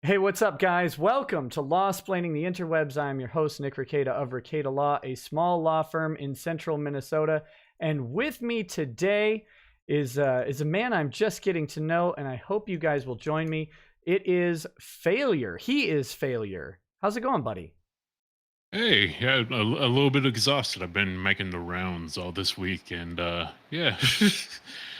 Hey, what's up, guys? Welcome to Law-Splaining the Interwebs. I'm your host, Nick Rekieta of Rekieta Law, a small law firm in central Minnesota. And with me today is a man I'm just getting to know, and I hope you guys will join me. It is Failure. He is Failure. How's it going, buddy? Hey, yeah, a little bit exhausted. I've been making the rounds all this week, and yeah,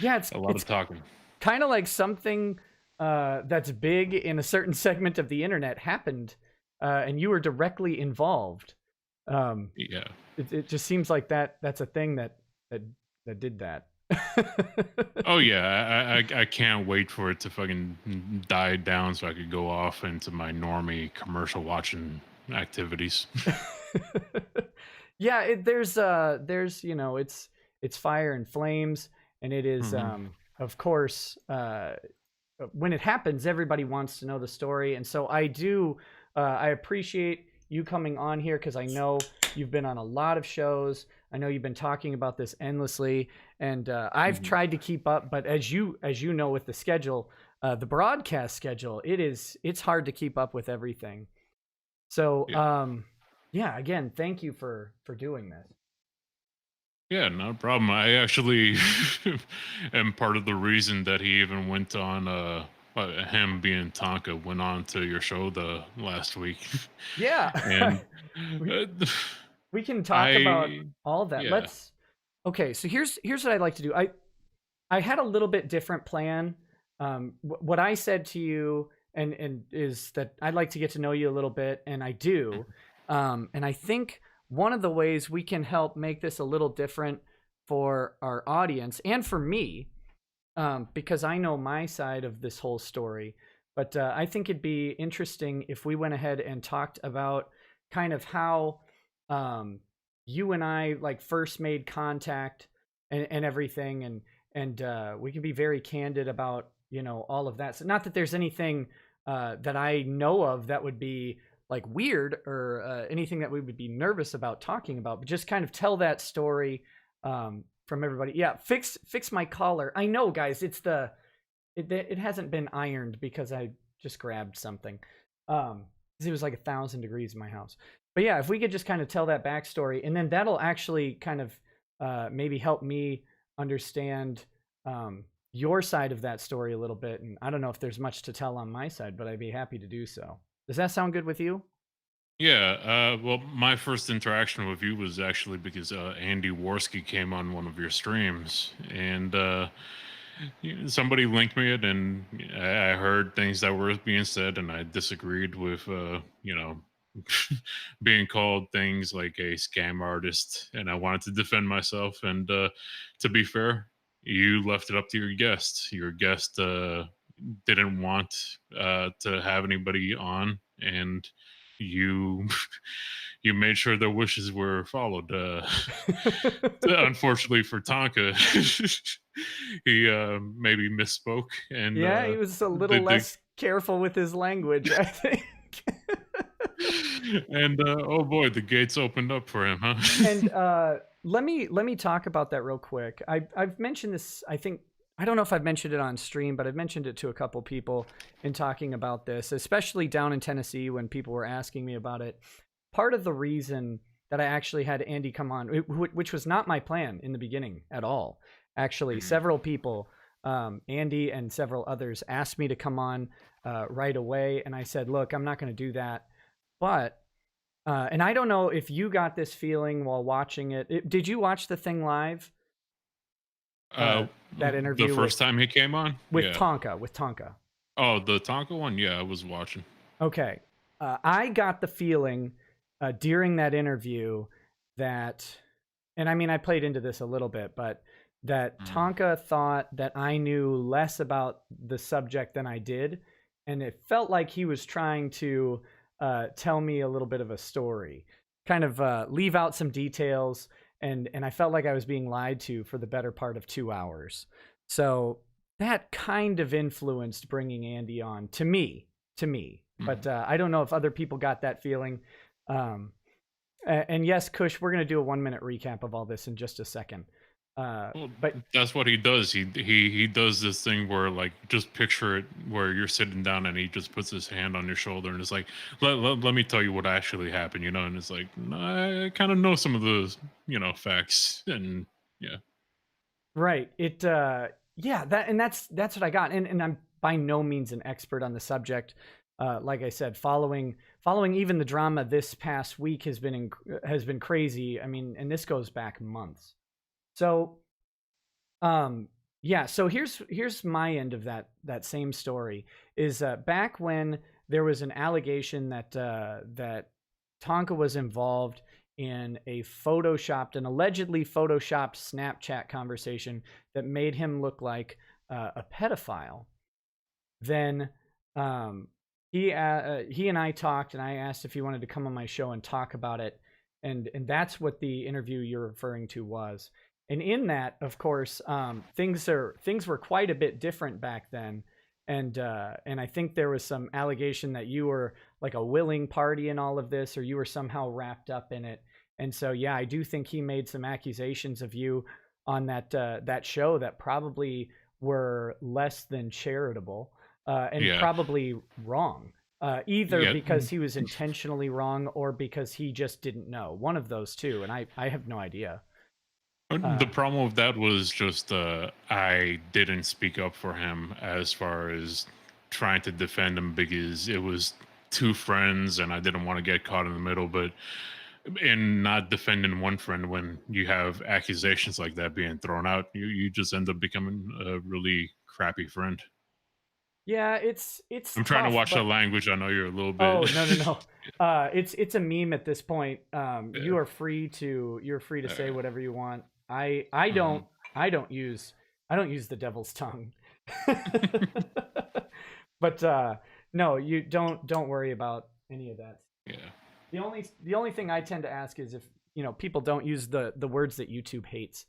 Yeah, a lot it's of talking. kind of like something that's big in a certain segment of the internet happened, and you were directly involved. Um, Yeah. it just seems like that's a thing that that did that. Oh yeah, I can't wait for it to fucking die down so I could go off into my normie commercial watching activities. Yeah, there's it's fire and flames, and it is Hmm. of course when it happens, everybody wants to know the story, and so I appreciate you coming on here because I know you've been on a lot of shows. I know you've been talking about this endlessly, and I've Hmm. tried to keep up, but as you know, with the schedule, the broadcast schedule, it's hard to keep up with everything. So Yeah, yeah, again, thank you for doing this. yeah, not a problem. I actually am part of the reason that he even went on. Him being Tonka went on to your show the last week, Yeah. and we uh, we can talk about I all that. yeah. Let's Okay, so here's what I'd like to do. I had a little bit different plan. What I said to you and is that I'd like to get to know you a little bit, and I do. And I think one of the ways we can help make this a little different for our audience and for me, because I know my side of this whole story, but I think it'd be interesting if we went ahead and talked about kind of how you and I like first made contact and everything, and we can be very candid about all of that. So not that there's anything that I know of that would be like weird or anything that we would be nervous about talking about, but just kind of tell that story from everybody. Yeah, fix my collar. I know, guys. It hasn't been ironed because I just grabbed something. It was like 1,000 degrees in my house. But yeah, if we could just kind of tell that backstory, and then that'll actually kind of maybe help me understand your side of that story a little bit. And I don't know if there's much to tell on my side, but I'd be happy to do so. Does that sound good with you? Yeah, well, my first interaction with you was actually because Andy Worski came on one of your streams, and somebody linked me it, and I heard things that were being said, and I disagreed with, being called things like a scam artist, and I wanted to defend myself. And to be fair, you left it up to your guest. Your guest didn't want to have anybody on, and you you made sure their wishes were followed. Unfortunately for Tonka, he maybe misspoke, and Yeah, he was a little the less careful with his language, I think. and oh boy, the gates opened up for him, And huh? let me talk about that real quick. I've mentioned this. I think I don't know if I've mentioned it on stream, but I've mentioned it to a couple people in talking about this, especially down in Tennessee when people were asking me about it. Part of the reason that I actually had Andy come on, which was not my plan in the beginning at all. Actually, Mhm. several people, Andy and several others, asked me to come on right away, and I said, "Look, I'm not going to do that." But and I don't know if you got this feeling while watching it. Did you watch the thing live? Uh, that The interview first time he came on, with yeah. Tonka, with Tonka. Oh, the Tonka one, yeah, I was watching. Okay, I got the feeling during that interview that, and I mean, I played into this a little bit, but that Mm. Tonka thought that I knew less about the subject than I did, and it felt like he was trying to tell me a little bit of a story, kind of leave out some details, and I felt like I was being lied to for the better part of 2 hours. So that kind of influenced bringing Andy on to me. But Mhm. I don't know if other people got that feeling. Um, and yes, Kush, we're going to do a 1 minute recap of all this in just a second. Well, But that's what he does. He does this thing where, like, just picture it where you're sitting down and he just puts his hand on your shoulder and it's like, let me tell you what actually happened, you know. And it's like, "Nah, I kind of know some of those, facts, and yeah, right, yeah, that's what I got, and I'm by no means an expert on the subject. Like I said, following even the drama this past week has been crazy. I mean, and this goes back months. So, yeah. So here's my end of that same story. Is back when there was an allegation that Tonka was involved in an allegedly photoshopped Snapchat conversation that made him look like a pedophile. Then he and I talked, and I asked if he wanted to come on my show and talk about it, and that's what the interview you're referring to was. And in that, of course, things were quite a bit different back then, and I think there was some allegation that you were like a willing party in all of this, or you were somehow wrapped up in it. And so, yeah, I do think he made some accusations of you on that show that probably were less than charitable, and yeah, probably wrong. Either yeah. because he was intentionally wrong or because he just didn't know. One of those two, and I have no idea. The Uh, problem with that was just I didn't speak up for him as far as trying to defend him because it was two friends and I didn't want to get caught in the middle. But in not defending one friend when you have accusations like that being thrown out, you just end up becoming a really crappy friend. yeah, it's I'm trying to tough, watch the but language. I know you're a little bit. oh, no, no, no. It's a meme at this point. Yeah. You're free to All say right. whatever you want. I Mhm. I don't use I don't use the devil's tongue. But no, you don't worry about any of that. Yeah. The only thing I tend to ask is if people don't use the words that YouTube hates.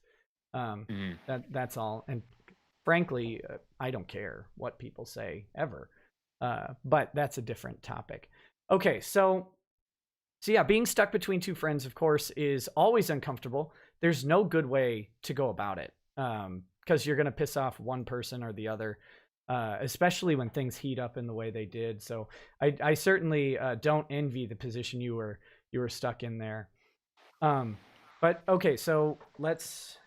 Um, Mhm. that's all. And frankly, I don't care what people say ever. But that's a different topic. Okay, so yeah, being stuck between two friends, of course, is always uncomfortable. There's no good way to go about it, because you're gonna piss off one person or the other, especially when things heat up in the way they did. So I certainly don't envy the position you were stuck in there. Um, but okay, so let's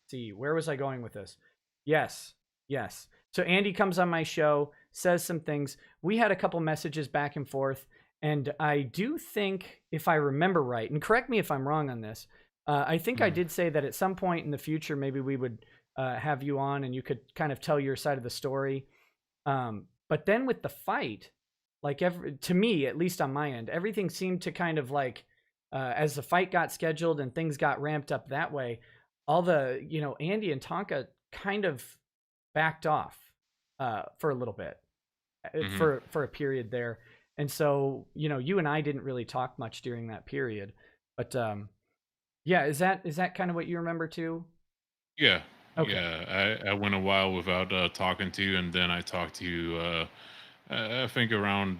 see, where was I going with this? Yes, yes. So Andy comes on my show, says some things. We had a couple messages back and forth, and I do think, if I remember right, and correct me if I'm wrong on this, I think I Mhm. did say that at some point in the future, maybe we would have you on and you could kind of tell your side of the story. But then with the fight, like to me, at least on my end, everything seemed to kind of like, as the fight got scheduled and things got ramped up that way, all the Andy and Tonka kind of backed off for a little bit, Mhm. for a period there. And so you and I didn't really talk much during that period. But yeah, is that kind of what you remember too? Yeah. Okay. Yeah. I went a while without talking to you, and then I talked to you. I think around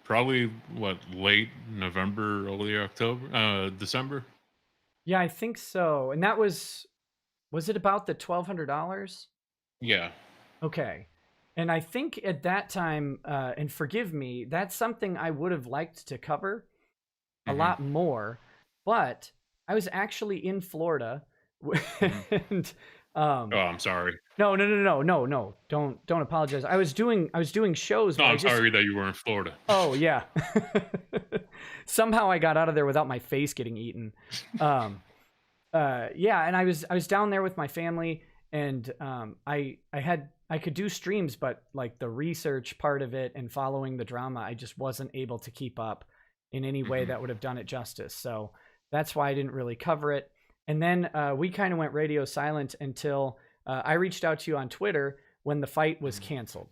probably what, late November, early October, December. Yeah, I think so. And that was it about the $1,200? Yeah. Okay. And I think at that time, and forgive me, that's something I would have liked to cover a Hmm. lot more, but I was actually in Florida, Hmm. and Oh, um, I'm sorry. no, no, no, no, no, no, don't apologize. I was doing shows, No, but I I'm just sorry that you were in Florida. oh yeah, somehow I got out of there without my face getting eaten. Um, yeah, and I was down there with my family, and I could do streams, but like the research part of it and following the drama, I just wasn't able to keep up in any way Hmm. that would have done it justice. So that's why I didn't really cover it. And then we kind of went radio silent until I reached out to you on Twitter when the fight was Hmm. canceled.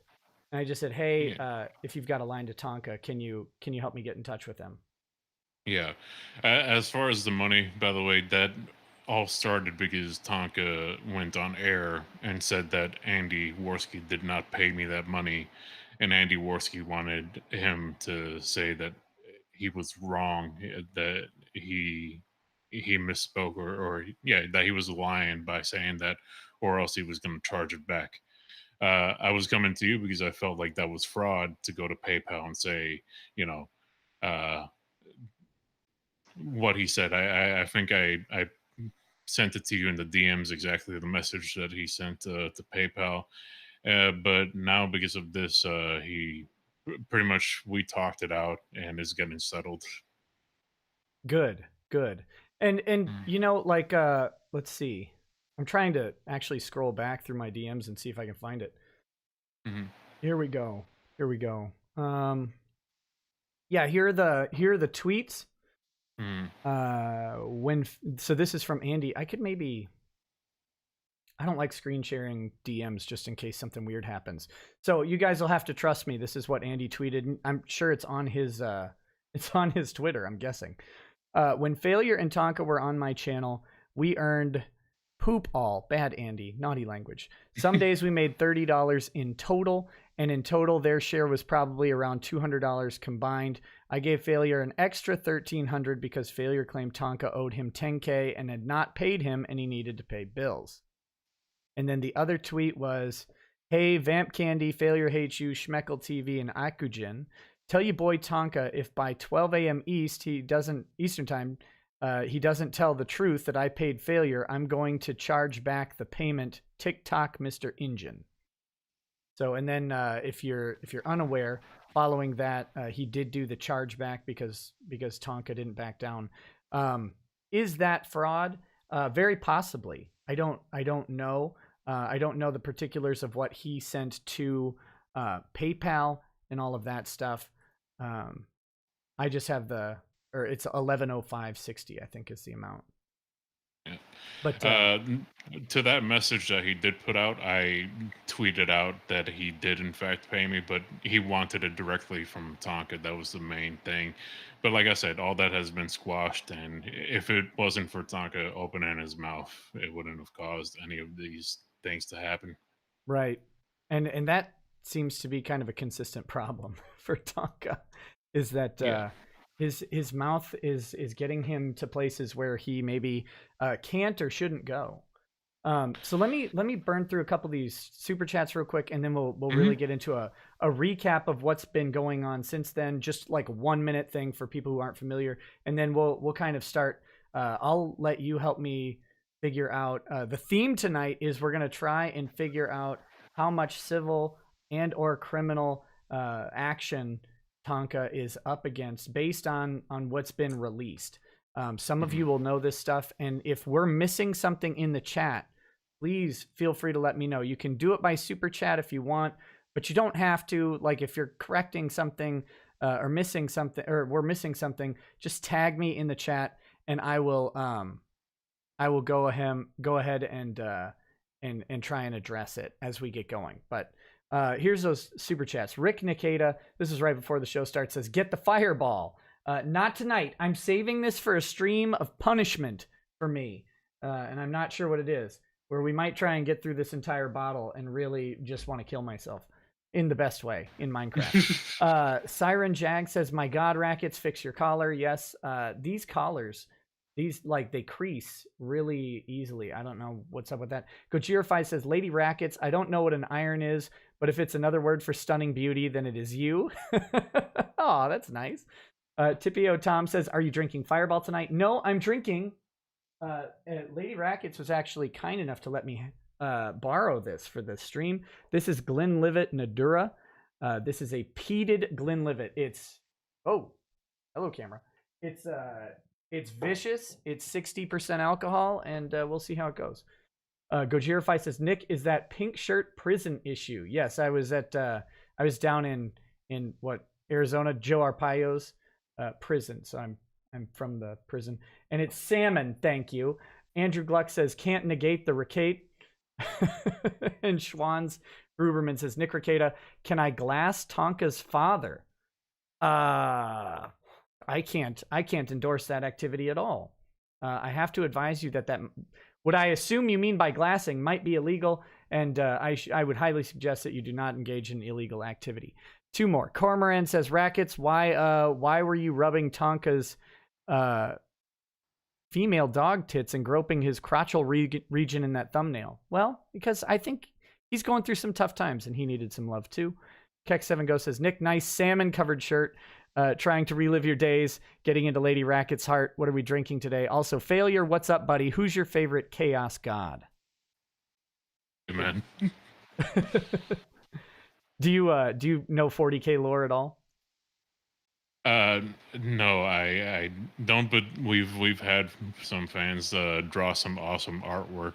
And I just said, "Hey, Yeah. if you've got a line to Tonka, can you help me get in touch with him?" Yeah. As far as the money, by the way, that all started because Tonka went on air and said that Andy Worski did not pay me that money. And Andy Worski wanted him to say that he was wrong, that he he misspoke, or yeah, that he was lying by saying that, or else he was going to charge it back. I was coming to you because I felt like that was fraud to go to PayPal and say, you know, uh, what he said. I think I sent it to you in the DMs, exactly the message that he sent to PayPal. But now because of this, he pretty much, we talked it out and is getting settled. Good, good. And Mm. you know, like let's see. I'm trying to actually scroll back through my DMs and see if I can find it. Mhm. Here we go. Here we go. Yeah, here are the tweets. Mhm. So this is from Andy. I don't like screen sharing DMs just in case something weird happens. So you guys will have to trust me. This is what Andy tweeted. I'm sure it's on his it's on his Twitter, I'm guessing. When Failure and Tonka were on my channel, we earned poop all. Bad Andy, naughty language. Some days we made $30 in total, and in total their share was probably around $200 combined. I gave Failure an extra $1,300 because Failure claimed Tonka owed him $10K and had not paid him, and he needed to pay bills. And then the other tweet was, "Hey, Vamp Candy, Failure Hates You, Schmeckel TV, and Akujin. Tell your boy Tonka if by 12 a.m. Eastern time, he doesn't tell the truth that I paid Failure, I'm going to charge back the payment. TikTok, Mr. Engine." So, and then if you're unaware, following that, he did do the chargeback because Tonka didn't back down. Is that fraud? Very possibly. I don't know. I don't know the particulars of what he sent to PayPal and all of that stuff. I just have it's 1105.60, I think is the amount. Yeah. But To that message that he did put out, I tweeted out that he did in fact pay me, but he wanted it directly from Tonka. That was the main thing. But like I said, all that has been squashed, and if it wasn't for Tonka opening his mouth, it wouldn't have caused any of these things to happen. right, and that seems to be kind of a consistent problem for Tonka, is that Yeah. his mouth is getting him to places where he maybe can't or shouldn't go. So let me burn through a couple of these super chats real quick, and then we'll really Hmm. get into a recap of what's been going on since then. Just like 1 minute thing for people who aren't familiar, and then we'll kind of start. I'll let you help me figure out the theme tonight. Is we're gonna try and figure out how much civil and or criminal action Tonka is up against based on what's been released. Some of Hmm. you will know this stuff, and if we're missing something in the chat, please feel free to let me know. You can do it by super chat if you want, but you don't have to. Like if you're correcting something or missing something, or we're missing something, just tag me in the chat, and I will go ahead and try and address it as we get going. But here's those super chats. Rick Nikita, this is right before the show starts, says, "Get the fireball. Not tonight. I'm saving this for a stream of punishment for me, and I'm not sure what it is, where we might try and get through this entire bottle and really just want to kill myself in the best way in Minecraft." Siren Jag says, "My God, Rackets, fix your collar." Yes, these collars, these like they crease really easily. I don't know what's up with that. Gojira5 says, "Lady Rackets, I don't know what an iron is, but if it's another word for stunning beauty, then it is you." Oh, that's nice. Tippio Tom says, "Are you drinking Fireball tonight?" No, I'm drinking. Lady Rackets was actually kind enough to let me borrow this for the stream. This is Glenlivet Nadura. This is a peated Glenlivet. Oh, hello camera. It's vicious. It's 60% alcohol, and we'll see how it goes. Gojira5 says, "Nick, is that pink shirt prison issue?" Yes, I was down in what, Arizona, Joe Arpaio's prison. So I'm from the prison, and it's salmon. Thank you. Andrew Gluck says, "Can't negate the Rekieta." And Schwann's Gruberman says, "Nick Rekieta, can I glass Tonka's father?" I can't endorse that activity at all. I have to advise you that what I assume you mean by glassing might be illegal, and I would highly suggest that you do not engage in illegal activity. Two more. Cormoran says, "Rackets, why were you rubbing Tonka's female dog tits and groping his crotchal region in that thumbnail? Well, because I think he's going through some tough times and he needed some love too. Keck7 Go says, Nick, nice salmon covered shirt. Trying to relive your days, getting into Lady Racket's heart. What are we drinking today? Also, Failure, what's up, buddy? Who's your favorite chaos god? Hey, man. Do you know 40K lore at all? No, I don't. But we've had some fans draw some awesome artwork.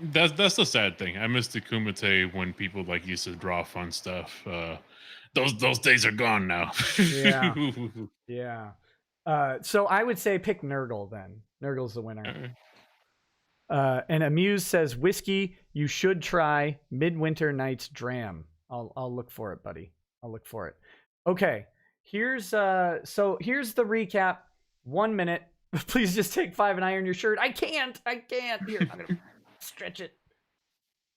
That's the sad thing. I miss the Kumite when people like used to draw fun stuff. Those days are gone now. Yeah. Yeah. So I would say pick Nurgle then. Nurgle's the winner. And Amuse says, whiskey, you should try Midwinter Night's Dram. I'll look for it, buddy. I'll look for it. Okay. Here's the recap. 1 minute. Please just take 5 and iron your shirt. I can't. Here, I'm gonna stretch it.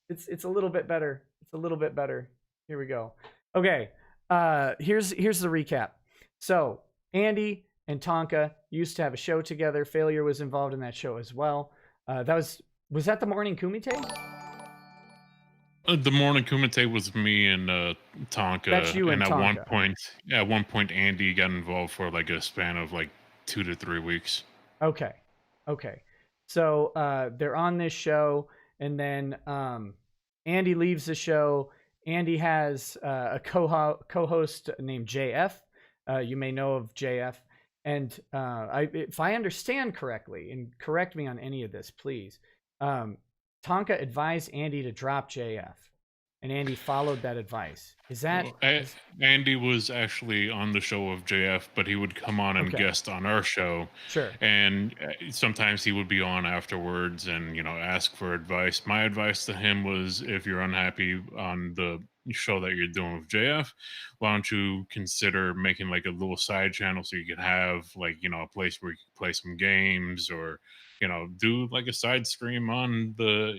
It's a little bit better. It's a little bit better. Here we go. Okay. Here's the recap. So Andy and Tonka used to have a show together. Failure was involved in that show as well. Was that the morning Kumite? The morning Kumite was me and Tonka. That's you and Tonka. At one point, Andy got involved for like a span of like 2 to 3 weeks. Okay. So they're on this show, and then Andy leaves the show. Andy has a co-host named JF. You may know of JF. And if I understand correctly, and correct me on any of this, please, Tonka advised Andy to drop JF, and Andy followed that advice. Is that... Andy was actually on the show of JF, but he would come on and guest on our show. Sure. And sometimes he would be on afterwards and, ask for advice. My advice to him was, if you're unhappy on the show that you're doing with JF, why don't you consider making like a little side channel so you could have like, a place where you can play some games, or do like a side stream on the,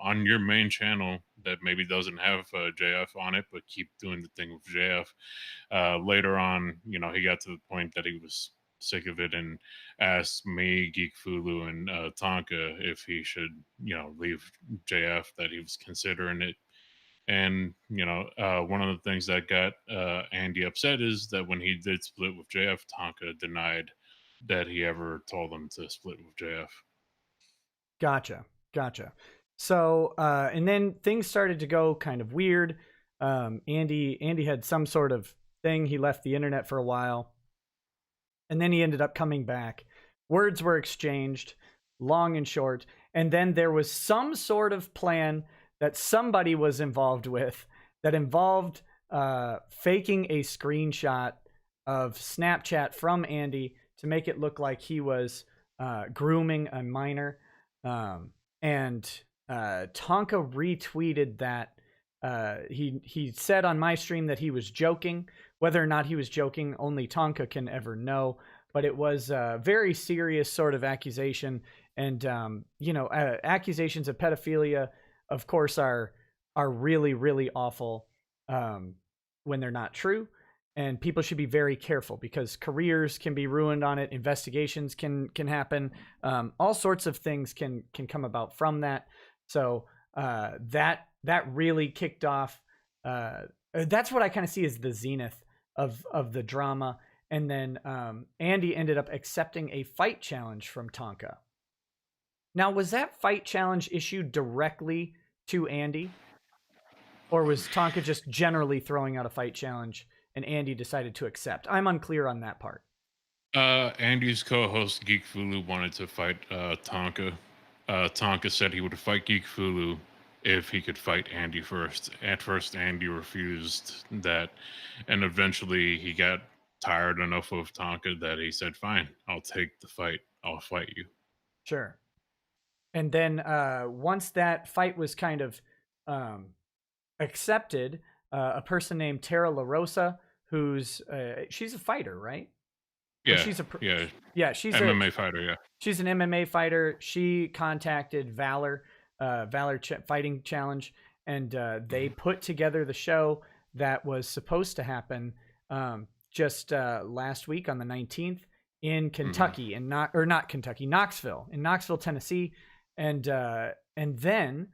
on your main channel that maybe doesn't have JF on it, but keep doing the thing with JF. Later on, he got to the point that he was sick of it and asked me, Geek Fulu, and Tonka if he should, leave JF, that he was considering it. And, one of the things that got Andy upset is that when he did split with JF, Tonka denied that he ever told him to split with JF. Gotcha. So, and then things started to go kind of weird. Andy had some sort of thing. He left the internet for a while, and then he ended up coming back. Words were exchanged, long and short. And then there was some sort of plan that somebody was involved with that involved faking a screenshot of Snapchat from Andy to make it look like he was grooming a minor. And Tonka retweeted that. He said on my stream that he was joking. Whether or not he was joking, only Tonka can ever know. But it was a very serious sort of accusation. And, accusations of pedophilia, of course, are really, really awful when they're not true. And people should be very careful because careers can be ruined on it. Investigations can happen. All sorts of things can come about from that. So that really kicked off. That's what I kind of see as the zenith of the drama. And then Andy ended up accepting a fight challenge from Tonka. Now, was that fight challenge issued directly to Andy? Or was Tonka just generally throwing out a fight challenge and Andy decided to accept? I'm unclear on that part. Andy's co-host Geek Fulu wanted to fight Tonka. Tonka said he would fight Geek Fulu if he could fight Andy first. At first, Andy refused that, and eventually he got tired enough of Tonka that he said, "Fine, I'll take the fight. I'll fight you." Sure. And then once that fight was kind of accepted, a person named Tara LaRosa, who's she's a fighter, right? Yeah, she's a she's MMA fighter. Yeah, she's an MMA fighter. She contacted Valor Fighting Challenge, and they put together the show that was supposed to happen just last week on the 19th in Hmm. Kentucky, and not Kentucky, Knoxville, Tennessee, and then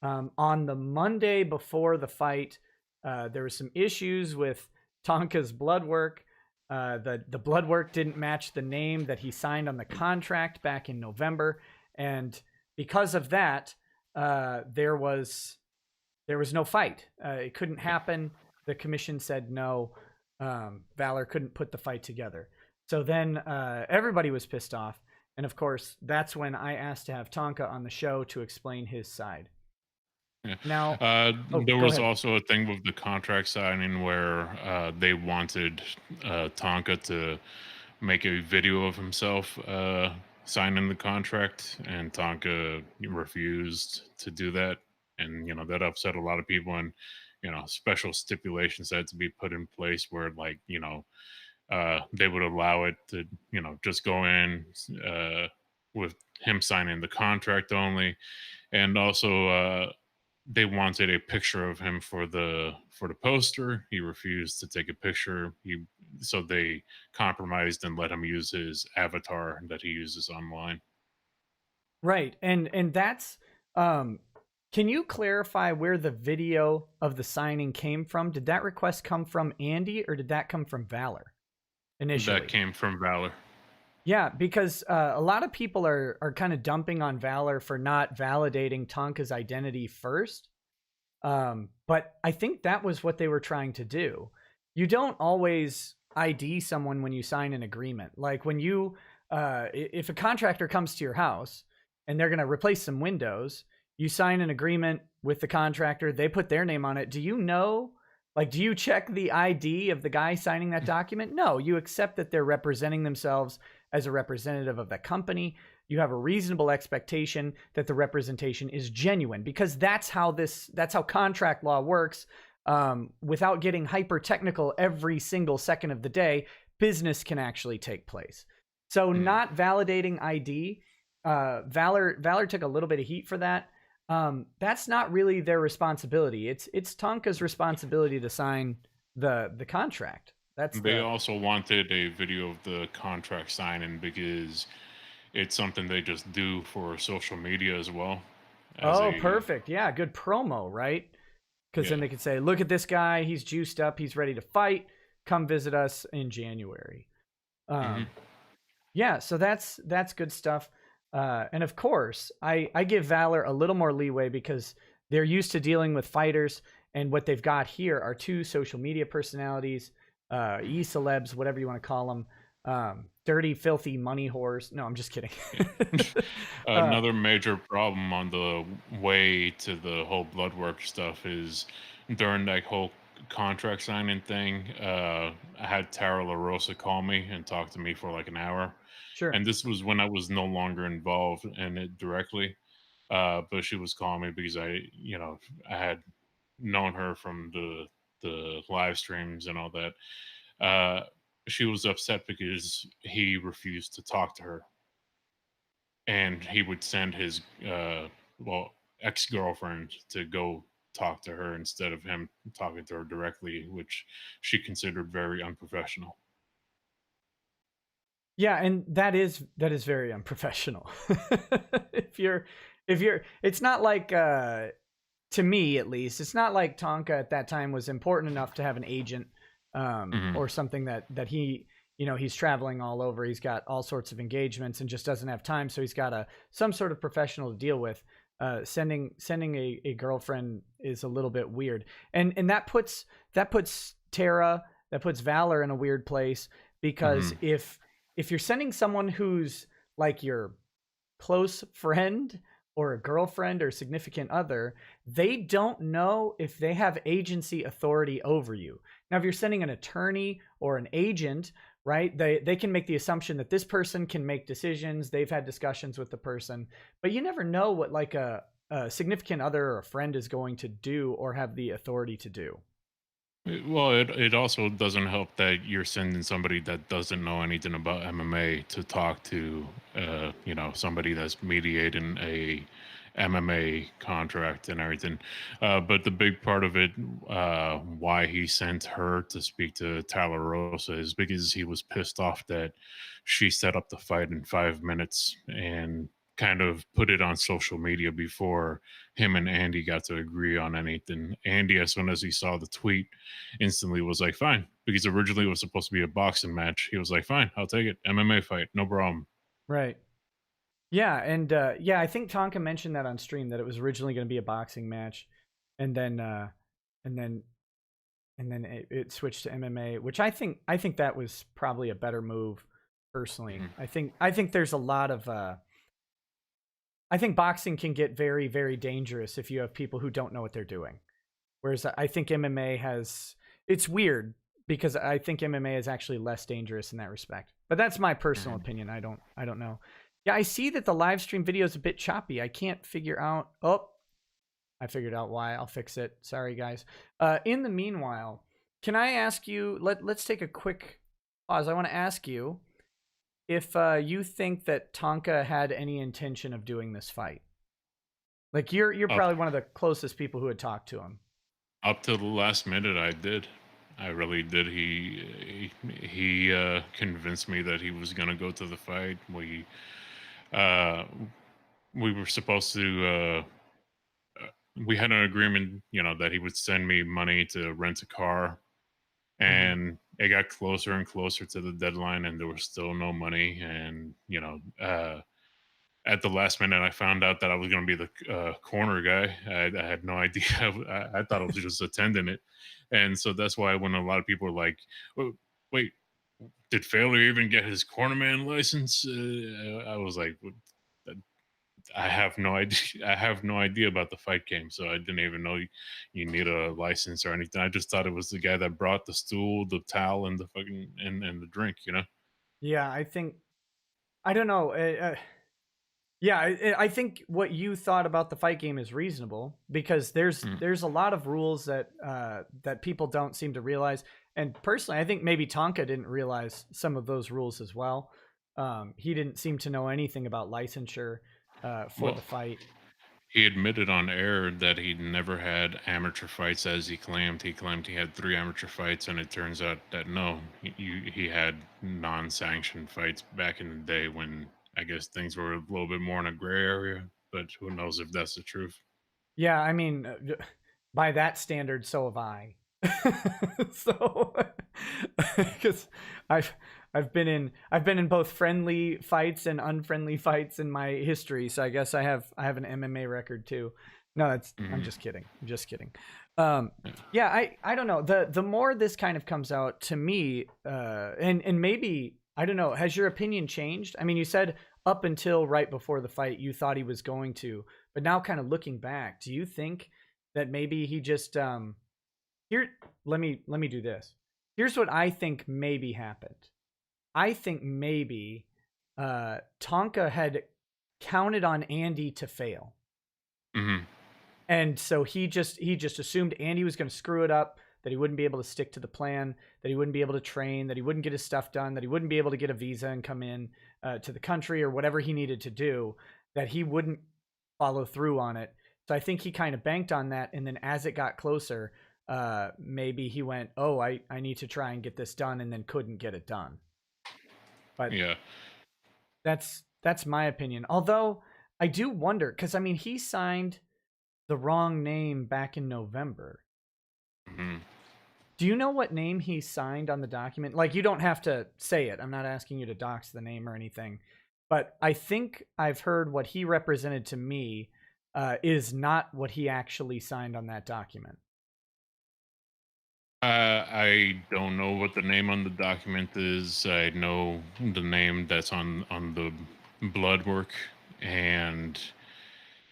on the Monday before the fight, there was some issues with Tonka's blood work. The blood work didn't match the name that he signed on the contract back in November, and because of that, there was no fight. It couldn't happen. The commission said no. Valor couldn't put the fight together. So then everybody was pissed off, and of course, that's when I asked to have Tonka on the show to explain his side. Yeah. Now, oh, There go was ahead. also a thing with the contract signing where they wanted Tonka to make a video of himself signing the contract, and Tonka refused to do that. And that upset a lot of people. And special stipulations had to be put in place where, like, they would allow it to just go in with him signing the contract only, and also they wanted a picture of him for the poster. He refused to take a picture. So they compromised and let him use his avatar that he uses online. Right. And that's um can you clarify where the video of the signing came from? Did that request come from Andy or did that come from Valor That initially? came from Valor. Yeah, because a lot of people are kind of dumping on Valor for not validating Tonka's identity first. But I think that was what they were trying to do. You don't always ID someone when you sign an agreement. Like when you, if a contractor comes to your house and they're going to replace some windows, you sign an agreement with the contractor. They put their name on it. Do you know? Like, do you check the ID of the guy signing that document? No, you accept that they're representing themselves as a representative of the company. You have a reasonable expectation that the representation is genuine because that's how contract law works. Without getting hyper technical every single second of the day, business can actually take place. So Mhm. not validating ID, Valor took a little bit of heat for that. That's not really their responsibility. It's Tonka's responsibility to sign the contract. That's They the also wanted a video of the contract signing because it's something they just do for social media as well as Oh, a perfect. Yeah, good promo, right? Because then yeah. they could say, "Look at this guy. He's juiced up. He's ready to fight. Come visit us in January." Hmm. Um, yeah, so that's good stuff. And of course, I give Valor a little more leeway because they're used to dealing with fighters, and what they've got here are two social media personalities, e-celebs, whatever you want to call them, dirty, filthy money whores. No, I'm just kidding. Yeah. uh, Another major problem on the way to the whole blood work stuff is during that whole contract signing thing. I had Tara LaRosa call me and talk to me for like an hour, sure. and this was when I was no longer involved in it directly. But she was calling me because I had known her from the live streams and all that. Uh, she was upset because he refused to talk to her, and he would send his well, ex-girlfriend to go talk to her instead of him talking to her directly, which she considered very unprofessional. Yeah, and that is very unprofessional. if you're if you're it's not like to me at least, it's not like Tonka at that time was important enough to have an agent Hmm. or something that he he's traveling all over. He's got all sorts of engagements and just doesn't have time, so he's got a some sort of professional to deal with. Sending a girlfriend is a little bit weird, and that puts Tara, that puts Valor in a weird place because Hmm. if you're sending someone who's like your close friend or a girlfriend or significant other, they don't know if they have agency authority over you. Now, if you're sending an attorney or an agent, right, they can make the assumption that this person can make decisions. They've had discussions with the person, but you never know what like a significant other or a friend is going to do or have the authority to do. Well, it also doesn't help that you're sending somebody that doesn't know anything about MMA to talk to, somebody that's mediating a MMA contract and everything. But the big part of it, why he sent her to speak to Tyler Rosa, is because he was pissed off that she set up the fight in 5 minutes and kind of put it on social media before him and Andy got to agree on anything. Andy, as soon as he saw the tweet, instantly was like, fine, because originally it was supposed to be a boxing match. He was like, fine, I'll take it. MMA fight, no problem. Right. Yeah, and yeah, I think Tonka mentioned that on stream that it was originally going to be a boxing match, and then and then it switched to MMA, which I think that was probably a better move personally. Mhm. I think there's a lot of I think boxing can get very very dangerous if you have people who don't know what they're doing. Whereas I think MMA has it's weird because I think MMA is actually less dangerous in that respect. But that's my personal Mhm. opinion. I don't know. Yeah, I see that the live stream video is a bit choppy. I can't figure out. Oh, I figured out why. I'll fix it. Sorry, guys. In the meanwhile, can I ask you? Let's take a quick pause. I want to ask you if you think that Tonka had any intention of doing this fight. Like you're Up probably one of the closest people who had talked to him. up to the last minute, I did. I really did. He convinced me that he was gonna go to the fight. Uh, we were supposed to. We had an agreement, that he would send me money to rent a car, Hmm. and it got closer and closer to the deadline, and there was still no money. And at the last minute, I found out that I was going to be the corner guy. I had no idea. I thought I was just attending it, and so that's why when a lot of people are like, "Oh, wait, did Failure even get his cornerman license?" I was like, I have no idea. I have no idea about the fight game, so I didn't even know you need a license or anything. I just thought it was the guy that brought the stool, the towel, and the fucking and the drink. Yeah, I don't know. Yeah, I think what you thought about the fight game is reasonable because Mm. there's a lot of rules that that people don't seem to realize. And personally, I think maybe Tonka didn't realize some of those rules as well. He didn't seem to know anything about licensure for Well, the fight. he admitted on air that he'd never had amateur fights as he claimed. He claimed he had 3 amateur fights, and it turns out that no, he had non-sanctioned fights back in the day when I guess things were a little bit more in a gray area. But who knows if that's the truth? Yeah, I mean, by that standard, so have I. So, because I've I've been in both friendly fights and unfriendly fights in my history, so I guess I have an MMA record too. No, that's I'm Hmm. just kidding. I'm just kidding. Yeah, I don't know. The more this kind of comes out to me, and maybe I don't know. Has your opinion changed? I mean, you said up until right before the fight, you thought he was going to, but now kind of looking back, do you think that maybe he just here let me do this. Here's what I think maybe happened. I think maybe Tonka had counted on Andy to fail. Hmm. And so he just assumed Andy was going to screw it up, that he wouldn't be able to stick to the plan, that he wouldn't be able to train, that he wouldn't get his stuff done, that he wouldn't be able to get a visa and come in to the country or whatever he needed to do, that he wouldn't follow through on it. So I think he kind of banked on that, and then as it got closer, maybe he went, "Oh, I need to try and get this done," and then couldn't get it done. But Yeah. that's my opinion. Although I do wonder, because I mean, he signed the wrong name back in November. Hmm. Do you know what name he signed on the document? Like, you don't have to say it. I'm not asking you to dox the name or anything. But I think I've heard what he represented to me is not what he actually signed on that document. I don't know what the name on the document is. I know the name that's on the blood work, and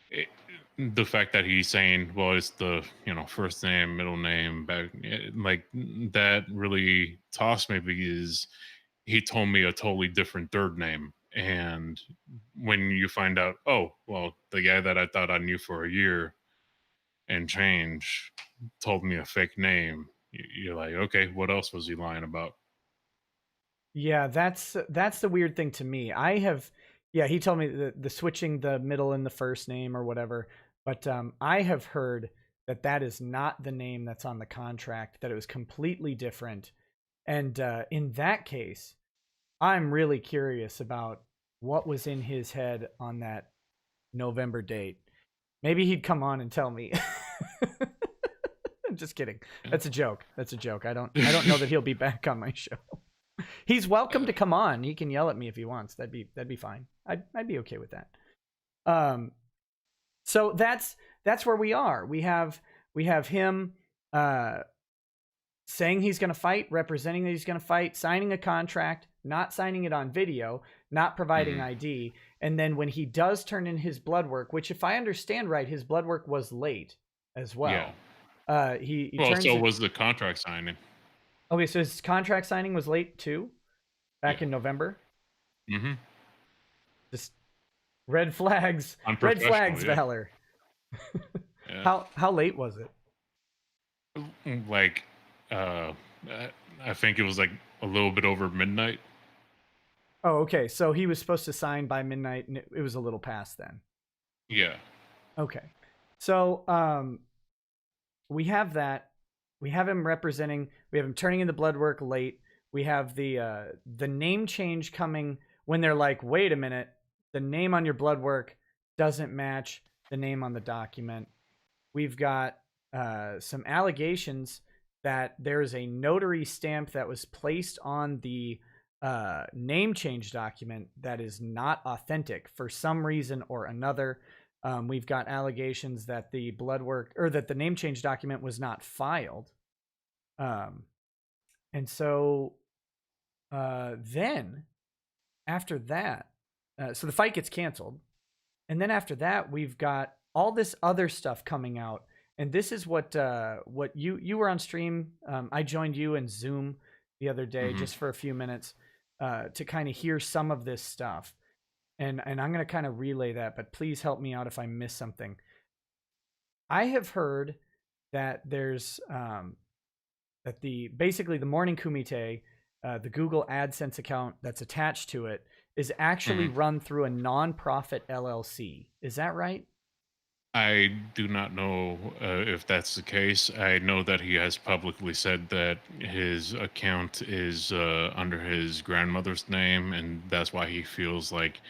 it, the fact that he's saying, "Well, it's the first name, middle name," back like that really tossed me because he told me a totally different third name, and when you find out, oh, well, the guy that I thought I knew for a year and change told me a fake name. You're like, okay, what else was he lying about? Yeah, that's the weird thing to me. I have Yeah, he told me the switching the middle and the first name or whatever. But I have heard that that is not the name that's on the contract. That it was completely different. And in that case, I'm really curious about what was in his head on that November date. Maybe he'd come on and tell me. Just kidding. That's a joke. That's a joke. I don't know that he'll be back on my show. He's welcome to come on. He can yell at me if he wants. That'd be fine. I'd be okay with that. Um, so that's where we are. We have him saying he's going to fight, representing that he's going to fight, signing a contract, not signing it on video, not providing ID, and then when he does turn in his blood work, which if I understand right, his blood work was late as Yeah. well. He Well, turns so it. was the contract signing. Okay, so his contract signing was late too, back Yeah. in November. Mm-hmm. Just red flags, red Unprofessional, flags, yeah. Valor. Yeah. How late was it? Like, uh, I think it was like a little bit over midnight. Oh, okay. So he was supposed to sign by midnight, and it was a little past then. Yeah. Okay. So we have that. We have him representing. We have him turning in the blood work late. We have the name change coming when they're like, wait a minute, the name on your blood work doesn't match the name on the document. We've got some allegations that there is a notary stamp that was placed on the name change document that is not authentic for some reason or another. We've got allegations that the blood work or that the name change document was not filed. And so then after that, so the fight gets canceled. And then after that, we've got all this other stuff coming out. And this is what you were on stream. I joined you in Zoom the other day just for a few minutes to kind of hear some of this stuff. And I'm going to kind of relay that, but please help me out if I miss something. I have heard that there's that basically the Morning Kumite, the Google AdSense account that's attached to it, is actually run through a nonprofit LLC. Is that right? I do not know if that's the case. I know that he has publicly said that his account is under his grandmother's name, and that's why he feels like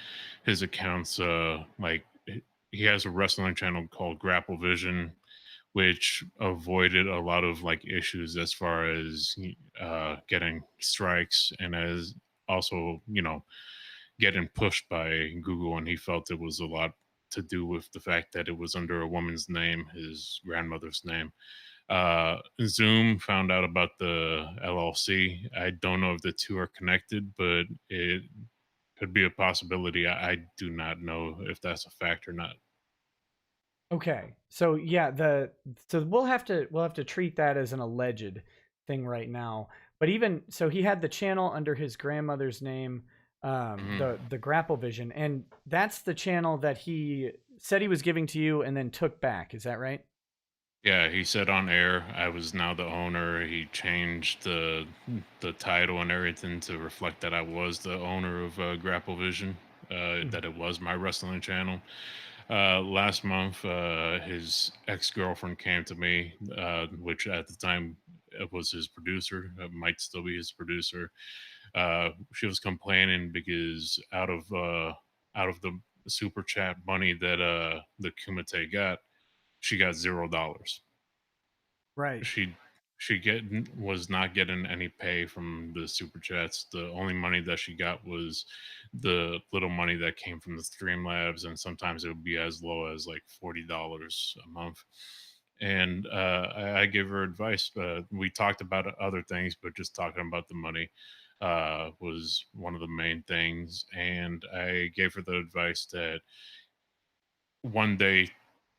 his account's he has a wrestling channel called Grapple Vision, which avoided a lot of like issues as far as getting strikes and as also getting pushed by Google, and he felt it was a lot to do with the fact that it was under a woman's name, his grandmother's name. Zoom found out about the LLC. I don't know if the two are connected, but it could be a possibility. I do not know if that's a fact or not. Okay. So yeah, so we'll have to treat that as an alleged thing right now. But even so, he had the channel under his grandmother's name, Mhm. the Grapple Vision, and that's the channel that he said he was giving to you and then took back. Is that right? Yeah, he said on air I was now the owner. He changed the title and everything to reflect that I was the owner of Grapple Vision, Mhm. that it was my wrestling channel. Last month, his ex girlfriend came to me, which at the time was his producer, might still be his producer. She was complaining because out of the super chat money that the Kumite got, she got $0. Right. She was not getting any pay from the super chats. The only money that she got was the little money that came from the Streamlabs, and sometimes it would be as low as like $40 a month. And I gave her advice. We talked about other things, but just talking about the money was one of the main things. And I gave her the advice that one day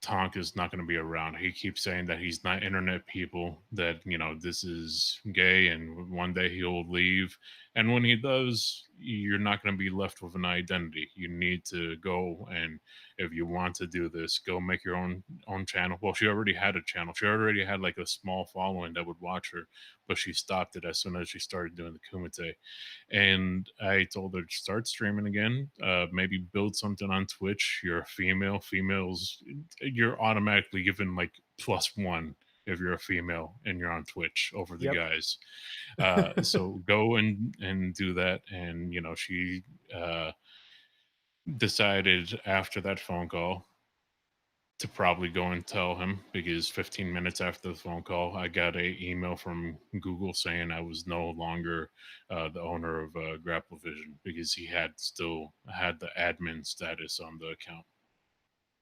Tonk is not going to be around. He keeps saying that he's not internet people, that, this is gay, and one day he'll leave. And when he does, you're not going to be left with an identity. You need to go, and if you want to do this, go make your own channel. Well, she already had a channel. She already had like a small following that would watch her, but she stopped it as soon as she started doing the kumite. And I told her to start streaming again. Maybe build something on Twitch. You're a female. Females, you're automatically given like +1 if you're a female and you're on Twitch over the Yep. guys. So go and do that. And she uh, decided after that phone call to probably go and tell him, because 15 minutes after the phone call, I got a email from Google saying I was no longer the owner of Grapple Vision, because he had still had the admin status on the account.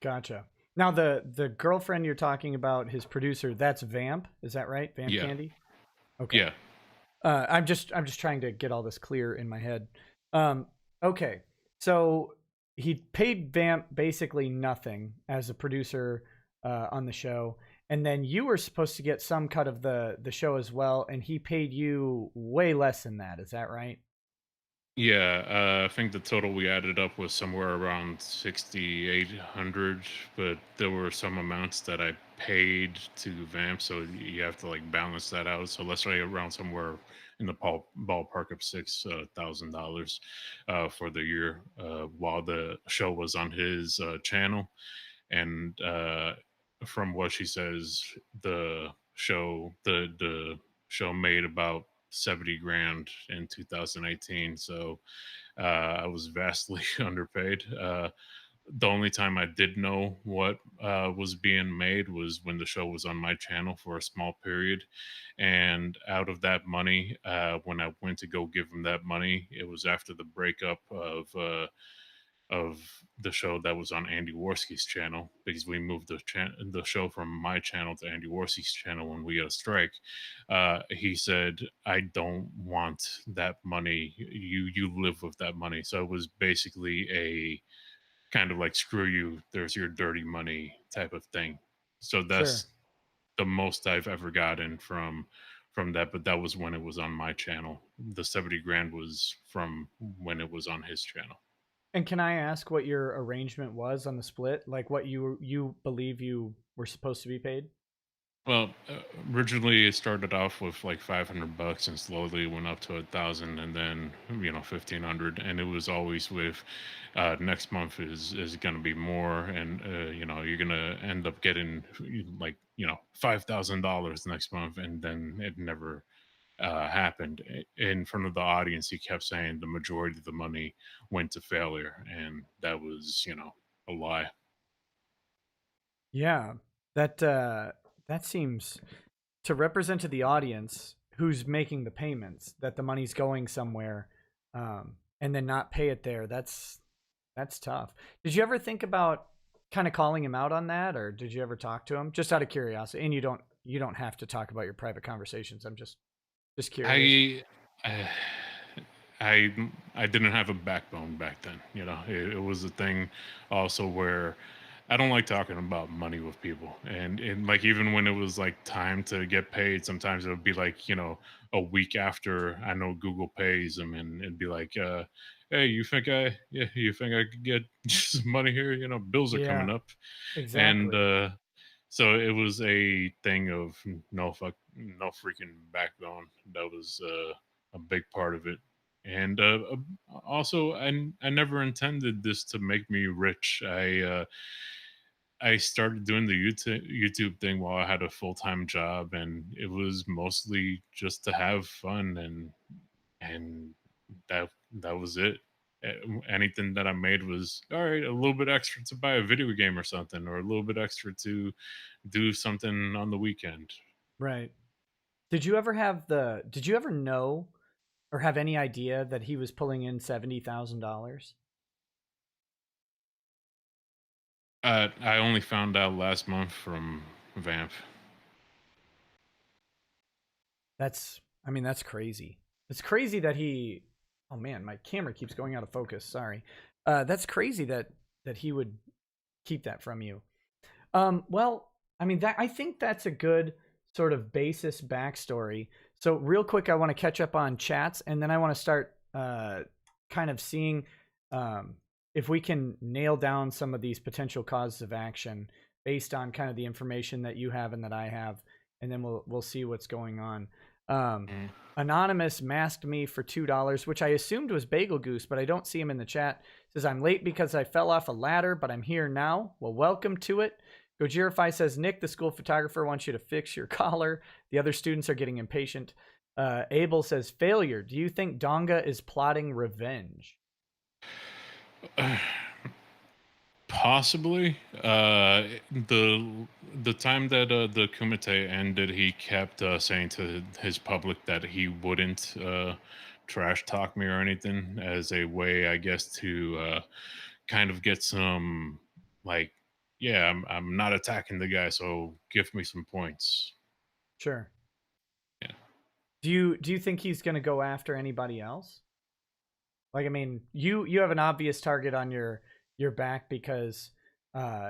Gotcha. Now the girlfriend you're talking about, his producer, that's Vamp. Is that right? Vamp Yeah, Candy. Okay. yeah. I'm just trying to get all this clear in my head. Um, okay, so he paid Vamp basically nothing as a producer on the show, and then you were supposed to get some cut of the show as well, and he paid you way less than that. Is that right? Yeah, I think the total we added up was somewhere around 6,800, but there were some amounts that I paid to Vamp, so you have to like balance that out. So let's say around somewhere in the ballpark of $6,000 for the year, while the show was on his channel. And from what she says, the show made about 70 grand in 2018. So I was vastly underpaid. The only time I did know what was being made was when the show was on my channel for a small period. And out of that money, when I went to go give him that money, it was after the breakup of the show that was on Andy Worski's channel, because we moved the show from my channel to Andy Worski's channel when we got a strike. He said, "I don't want that money. You live with that money." So it was basically a kind of like "screw you, there's your dirty money" type of thing. So Sure. that's the most I've ever gotten from that. But that was when it was on my channel. The 70 grand was from when it was on his channel. And can I ask what your arrangement was on the split? Like what you believe you were supposed to be paid? Well, originally it started off with like $500, and slowly went up to 1,000, and then 1,500, and it was always with next month is going to be more, and you're going to end up getting like $5,000 next month, and then it never happened. In front of the audience, he kept saying the majority of the money went to failure, and that was a lie. Yeah. That that seems to represent to the audience who's making the payments that the money's going somewhere, and then not pay it there. That's tough. Did you ever think about kind of calling him out on that, or did you ever talk to him? Just out of curiosity, and you don't have to talk about your private conversations. I'm just curious. I, uh, I, I didn't have a backbone back then. It was a thing also where I don't like talking about money with people, and like even when it was like time to get paid, sometimes it would be like a week after I know Google pays them, and it'd be like, hey, you think I could get some money here? Bills are coming Yeah, up, and exactly. so it was a thing of no freaking backbone. That was a big part of it. And also, I never intended this to make me rich. I started doing the YouTube thing while I had a full time job, and it was mostly just to have fun, and that was it. Anything that I made was all right, a little bit extra to buy a video game or something, or a little bit extra to do something on the weekend. Right. Did you ever know or have any idea that he was pulling in $70,000? I only found out last month from Vamp. I mean, that's crazy. It's crazy that he. Oh man, my camera keeps going out of focus. Sorry. That's crazy that he would keep that from you. Well, I mean, that I think that's a good sort of basis backstory. So, real quick, I want to catch up on chats, and then I want to start kind of seeing um, if we can nail down some of these potential causes of action based on kind of the information that you have and that I have, and then we'll see what's going on. Um, Mm. Anonymous masked me for $2, which I assumed was Bagel Goose, but I don't see him in the chat. Says I'm late because I fell off a ladder, but I'm here now. Well, welcome to it. Gojirify says, Nick, the school photographer wants you to fix your collar. The other students are getting impatient. Abel says, failure. Do you think Donga is plotting revenge? Possibly. The time that the Kumite ended, he kept saying to his public that he wouldn't trash talk me or anything, as a way, I guess, to kind of get some, like, yeah, I'm not attacking the guy, so give me some points. Sure. Yeah. Do you think he's going to go after anybody else? Like, I mean, you have an obvious target on your back because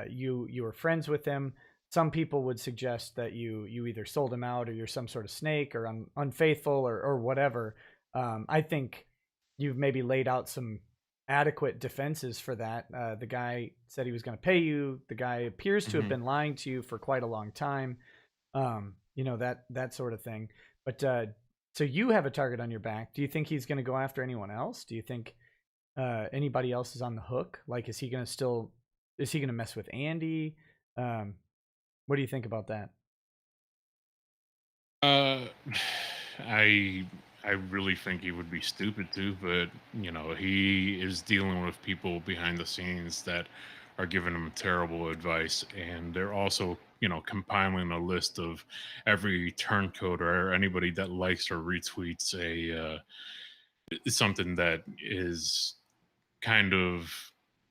you were friends with him. Some people would suggest that you either sold him out or you're some sort of snake or unfaithful or whatever. I think you've maybe laid out some adequate defenses for that. The guy said he was going to pay you. The guy appears to have Hmm. been lying to you for quite a long time. That sort of thing. But so you have a target on your back. Do you think he's going to go after anyone else? Do you think anybody else is on the hook? Like, is he going to mess with Andy? Um, what do you think about that? Uh, I I really think he would be stupid to, but he is dealing with people behind the scenes that are giving him terrible advice, and they're also compiling a list of every turncoat or anybody that likes or retweets something that is kind of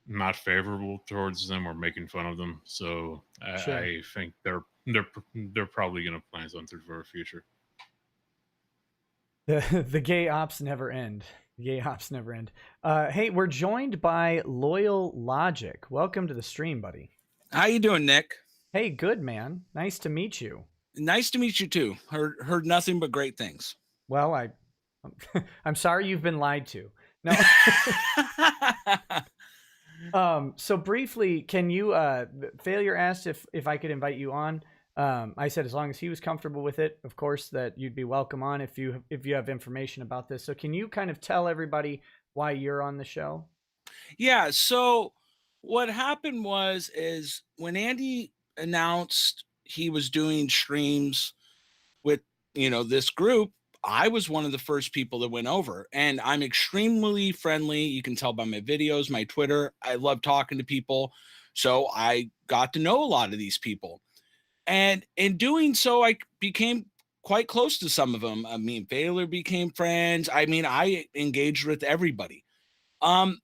not favorable towards them or making fun of them. So I, Sure. I think they're probably going to plan something for a future. The gay ops never end. The gay ops never end. Hey, we're joined by Loyal Logic. Welcome to the stream, buddy. How you doing, Nick? Hey, good man. Nice to meet you. Nice to meet you too. Heard nothing but great things. Well, I'm sorry you've been lied to. No. So briefly, can you Failure asked if I could invite you on. I said as long as he was comfortable with it, of course, that you'd be welcome on if you have information about this. So can you kind of tell everybody why you're on the show? Yeah, so what happened is when Andy announced he was doing streams with, this group, I was one of the first people that went over, and I'm extremely friendly. You can tell by my videos, my Twitter. I love talking to people. So I got to know a lot of these people. And in doing so, I became quite close to some of them. I mean, Baylor became friends. I mean, I engaged with everybody. Um,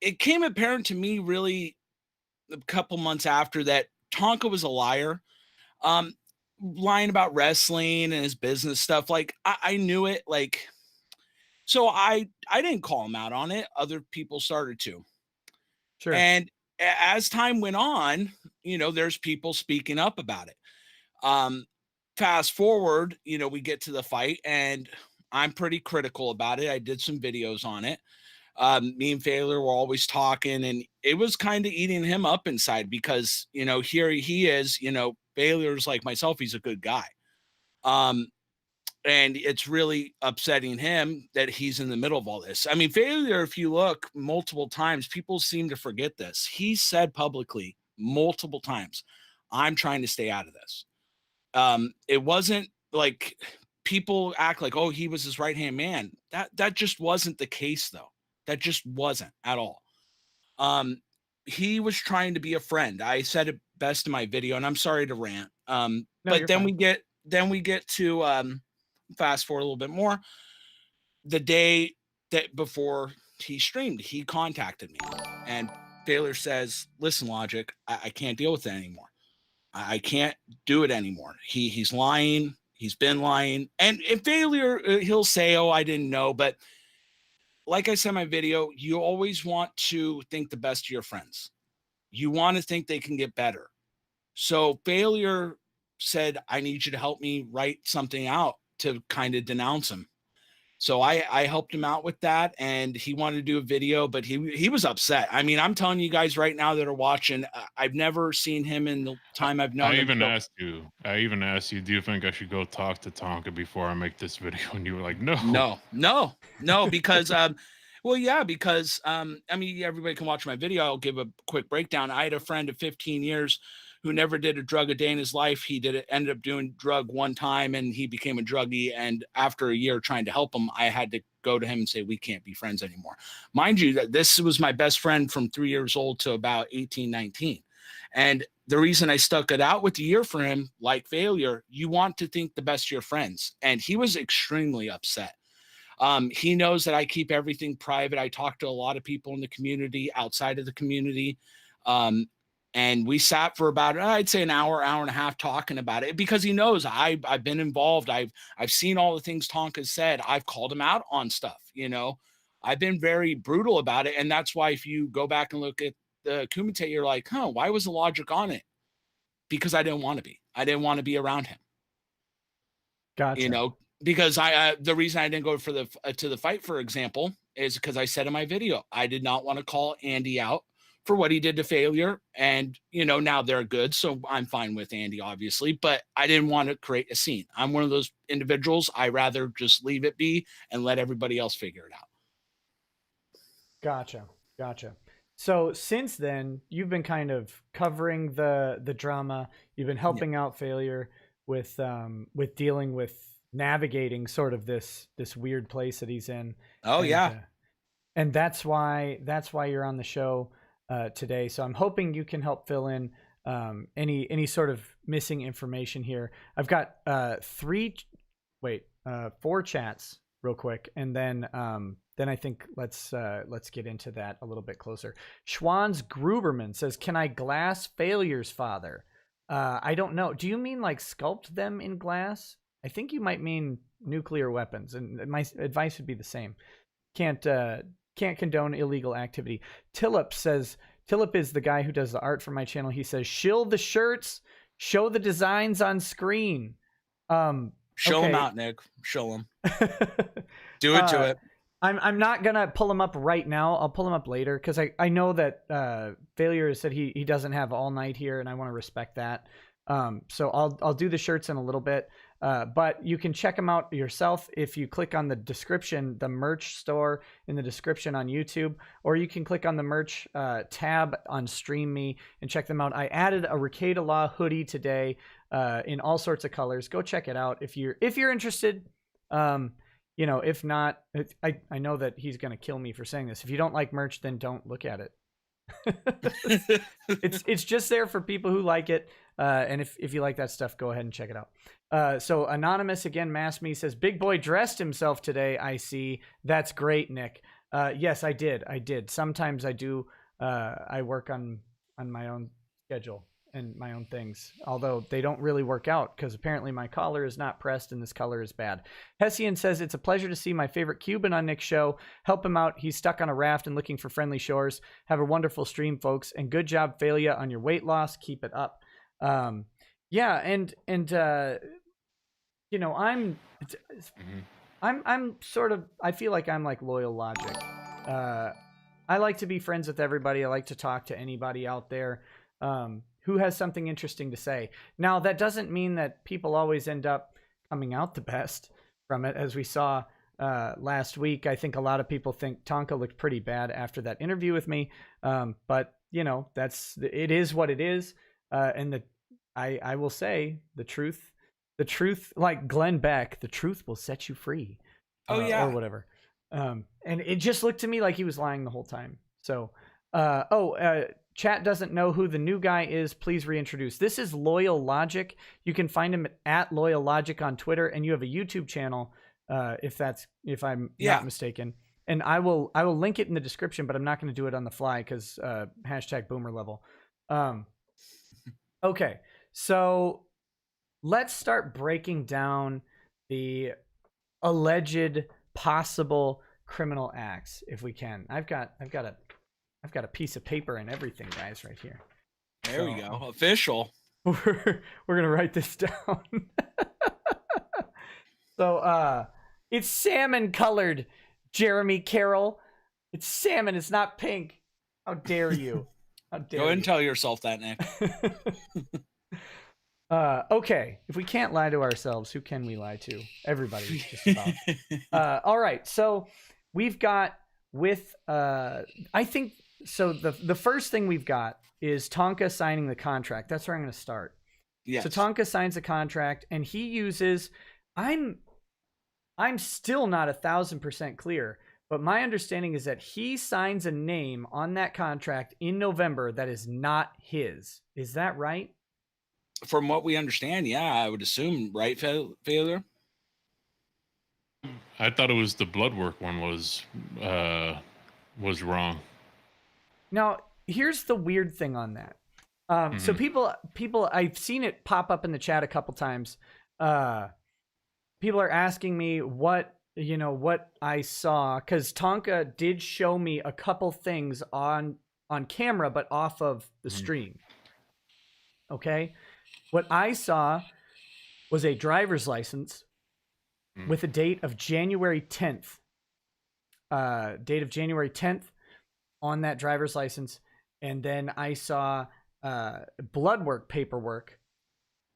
it came apparent to me really a couple months after that Tonka was a liar. Um, Lying about wrestling and his business stuff. Like I knew it. Like, so I didn't call him out on it. Other people started to. Sure. And as time went on, there's people speaking up about it. Um, Fast forward, we get to the fight, and I'm pretty critical about it. I did some videos on it. Me and Failure were always talking, and it was kind of eating him up inside because, here he is, Failure's like myself, he's a good guy. Um, and it's really upsetting him that he's in the middle of all this. I mean, Failure, if you look multiple times, people seem to forget this. He said publicly multiple times, I'm trying to stay out of this. It wasn't like people act like, oh, he was his right hand man. That just wasn't the case, though. That just wasn't at all. He was trying to be a friend. I said it best in my video, and I'm sorry to rant. No, But you're then fine. we get to fast forward a little bit more. The day that before he streamed, he contacted me, and Baylor says, "Listen, Logic, I can't deal with it anymore. I can't do it anymore. He's lying. He's been lying. And in Failure, he'll say, oh, I didn't know. But like I said in my video, you always want to think the best of your friends. You want to think they can get better. So Failure said, I need you to help me write something out to kind of denounce him. So I helped him out with that, and he wanted to do a video, but he was upset. I mean, I'm telling you guys right now that are watching, I've never seen him in the time I've known I him. even asked you. I even asked you, do you think I should go talk to Tonka before I make this video? And you were like, no. No, because well, yeah, because I mean, everybody can watch my video. I'll give a quick breakdown. I had a friend of 15 years who never did a drug a day in his life. He ended up doing drug one time, and he became a druggie. And after a year trying to help him, I had to go to him and say, we can't be friends anymore. Mind you, that this was my best friend from 3 years old to about 18, 19. And the reason I stuck it out with the year for him, like failure, you want to think the best of your friends. And he was extremely upset. He knows that I keep everything private. I talk to a lot of people in the community, outside of the community. Um, and we sat for about, I'd say, an hour, hour and a half talking about it, because he knows I've been involved. I've seen all the things Tonka said. I've called him out on stuff, you know. I've been very brutal about it. And that's why if you go back and look at the Kumite, you're like, huh, why was the logic on it? Because I didn't want to be. I didn't want to be around him. Gotcha. You know, because the reason I didn't go for the to the fight, for example, is because I said in my video, I did not want to call Andy out for what he did to failure. And, you know, now they're good. So I'm fine with Andy, obviously, but I didn't want to create a scene. I'm one of those individuals. I rather just leave it be and let everybody else figure it out. Gotcha. So since then, you've been kind of covering the drama. You've been helping out failure with dealing with navigating sort of this weird place that he's in. Oh, yeah. And that's why you're on the show today. So I'm hoping you can help fill in any sort of missing information here. I've got 4 chats real quick, and then I think let's get into that a little bit closer. Schwanz Gruberman says, "Can I glass Failure's father?" I don't know. Do you mean like sculpt them in glass? I think you might mean nuclear weapons, and my advice would be the same. Can't condone illegal activity. Tillip is the guy who does the art for my channel. He says, "Shill the shirts, show the designs on screen." Show them out, Nick. Show them. Do it to it. I'm not gonna pull him up right now. I'll pull him up later, because I know that Failure said he doesn't have all night here, and I want to respect that. So I'll do the shirts in a little bit. But you can check them out yourself if you click on the description, the merch store in the description on YouTube, or you can click on the merch tab on Stream Me and check them out. I added a Rekieta Law hoodie today in all sorts of colors. Go check it out if you're interested. You know, if not, I know that he's gonna kill me for saying this. If you don't like merch, then don't look at it. It's just there for people who like it, and if you like that stuff, go ahead and check it out. So Anonymous again, Mass Me says, "Big Boy dressed himself today. I see. That's great, Nick." Yes, I did. Sometimes I do. I work on my own schedule and my own things, although they don't really work out, because apparently my collar is not pressed and this color is bad. Hessian says, "It's a pleasure to see my favorite Cuban on Nick's show. Help him out. He's stuck on a raft and looking for friendly shores. Have a wonderful stream, folks, and good job, Failure, on your weight loss. Keep it up." Yeah, and you know, I'm sort of, I feel like I'm like Loyal Logic. I like to be friends with everybody. I like to talk to anybody out there who has something interesting to say. Now, that doesn't mean that people always end up coming out the best from it. As we saw last week, I think a lot of people think Tonka looked pretty bad after that interview with me. But, you know, it is what it is. And I will say the truth, like Glenn Beck, the truth will set you free. Or whatever. And it just looked to me like he was lying the whole time. So, chat doesn't know who the new guy is. Please reintroduce. This is Loyal Logic. You can find him at Loyal Logic on Twitter, and you have a YouTube channel, if I'm not mistaken. And I will link it in the description, but I'm not going to do it on the fly because hashtag boomer level. Okay, so let's start breaking down the alleged possible criminal acts, if we can. I've got a piece of paper and everything, guys, right here. There we go. Official. We're gonna write this down. So It's salmon colored, Jeremy Carroll. It's salmon. It's not pink. How dare you? How dare Go ahead you? and tell yourself that, Nick. Okay. If we can't lie to ourselves, who can we lie to? Everybody, just about. All right. So we've got I think so. The first thing we've got is Tonka signing the contract. That's where I'm going to start. Yes. So Tonka signs the contract, and he uses. I'm still not 1,000% clear, but my understanding is that he signs a name on that contract in November that is not his. Is that right? From what we understand, yeah, I would assume, right, Failure? I thought it was the blood work one was wrong. Now, here's the weird thing on that. So people, I've seen it pop up in the chat a couple times. People are asking me what I saw, because Tonka did show me a couple things on camera, but off of the stream. Okay, what I saw was a driver's license with a date of January 10th. Date of January 10th on that driver's license, and then I saw blood work paperwork.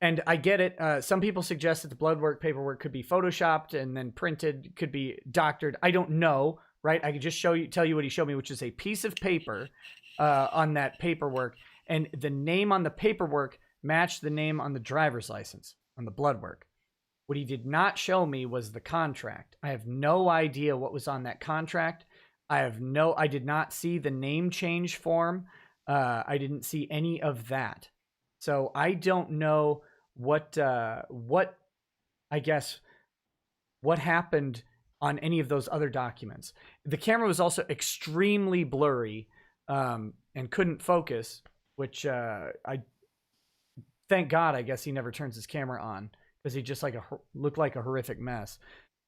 And I get it. Some people suggest that the blood work paperwork could be photoshopped and then printed, could be doctored. I don't know, right? I could just tell you what he showed me, which is a piece of paper on that paperwork, and the name on the paperwork matched the name on the driver's license on the blood work. What he did not show me was the contract. I have no idea what was on that contract. I did not see the name change form. I didn't see any of that. So I don't know what happened on any of those other documents. The camera was also extremely blurry and couldn't focus, which I thank God, I guess he never turns his camera on, because he just looked like a horrific mess.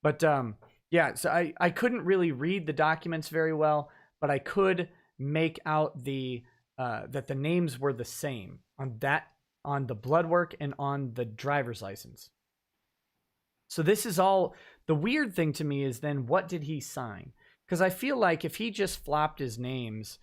But yeah, so I couldn't really read the documents very well, but I could make out that the names were the same on the blood work and on the driver's license. So this is all, the weird thing to me is then what did he sign? Because I feel like if he just flopped his names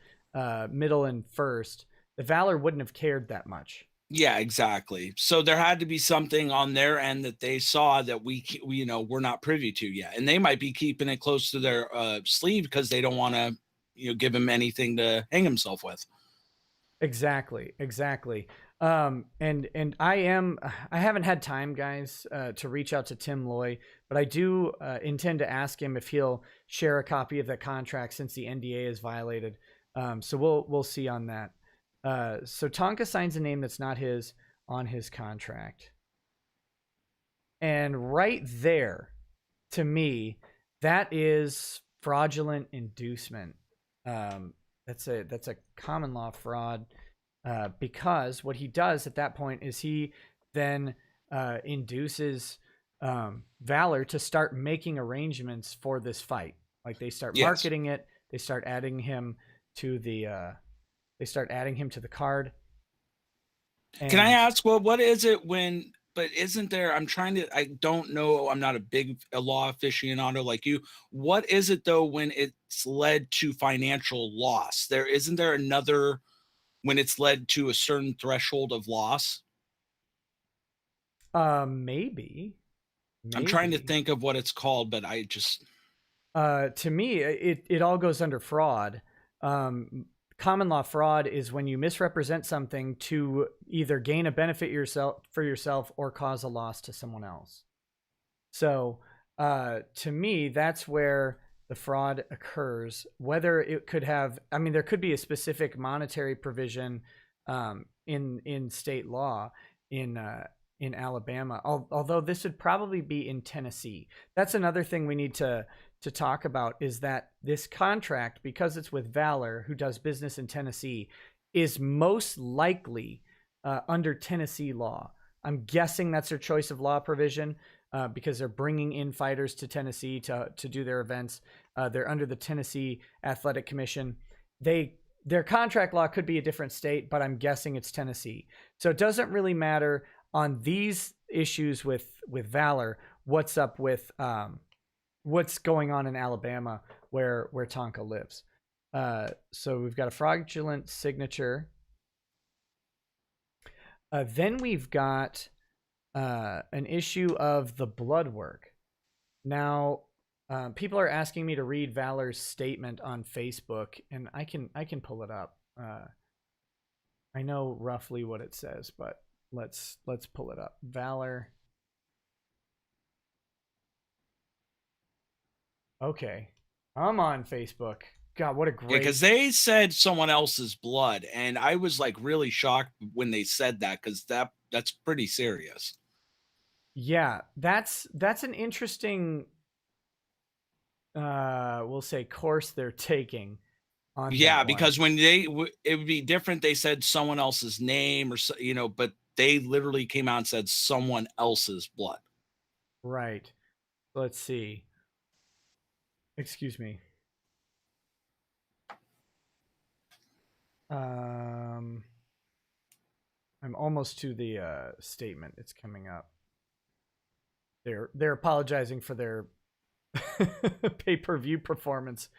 middle and first, the Valor wouldn't have cared that much. Yeah, exactly. So there had to be something on their end that they saw that we're not privy to yet, and they might be keeping it close to their sleeve because they don't want to give him anything to hang himself with. Exactly. And I haven't had time, guys, to reach out to Tim Loy, but I do intend to ask him if he'll share a copy of that contract since the NDA is violated. So we'll see on that. So Tonka signs a name that's not his on his contract. And right there, to me, that is fraudulent inducement. That's a common law fraud, because what he does at that point is he then induces Valor to start making arrangements for this fight. Like they start marketing it, they start adding him to the card. And can I ask, well, what is it when? But isn't there? I don't know. I'm not a law aficionado like you. What is it though when it's led to financial loss? Isn't there another when it's led to a certain threshold of loss? Maybe. I'm trying to think of what it's called, but I just. To me, it all goes under fraud. Common law fraud is when you misrepresent something to either gain a benefit for yourself or cause a loss to someone else. So to me, that's where the fraud occurs. Whether it could have, there could be a specific monetary provision in state law in Alabama, although this would probably be in Tennessee. That's another thing we need to talk about, is that this contract, because it's with Valor, who does business in Tennessee, is most likely under Tennessee law. I'm guessing that's their choice of law provision because they're bringing in fighters to Tennessee to do their events. They're under the Tennessee Athletic Commission. Their contract law could be a different state, but I'm guessing it's Tennessee. So it doesn't really matter on these issues with Valor what's up with what's going on in Alabama where Tonka lives. So we've got a fraudulent signature. Then we've got an issue of the blood work. Now, people are asking me to read Valor's statement on Facebook, and I can pull it up. I know roughly what it says, but let's pull it up. Valor. Okay, I'm on Facebook. God, what a great... because they said someone else's blood, and I was like really shocked when they said that, because that's pretty serious. Yeah, that's an interesting, we'll say, course they're taking on. Yeah, because when it would be different. They said someone else's name, or but they literally came out and said someone else's blood. Right. Let's see. Excuse me. I'm almost to the statement. It's coming up. They're apologizing for their pay-per-view performance,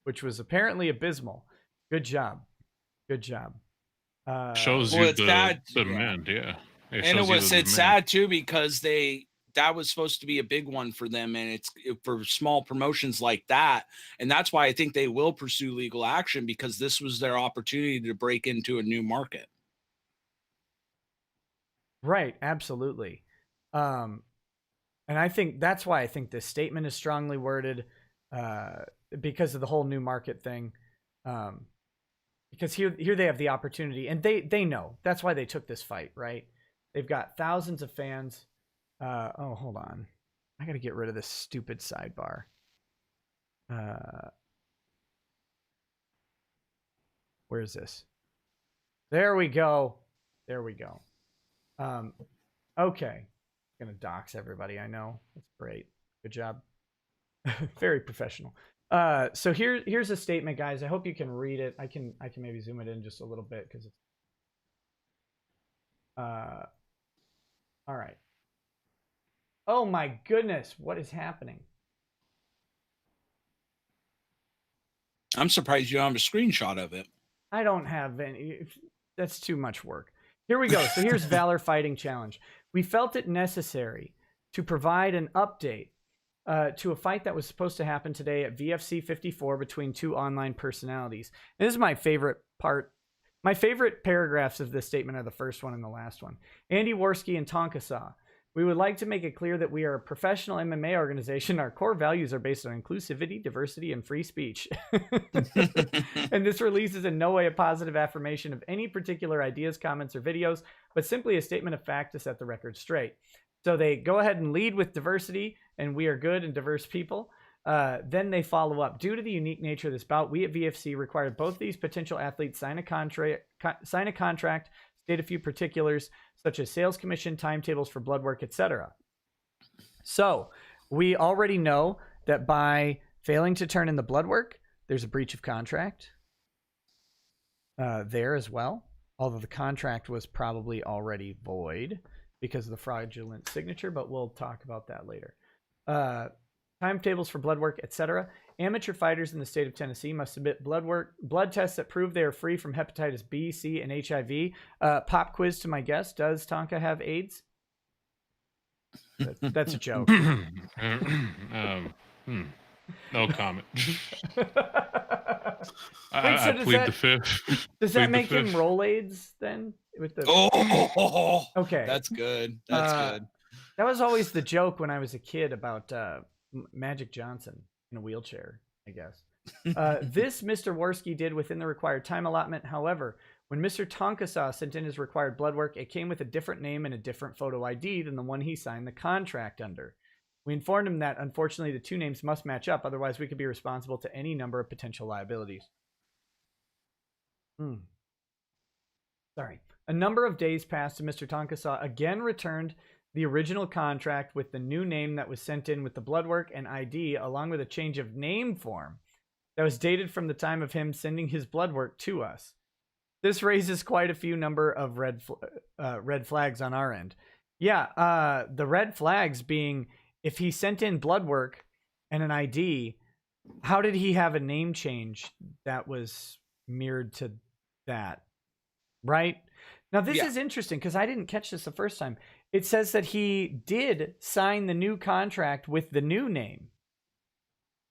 which was apparently abysmal. Good job. Shows you the demand, yeah. It's sad too, because that was supposed to be a big one for them, and it's for small promotions like that, and that's why I think they will pursue legal action, because this was their opportunity to break into a new market. Right, absolutely. And I think that's why I think this statement is strongly worded, because of the whole new market thing. Because here they have the opportunity, and they know that's why they took this fight, right? They've got thousands of fans. Oh, hold on. I got to get rid of this stupid sidebar. Where is this? There we go. Okay. I'm going to dox everybody. I know. That's great. Good job. Very professional. So here's a statement, guys. I hope you can read it. I can maybe zoom it in just a little bit, because it's all right. Oh my goodness, what is happening? I'm surprised you don't have a screenshot of it. I don't have any. That's too much work. Here we go. So here's Valor Fighting Challenge. We felt it necessary to provide an update to a fight that was supposed to happen today at VFC 54 between two online personalities. And this is my favorite part. My favorite paragraphs of this statement are the first one and the last one. Andy Worski and Tonka Saw. We would like to make it clear that we are a professional MMA organization. Our core values are based on inclusivity, diversity, and free speech. And this release is in no way a positive affirmation of any particular ideas, comments, or videos, but simply a statement of fact to set the record straight. So they go ahead and lead with diversity, and we are good and diverse people. Then they follow up. Due to the unique nature of this bout, we at VFC required both these potential athletes sign a contract, state a few particulars, such as sales commission, timetables for blood work, etc. So we already know that by failing to turn in the blood work, there's a breach of contract there as well, although the contract was probably already void because of the fraudulent signature, but we'll talk about that later. Timetables for blood work, etc. Amateur fighters in the state of Tennessee must submit blood tests that prove they are free from hepatitis B, C, and HIV. Pop quiz to my guest. Does Tonka have AIDS? That's a joke. No comment. I plead the fifth. Does that make him roll AIDS then? With the... Okay. That's good. That's good. That was always the joke when I was a kid about Magic Johnson in a wheelchair, I guess. This Mr. Worski did within the required time allotment. However, when Mr. Tonkasaw sent in his required blood work, it came with a different name and a different photo ID than the one he signed the contract under. We informed him that, unfortunately, the two names must match up. Otherwise, we could be responsible to any number of potential liabilities. Sorry. A number of days passed, and Mr. Tonkasaw again returned the original contract with the new name that was sent in with the blood work and ID, along with a change of name form that was dated from the time of him sending his blood work to us. This raises quite a few number of red flags on our end. Yeah, the red flags being if he sent in blood work and an ID, how did he have a name change that was mirrored to that? Right? Now, this Yeah. is interesting because I didn't catch this the first time. It says that he did sign the new contract with the new name.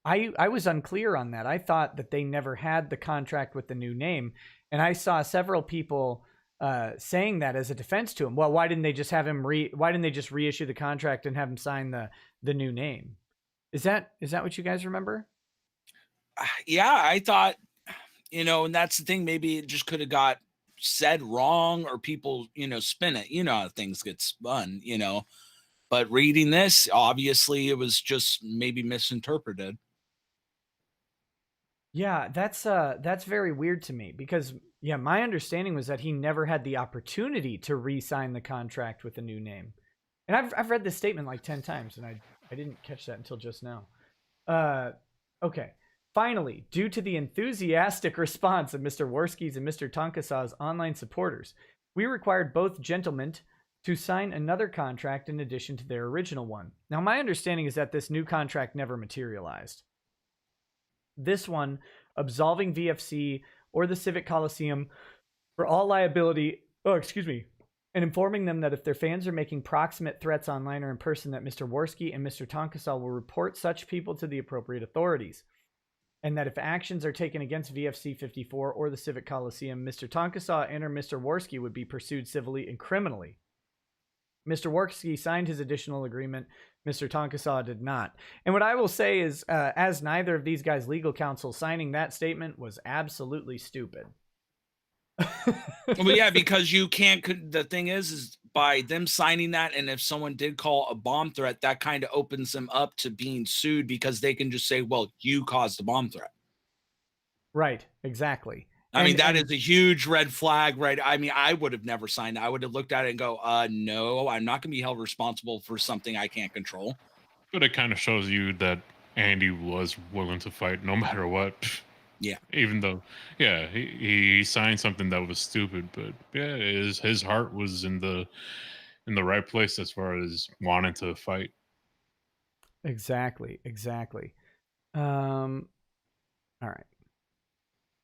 I was unclear on that. I thought that they never had the contract with the new name, and I saw several people saying that as a defense to him. Well, why didn't they just have him why didn't they just reissue the contract and have him sign the new name? Is that what you guys remember? Yeah, I thought, and that's the thing. Maybe it just could have got said wrong, or people, spin it. You know how things get spun, But reading this, obviously, it was just maybe misinterpreted. Yeah, that's very weird to me because yeah, my understanding was that he never had the opportunity to re-sign the contract with a new name. And I've read this statement like 10 times and I didn't catch that until just now. Okay. Finally, due to the enthusiastic response of Mr. Worski's and Mr. Tonkasaw's online supporters, we required both gentlemen to sign another contract in addition to their original one. Now, my understanding is that this new contract never materialized. This one absolving VFC or the Civic Coliseum for all liability, and informing them that if their fans are making proximate threats online or in person, that Mr. Worski and Mr. Tonkasaw will report such people to the appropriate authorities. And that if actions are taken against VFC 54 or the Civic Coliseum, Mr. Tonkasaw and or Mr. Worski would be pursued civilly and criminally. Mr. Worski signed his additional agreement. Mr. Tonkasaw did not. And what I will say is, as neither of these guys' legal counsel, signing that statement was absolutely stupid. Well, yeah, because you can't. The thing is by them signing that, and if someone did call a bomb threat, that kind of opens them up to being sued because they can just say, "Well, you caused the bomb threat." Right. Exactly. I mean, that is a huge red flag, right? I mean, I would have never signed that. I would have looked at it and go, no, I'm not going to be held responsible for something I can't control. But it kind of shows you that Andy was willing to fight no matter what. Yeah. Even though, yeah, he signed something that was stupid, but yeah, his heart was in the right place as far as wanting to fight. Exactly. All right.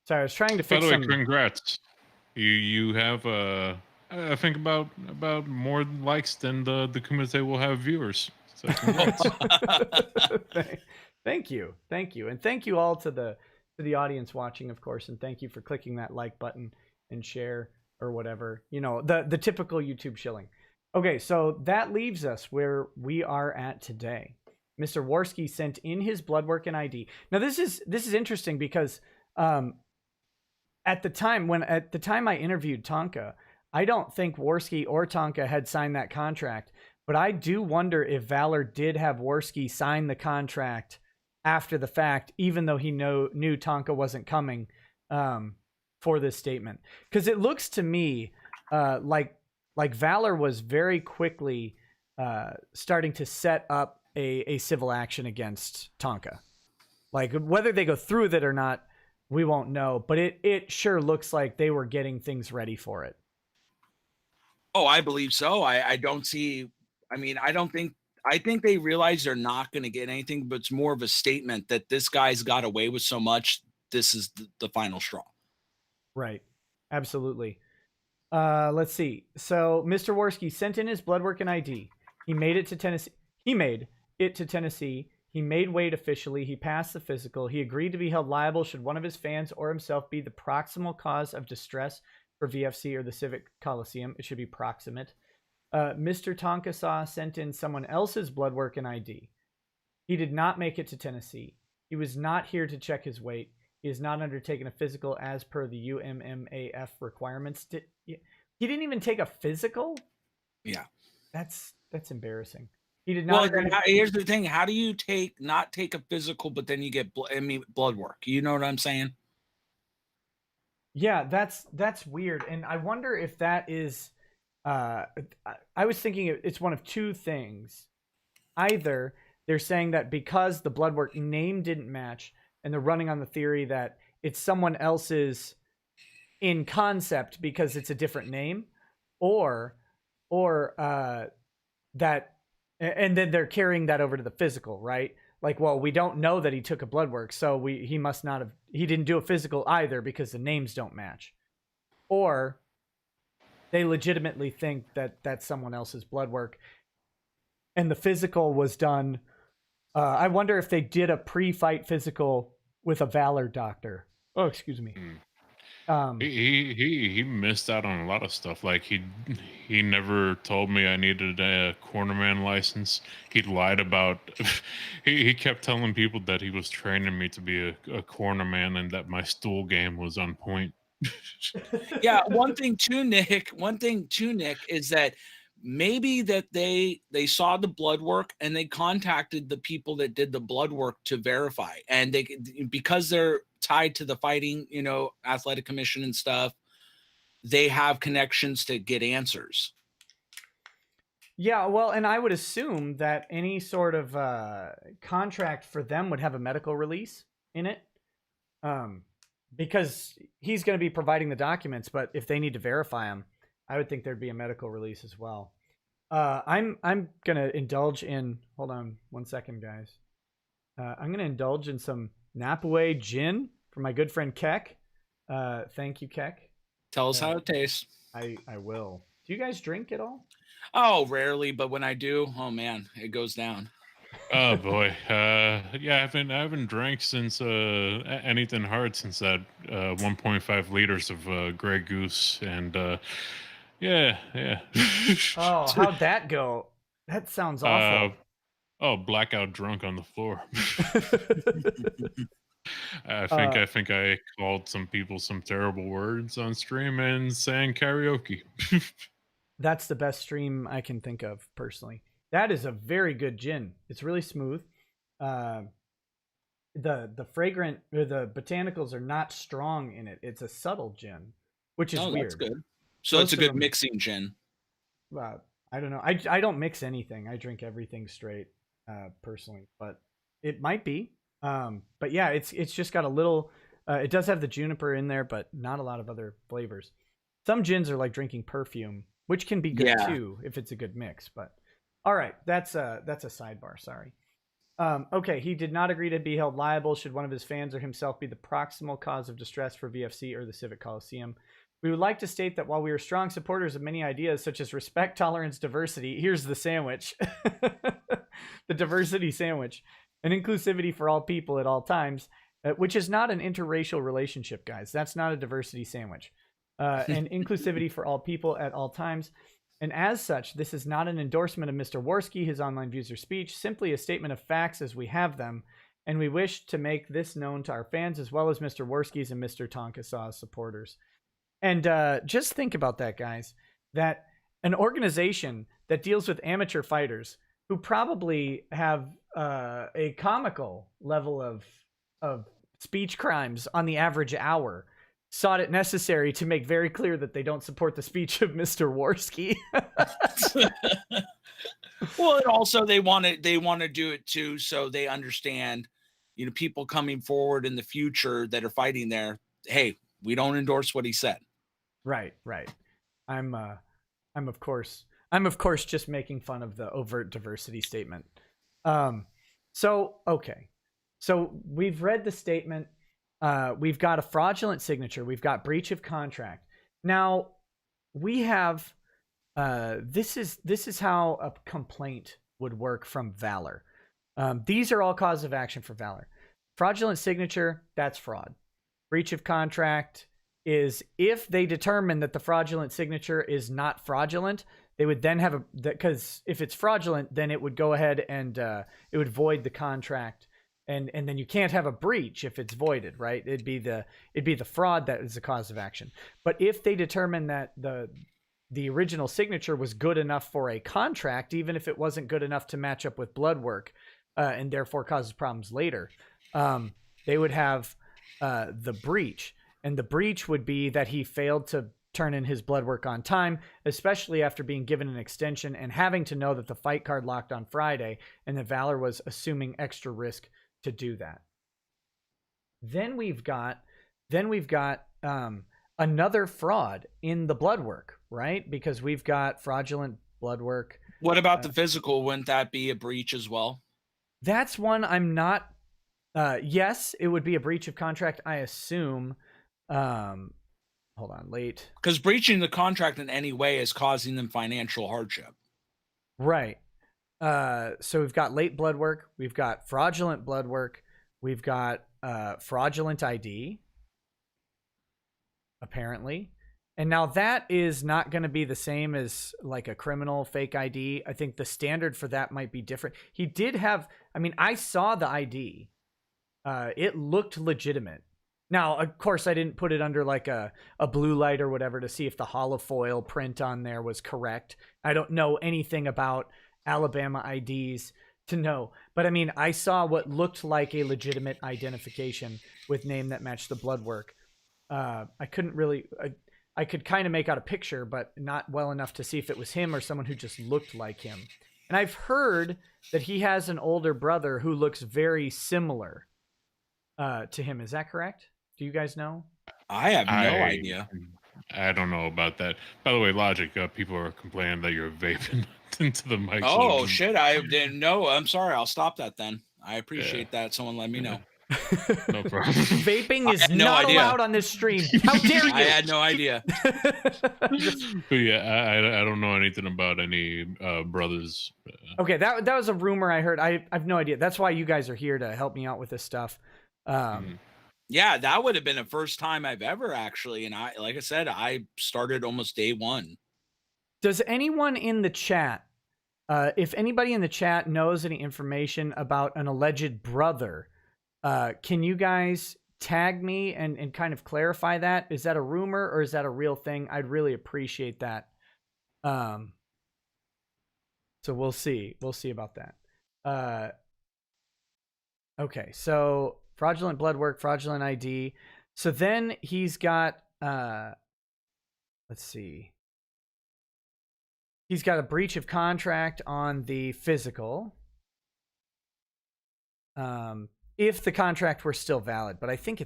So I was trying to fix. By the way, congrats! You have I think about more likes than the Kumite will have viewers. So congrats. Thank you, and thank you all to the audience watching, of course, and thank you for clicking that like button and share or whatever. The typical YouTube shilling. Okay, so that leaves us where we are at today. Mr. Worski sent in his blood work and ID. Now this is interesting because at the time I interviewed Tonka, I don't think Worski or Tonka had signed that contract, but I do wonder if Valor did have Worski sign the contract after the fact, even though he knew Tonka wasn't coming for this statement. Because it looks to me like Valor was very quickly starting to set up a civil action against Tonka. Like whether they go through with it or not, we won't know, but it sure looks like they were getting things ready for it. Oh, I believe so. I don't see. I mean, I think they realize they're not going to get anything, but it's more of a statement that this guy's got away with so much. This is the final straw. Right. Absolutely. Let's see. So Mr. Worski sent in his blood work and ID. He made it to Tennessee. He made weight officially. He passed the physical. He agreed to be held liable should one of his fans or himself be the proximal cause of distress for VFC or the Civic Coliseum. It should be proximate. Mr. Tonkasaw sent in someone else's blood work and ID. He did not make it to Tennessee. He was not here to check his weight. He has not undertaken a physical as per the UMMAF requirements. He didn't even take a physical? Yeah. That's embarrassing. He did not. Well, here's the thing. How do you not take a physical, but then you get blood work? You know what I'm saying? Yeah, that's weird. And I wonder if that is I was thinking it's one of two things. Either they're saying that because the blood work name didn't match and they're running on the theory that it's someone else's in concept because it's a different name, or that, and then they're carrying that over to the physical, right? like, well, we don't know that he took a blood work, so he must not have, he didn't do a physical either because the names don't match. Or they legitimately think that that's someone else's blood work and the physical was done. I wonder if they did a pre-fight physical with a Valor doctor. Oh, excuse me. He missed out on a lot of stuff. Like he never told me I needed a cornerman license. He lied about. He kept telling people that he was training me to be a cornerman and that my stool game was on point. Yeah, one thing too, Nick, is that maybe that they saw the blood work and they contacted the people that did the blood work to verify, and they, because they're tied to the fighting, athletic commission and stuff, they have connections to get answers. Yeah, well, and I would assume that any sort of contract for them would have a medical release in it, because he's going to be providing the documents. But if they need to verify them, I would think there'd be a medical release as well. I'm going to indulge in. Hold on one second, guys. I'm going to indulge in some Napaway gin from my good friend Keck. Thank you, Keck. Tell us how it tastes. I will. Do you guys drink at all? Oh, rarely, but when I do, oh man, it goes down. Oh boy, yeah, I haven't drank since anything hard since that 1.5 liters of Grey Goose, and yeah. Oh, how'd that go? That sounds awful. Oh, blackout drunk on the floor. I think I called some people some terrible words on stream and sang karaoke. That's the best stream I can think of personally. That is a very good gin. It's really smooth. The fragrant or the botanicals are not strong in it. It's a subtle gin, which is weird. That's good. So it's a good mixing gin. I don't know. I don't mix anything. I drink everything straight, personally, but it might be. But yeah, it's just got a little. It does have the juniper in there, but not a lot of other flavors. Some gins are like drinking perfume, which can be good too if it's a good mix. But all right, that's a sidebar. Sorry. Okay, he did not agree to be held liable should one of his fans or himself be the proximal cause of distress for VFC or the Civic Coliseum. We would like to state that while we are strong supporters of many ideas such as respect, tolerance, diversity, here's the sandwich, the diversity sandwich, and inclusivity for all people at all times, which is not an interracial relationship, guys. That's not a diversity sandwich. And inclusivity for all people at all times. And as such, this is not an endorsement of Mr. Worski, his online views or speech, simply a statement of facts as we have them. And we wish to make this known to our fans as well as Mr. Worski's and Mr. Tonka Saw's supporters. And just think about that, guys, that an organization that deals with amateur fighters who probably have a comical level of speech crimes on the average hour sought it necessary to make very clear that they don't support the speech of Mr. Worski. Well, and also they want to do it too, so they understand, people coming forward in the future that are fighting there. Hey, we don't endorse what he said. Right. I'm of course just making fun of the overt diversity statement. So we've read the statement. We've got a fraudulent signature. We've got breach of contract. Now we have this is how a complaint would work from Valor. These are all causes of action for Valor. Fraudulent signature, that's fraud. Breach of contract is if they determine that the fraudulent signature is not fraudulent, they would then have because if it's fraudulent, then it would go ahead and it would void the contract. And then you can't have a breach if it's voided, right? It'd be the fraud that is the cause of action. But if they determine that the original signature was good enough for a contract, even if it wasn't good enough to match up with blood work, and therefore causes problems later, they would have the breach. And the breach would be that he failed to turn in his blood work on time, especially after being given an extension and having to know that the fight card locked on Friday and that Valor was assuming extra risk to do that. Then we've got another fraud in the blood work, right? Because we've got fraudulent blood work. What about the physical? Wouldn't that be a breach as well? That's one I'm not. Yes, it would be a breach of contract, I assume. Hold on, late. Because breaching the contract in any way is causing them financial hardship. Right. So we've got late blood work, we've got fraudulent blood work, we've got fraudulent ID, apparently. And now that is not going to be the same as like a criminal fake ID. I think the standard for that might be different. He did have, I mean, I saw the ID. It looked legitimate. Now, of course, I didn't put it under like a blue light or whatever to see if the holofoil print on there was correct. I don't know anything about Alabama IDs to know. But I mean, I saw what looked like a legitimate identification with name that matched the blood work. I couldn't really... I could kind of make out a picture, but not well enough to see if it was him or someone who just looked like him. And I've heard that he has an older brother who looks very similar to him. Is that correct? Do you guys know? I have no idea. I don't know about that. By the way, Logic, people are complaining that you're vaping into the mic. Oh, shit. I didn't know. I'm sorry. I'll stop that then. I appreciate that. Someone let me know. No problem. Vaping is not allowed on this stream. How dare you? I had no idea. But yeah, I don't know anything about any brothers. Okay, that was a rumor I heard. I have no idea. That's why you guys are here to help me out with this stuff. Yeah, that would have been the first time I've ever actually. And like I said, I started almost day one. Does anyone in the chat, if anybody in the chat knows any information about an alleged brother, can you guys tag me and kind of clarify that? Is that a rumor or is that a real thing? I'd really appreciate that. So we'll see. We'll see about that. Okay, so fraudulent blood work, fraudulent ID. So then he's got, let's see. He's got a breach of contract on the physical. If the contract were still valid, but I think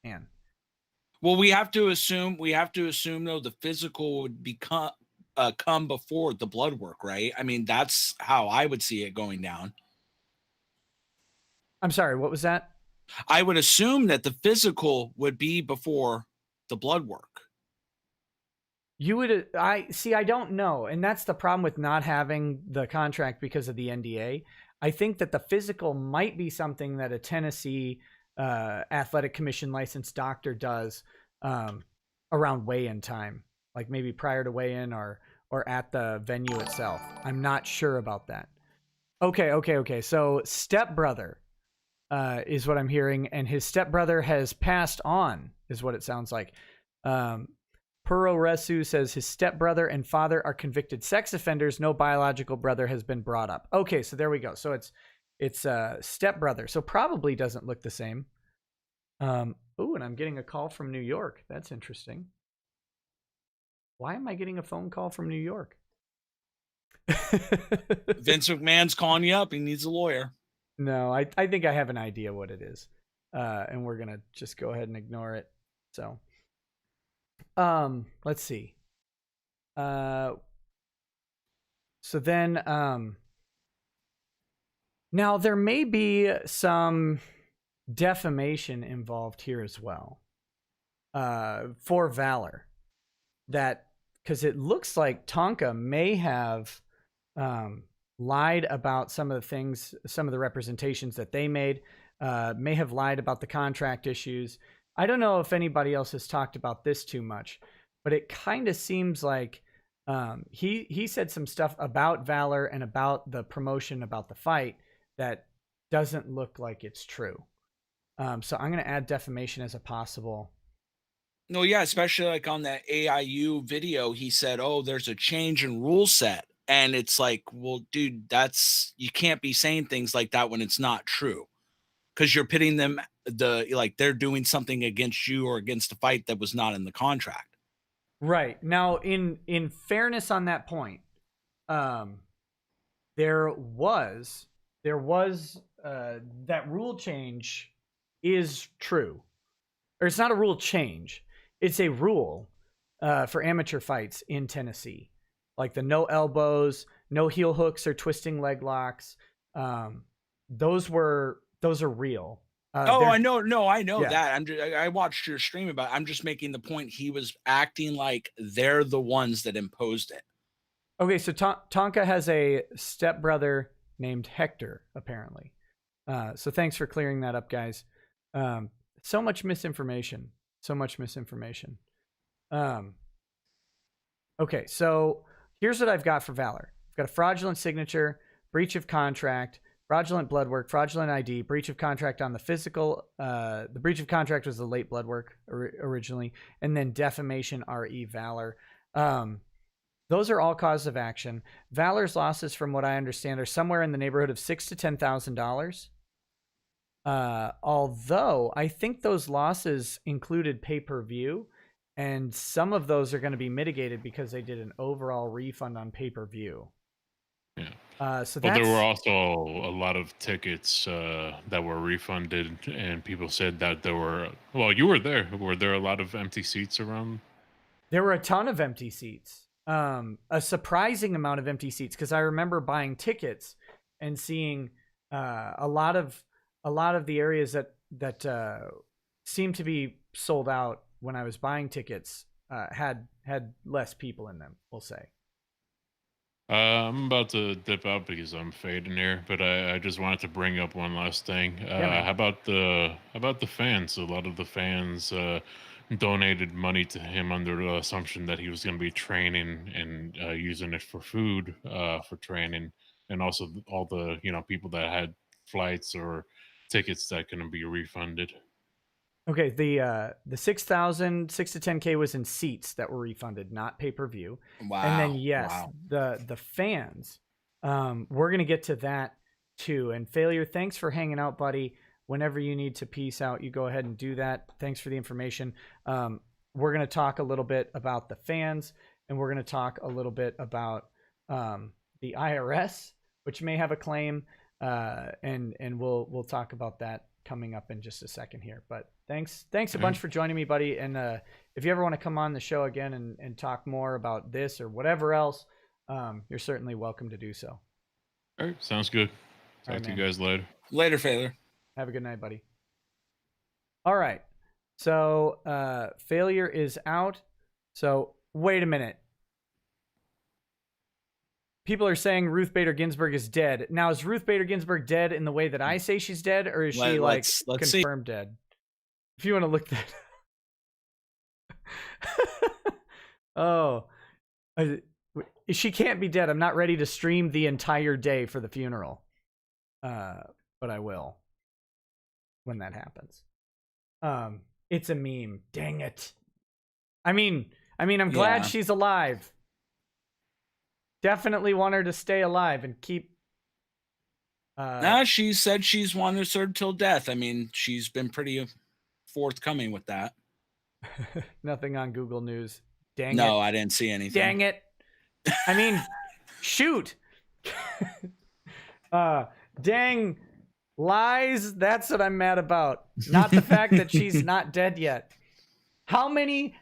man. Well, we have to assume though the physical would become come before the blood work, right? I mean, that's how I would see it going down. I'm sorry, what was that? I would assume that the physical would be before the blood work. You would, I don't know. And that's the problem with not having the contract because of the NDA. I think that the physical might be something that a Tennessee athletic commission licensed doctor does around weigh-in time, like maybe prior to weigh-in or at the venue itself. I'm not sure about that. Okay. So stepbrother is what I'm hearing, and his stepbrother has passed on, is what it sounds like. Puro Resu says his stepbrother and father are convicted sex offenders. No biological brother has been brought up. Okay, so there we go. So it's stepbrother. So probably doesn't look the same. And I'm getting a call from New York. That's interesting. Why am I getting a phone call from New York? Vince McMahon's calling you up. He needs a lawyer. No, I think I have an idea what it is. And we're going to just go ahead and ignore it. So, let's see. So then, now there may be some defamation involved here as well, for Valor, that, because it looks like Tonka may have, lied about some of the things, some of the representations that they made, may have lied about the contract issues. I don't know if anybody else has talked about this too much, but it kind of seems like he said some stuff about Valor and about the promotion, about the fight, that doesn't look like it's true. So I'm going to add defamation as a possible. No, yeah, especially like on that AIU video, he said, "Oh, there's a change in rule set." And it's like, well, dude, you can't be saying things like that when it's not true, because you're pitting them, they're doing something against you or against a fight that was not in the contract. Right. Now, in fairness on that point, there was that rule change is true. Or it's not a rule change. It's a rule for amateur fights in Tennessee. Like the no elbows, no heel hooks or twisting leg locks, those are real. Oh, I know. No, I know yeah. that. I watched your stream about it. I'm just making the point. He was acting like they're the ones that imposed it. Okay, so Tonka has a stepbrother named Hector, apparently. So thanks for clearing that up, guys. So much misinformation. So much misinformation. Okay, so here's what I've got for Valor. I've got a fraudulent signature, breach of contract, fraudulent blood work, fraudulent ID, breach of contract on the physical. The breach of contract was the late blood work originally, and then defamation, RE, Valor. Those are all causes of action. Valor's losses, from what I understand, are somewhere in the neighborhood of $6,000 to $10,000. Although I think those losses included pay-per-view, and some of those are going to be mitigated because they did an overall refund on pay-per-view. Yeah. So but there were also a lot of tickets that were refunded, and people said that there were. Well, you were there. Were there a lot of empty seats around? There were a ton of empty seats. A surprising amount of empty seats, because I remember buying tickets and seeing a lot of the areas that seemed to be sold out when I was buying tickets had less people in them, we'll say. I'm about to dip out because I'm fading here, but I just wanted to bring up one last thing. How about the fans? A lot of the fans donated money to him under the assumption that he was going to be training and using it for food for training, and also all the people that had flights or tickets that couldn't be refunded. Okay, the 6,000, 6 to 10K was in seats that were refunded, not pay-per-view. Wow. And then yes, the fans, we're gonna get to that too. And Failure, thanks for hanging out, buddy. Whenever you need to peace out, you go ahead and do that. Thanks for the information. We're gonna talk a little bit about the fans, and we're gonna talk a little bit about the IRS, which may have a claim, and we'll talk about that coming up in just a second here. But thanks a bunch for joining me, buddy. And if you ever want to come on the show again and talk more about this or whatever else, you're certainly welcome to do so. All right, sounds good. Talk to you guys later. Later, Failure. Have a good night, buddy. All right, so Failure is out. So wait a minute. People are saying Ruth Bader Ginsburg is dead. Now, is Ruth Bader Ginsburg dead in the way that I say she's dead, or is she let's confirmed see. Dead? If you want to look that. Oh, she can't be dead. I'm not ready to stream the entire day for the funeral, but I will when that happens. It's a meme. Dang it. I mean, I'm glad she's alive. Definitely want her to stay alive and keep. She said she's wanted to serve till death. I mean, she's been pretty forthcoming with that. Nothing on Google News. Dang it. No, I didn't see anything. Dang it. I mean, shoot. Dang lies. That's what I'm mad about. Not the fact that she's not dead yet. How many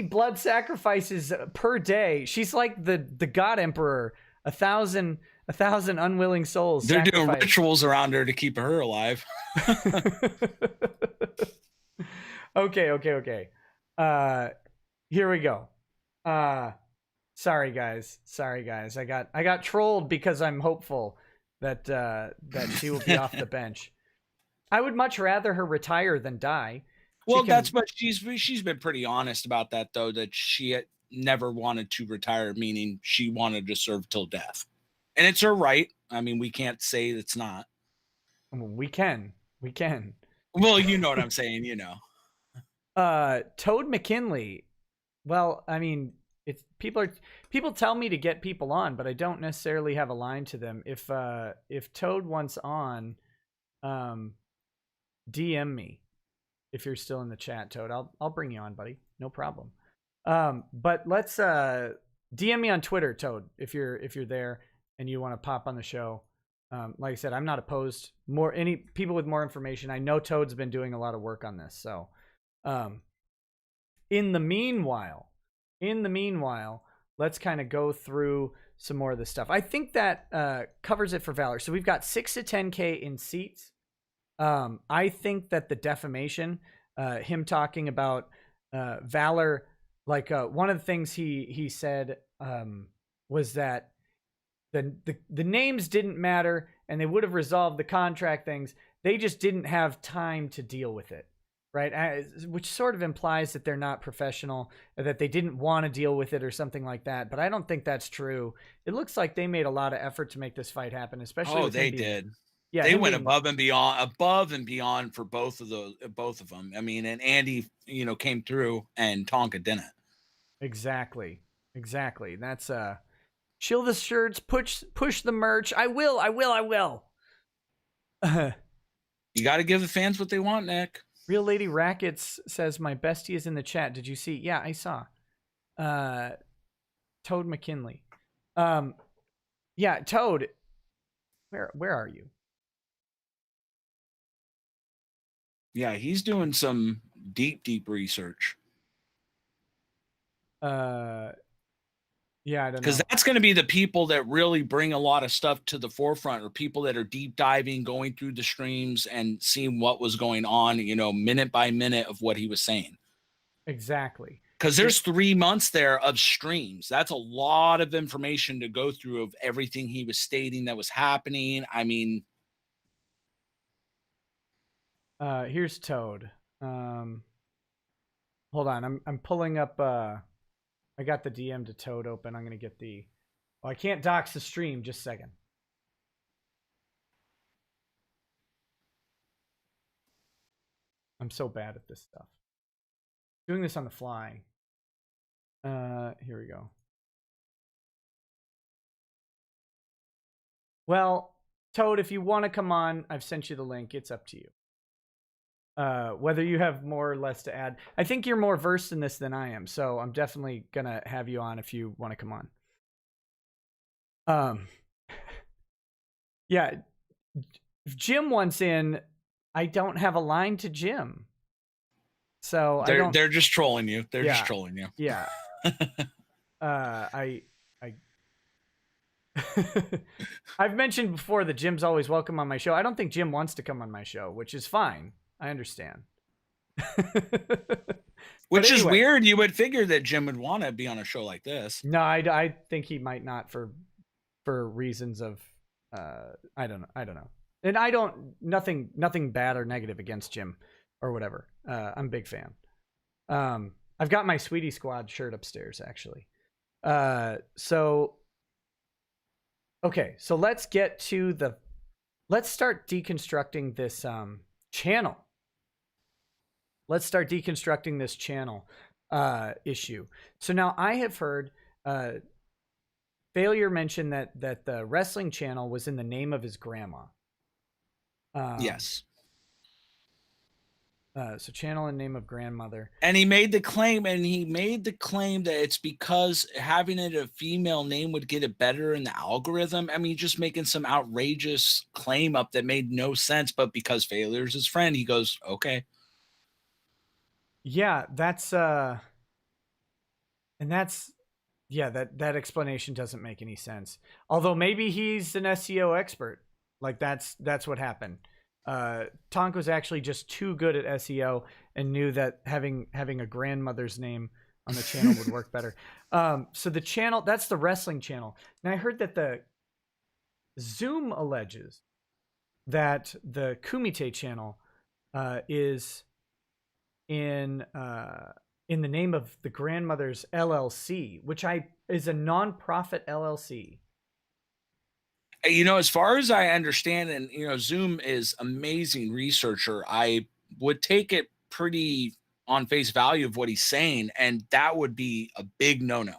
blood sacrifices per day? She's like the God Emperor. 1,000 unwilling souls. They're doing rituals around her to keep her alive. Okay. Here we go. Sorry guys. I got trolled because I'm hopeful that she will be off the bench. I would much rather her retire than die. Well, that's what she's been pretty honest about that, though, that she had never wanted to retire, meaning she wanted to serve till death. And it's her right. I mean, we can't say it's not. We can. Well, you know what I'm saying, Toad McKinley. Well, I mean, it's people tell me to get people on, but I don't necessarily have a line to them. If Toad wants on, DM me. If you're still in the chat, Toad, I'll bring you on, buddy. No problem. But let's DM me on Twitter, Toad, if you're there and you want to pop on the show. Like I said, I'm not opposed. Any people with more information. I know Toad's been doing a lot of work on this. So, in the meanwhile, let's kind of go through some more of this stuff. I think that covers it for Valor. So we've got 6 to 10K in seats. I think that the defamation, him talking about Valor, like one of the things he said was that the names didn't matter and they would have resolved the contract things. They just didn't have time to deal with it, right? Which sort of implies that they're not professional, that they didn't want to deal with it or something like that. But I don't think that's true. It looks like they made a lot of effort to make this fight happen, especially. Oh, they did. Yeah, they went above and beyond for both of them. I mean, and Andy, came through, and Tonka didn't. Exactly. That's shill the shirts, push the merch. I will. You got to give the fans what they want, Nick. Real Lady Rackets says my bestie is in the chat. Did you see? Yeah, I saw. Toad McKinley. Yeah, Toad. Where are you? Yeah, he's doing some deep research. Yeah, I don't know. Because that's going to be the people that really bring a lot of stuff to the forefront, or people that are deep diving, going through the streams and seeing what was going on, minute by minute of what he was saying. Exactly. Because there's 3 months there of streams. That's a lot of information to go through of everything he was stating that was happening. I mean, here's Toad. Hold on, I'm pulling up. I got the DM to Toad open. I'm gonna get the. Well, I can't dox the stream. Just a second. I'm so bad at this stuff. Doing this on the fly. Here we go. Well, Toad, if you want to come on, I've sent you the link. It's up to you. Whether you have more or less to add. I think you're more versed in this than I am, so I'm definitely gonna have you on if you want to come on. Yeah, if Jim wants in, I don't have a line to Jim, so they're just trolling you. They're just trolling you. Yeah. I've mentioned before that Jim's always welcome on my show. I don't think Jim wants to come on my show, which is fine. I understand. Which is weird. You would figure that Jim would want to be on a show like this. No, I think he might not for reasons of I don't know. And I don't nothing bad or negative against Jim or whatever. I'm a big fan. I've got my Sweetie Squad shirt upstairs actually. So let's get to let's start deconstructing this channel. Let's start deconstructing this channel issue. So now I have heard Failure mention that the wrestling channel was in the name of his grandma. Yes. So channel in name of grandmother. And he made the claim that it's because having it a female name would get it better in the algorithm. I mean, just making some outrageous claim up that made no sense, but because Failure's his friend, he goes, okay. Yeah, that's that explanation doesn't make any sense. Although maybe he's an SEO expert. Like that's what happened. Tonka was actually just too good at SEO and knew that having a grandmother's name on the channel would work better. So the channel, that's the wrestling channel. And I heard that the Zoom alleges that the Kumite channel is in the name of the grandmother's LLC, which is a non-profit LLC. As far as I understand, and Zoom is amazing researcher, I would take it pretty on face value of what he's saying, and that would be a big no-no.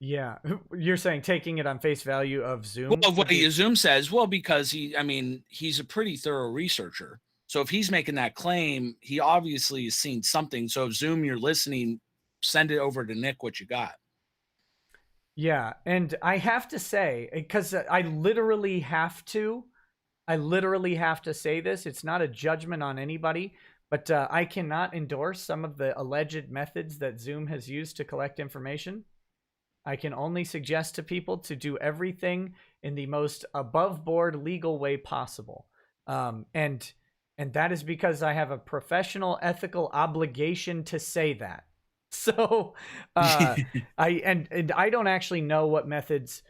Yeah, you're saying taking it on face value of Zoom? Well, of what Zoom says, well, because he's a pretty thorough researcher. So if he's making that claim, he obviously has seen something. So if Zoom, you're listening, send it over to Nick what you got. Yeah, and I have to say, because I literally have to say this. It's not a judgment on anybody, but I cannot endorse some of the alleged methods that Zoom has used to collect information. I can only suggest to people to do everything in the most above board legal way possible. And that is because I have a professional ethical obligation to say that. So and I don't actually know what methods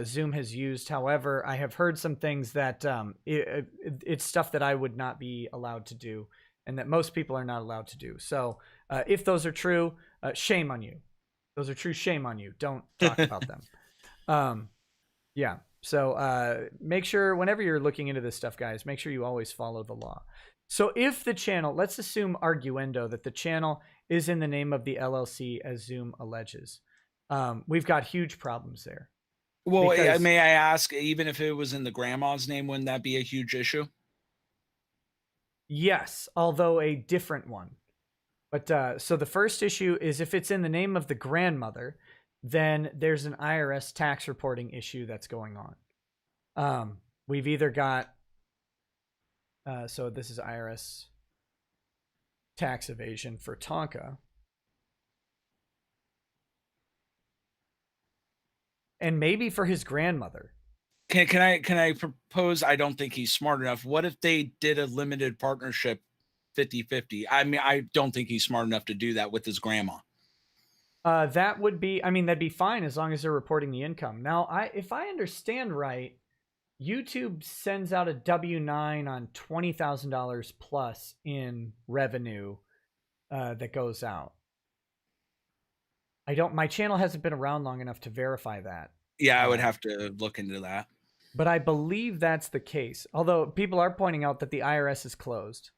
Zoom has used. However, I have heard some things that it's stuff that I would not be allowed to do, and that most people are not allowed to do. So if those are true, shame on you. Those are true. Shame on you. Don't talk about them. Yeah. So make sure whenever you're looking into this stuff, guys, make sure you always follow the law. So if the channel, let's assume arguendo that the channel is in the name of the LLC as Zoom alleges, we've got huge problems there. Well, Because- may I ask, even if it was in the grandma's name, wouldn't that be a huge issue? Yes, although a different one. But so the first issue is if it's in the name of the grandmother, then there's an IRS tax reporting issue that's going on. We've either got, so this is IRS tax evasion for Tonka. And maybe for his grandmother. Can I propose? I don't think he's smart enough. What if they did a limited partnership 50-50? I mean, I don't think he's smart enough to do that with his grandma. That would be, I mean, that'd be fine as long as they're reporting the income. Now, if I understand right, YouTube sends out a W-9 on $20,000 plus in revenue that goes out. My channel hasn't been around long enough to verify that. Yeah, I would have to look into that. But I believe that's the case. Although people are pointing out that the IRS is closed.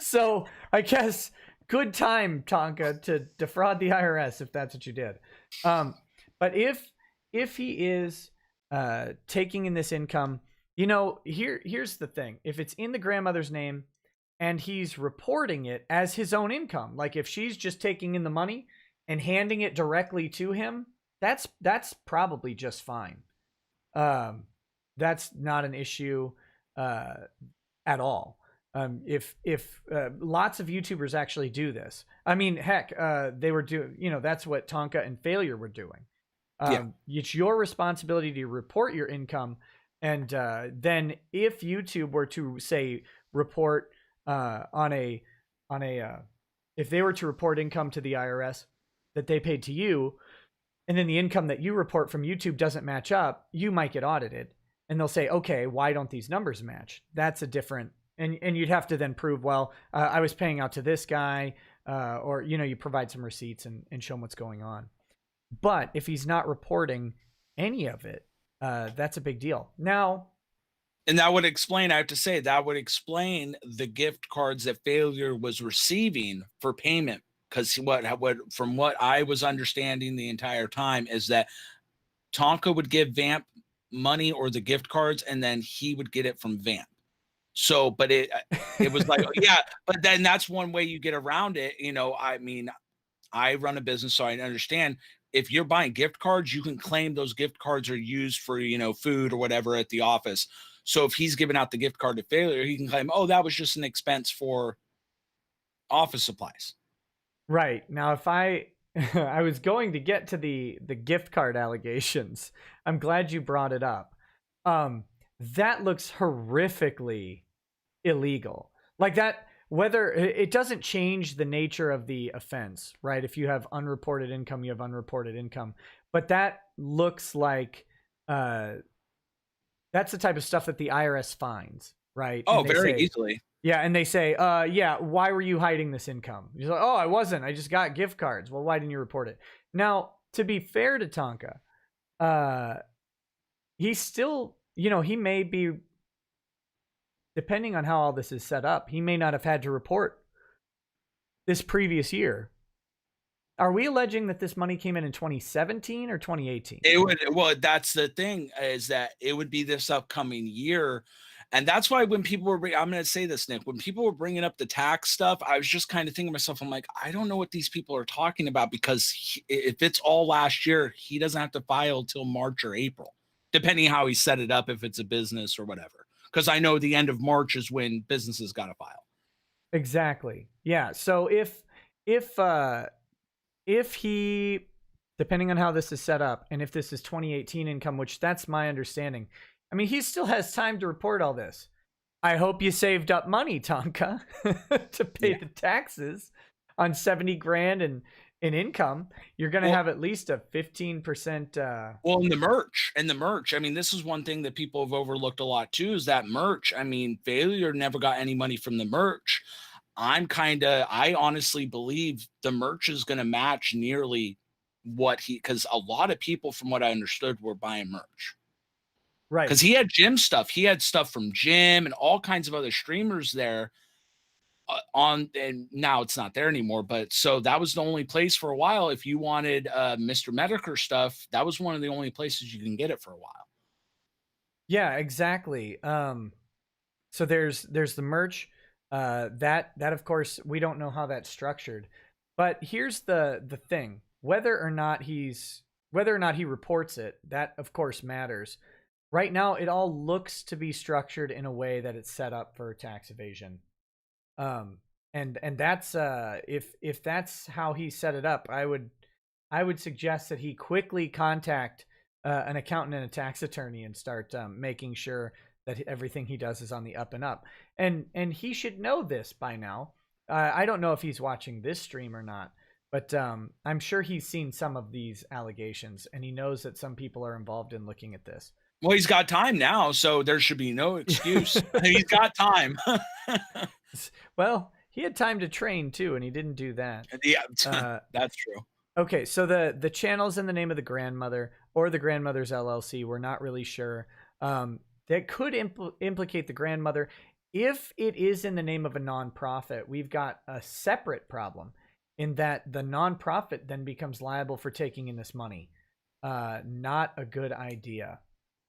so I guess good time, Tonka, to defraud the IRS if that's what you did. But if he is taking in this income, here's the thing. If it's in the grandmother's name and he's reporting it as his own income, like if she's just taking in the money and handing it directly to him, that's probably just fine. That's not an issue at all. If lots of YouTubers actually do this, I mean, heck, they were doing, that's what Tonka and Failure were doing. It's your responsibility to report your income. And then if YouTube were to say report if they were to report income to the IRS that they paid to you, and then the income that you report from YouTube doesn't match up, you might get audited. And they'll say, okay, why don't these numbers match? That's a different, and you'd have to then prove, well, I was paying out to this guy, or, you provide some receipts and show them what's going on. But if he's not reporting any of it, that's a big deal. Now, and that would explain, I have to say, that would explain the gift cards that Failure was receiving for payment. Because from what I was understanding the entire time is that Tonka would give Vamp money or the gift cards, and then he would get it from Vamp. So, but it was like, yeah, but then that's one way you get around it. I mean, I run a business, so I understand if you're buying gift cards, you can claim those gift cards are used for, food or whatever at the office. So if he's giving out the gift card to Failure, he can claim, oh, that was just an expense for office supplies. Right. Now, if I was going to get to the gift card allegations, I'm glad you brought it up. That looks horrifically illegal. Like that, whether it doesn't change the nature of the offense, right? If you have unreported income, you have unreported income. But that looks like that's the type of stuff that the IRS finds, right? Oh, very easily. Yeah, and they say, yeah, why were you hiding this income? He's like, oh, I wasn't. I just got gift cards. Well, why didn't you report it? Now, to be fair to Tonka, he's still, he may be, depending on how all this is set up, he may not have had to report this previous year. Are we alleging that this money came in 2017 or 2018? It would. Well, that's the thing, is that it would be this upcoming year. And that's why when people were, I'm going to say this, Nick, when people were bringing up the tax stuff, I was just kind of thinking to myself, I'm like, I don't know what these people are talking about, because if it's all last year, he doesn't have to file till March or April, depending how he set it up, if it's a business or whatever. Because I know the end of March is when businesses got to file. Exactly. Yeah. So if if he, depending on how this is set up, and if this is 2018 income, which that's my understanding, I mean, he still has time to report all this. I hope you saved up money, Tonka, to pay the taxes on 70 grand in income. You're going to have at least a 15%. Well, and the merch. I mean, this is one thing that people have overlooked a lot too, is that merch. I mean, Failure never got any money from the merch. I honestly believe the merch is going to match nearly what because a lot of people, from what I understood, were buying merch. Right. Because he had Jim stuff. He had stuff from Jim and all kinds of other streamers there and now it's not there anymore. But so that was the only place for a while. If you wanted Mr. Medicare stuff, that was one of the only places you can get it for a while. Yeah, exactly. So there's the merch. That of course we don't know how that's structured. But here's the thing. Whether or not he reports it, that of course matters. Right now, it all looks to be structured in a way that it's set up for tax evasion. And that's if that's how he set it up, I would suggest that he quickly contact an accountant and a tax attorney and start making sure that everything he does is on the up and up. And he should know this by now. I don't know if he's watching this stream or not, but I'm sure he's seen some of these allegations, and he knows that some people are involved in looking at this. Well, he's got time now, so there should be no excuse. He's got time. Well, he had time to train too, and he didn't do that. Yeah, that's true. Okay, so the channel's in the name of the grandmother or the grandmother's LLC. We're not really sure. That could implicate the grandmother. If it is in the name of a nonprofit, we've got a separate problem in that the nonprofit then becomes liable for taking in this money. Not a good idea.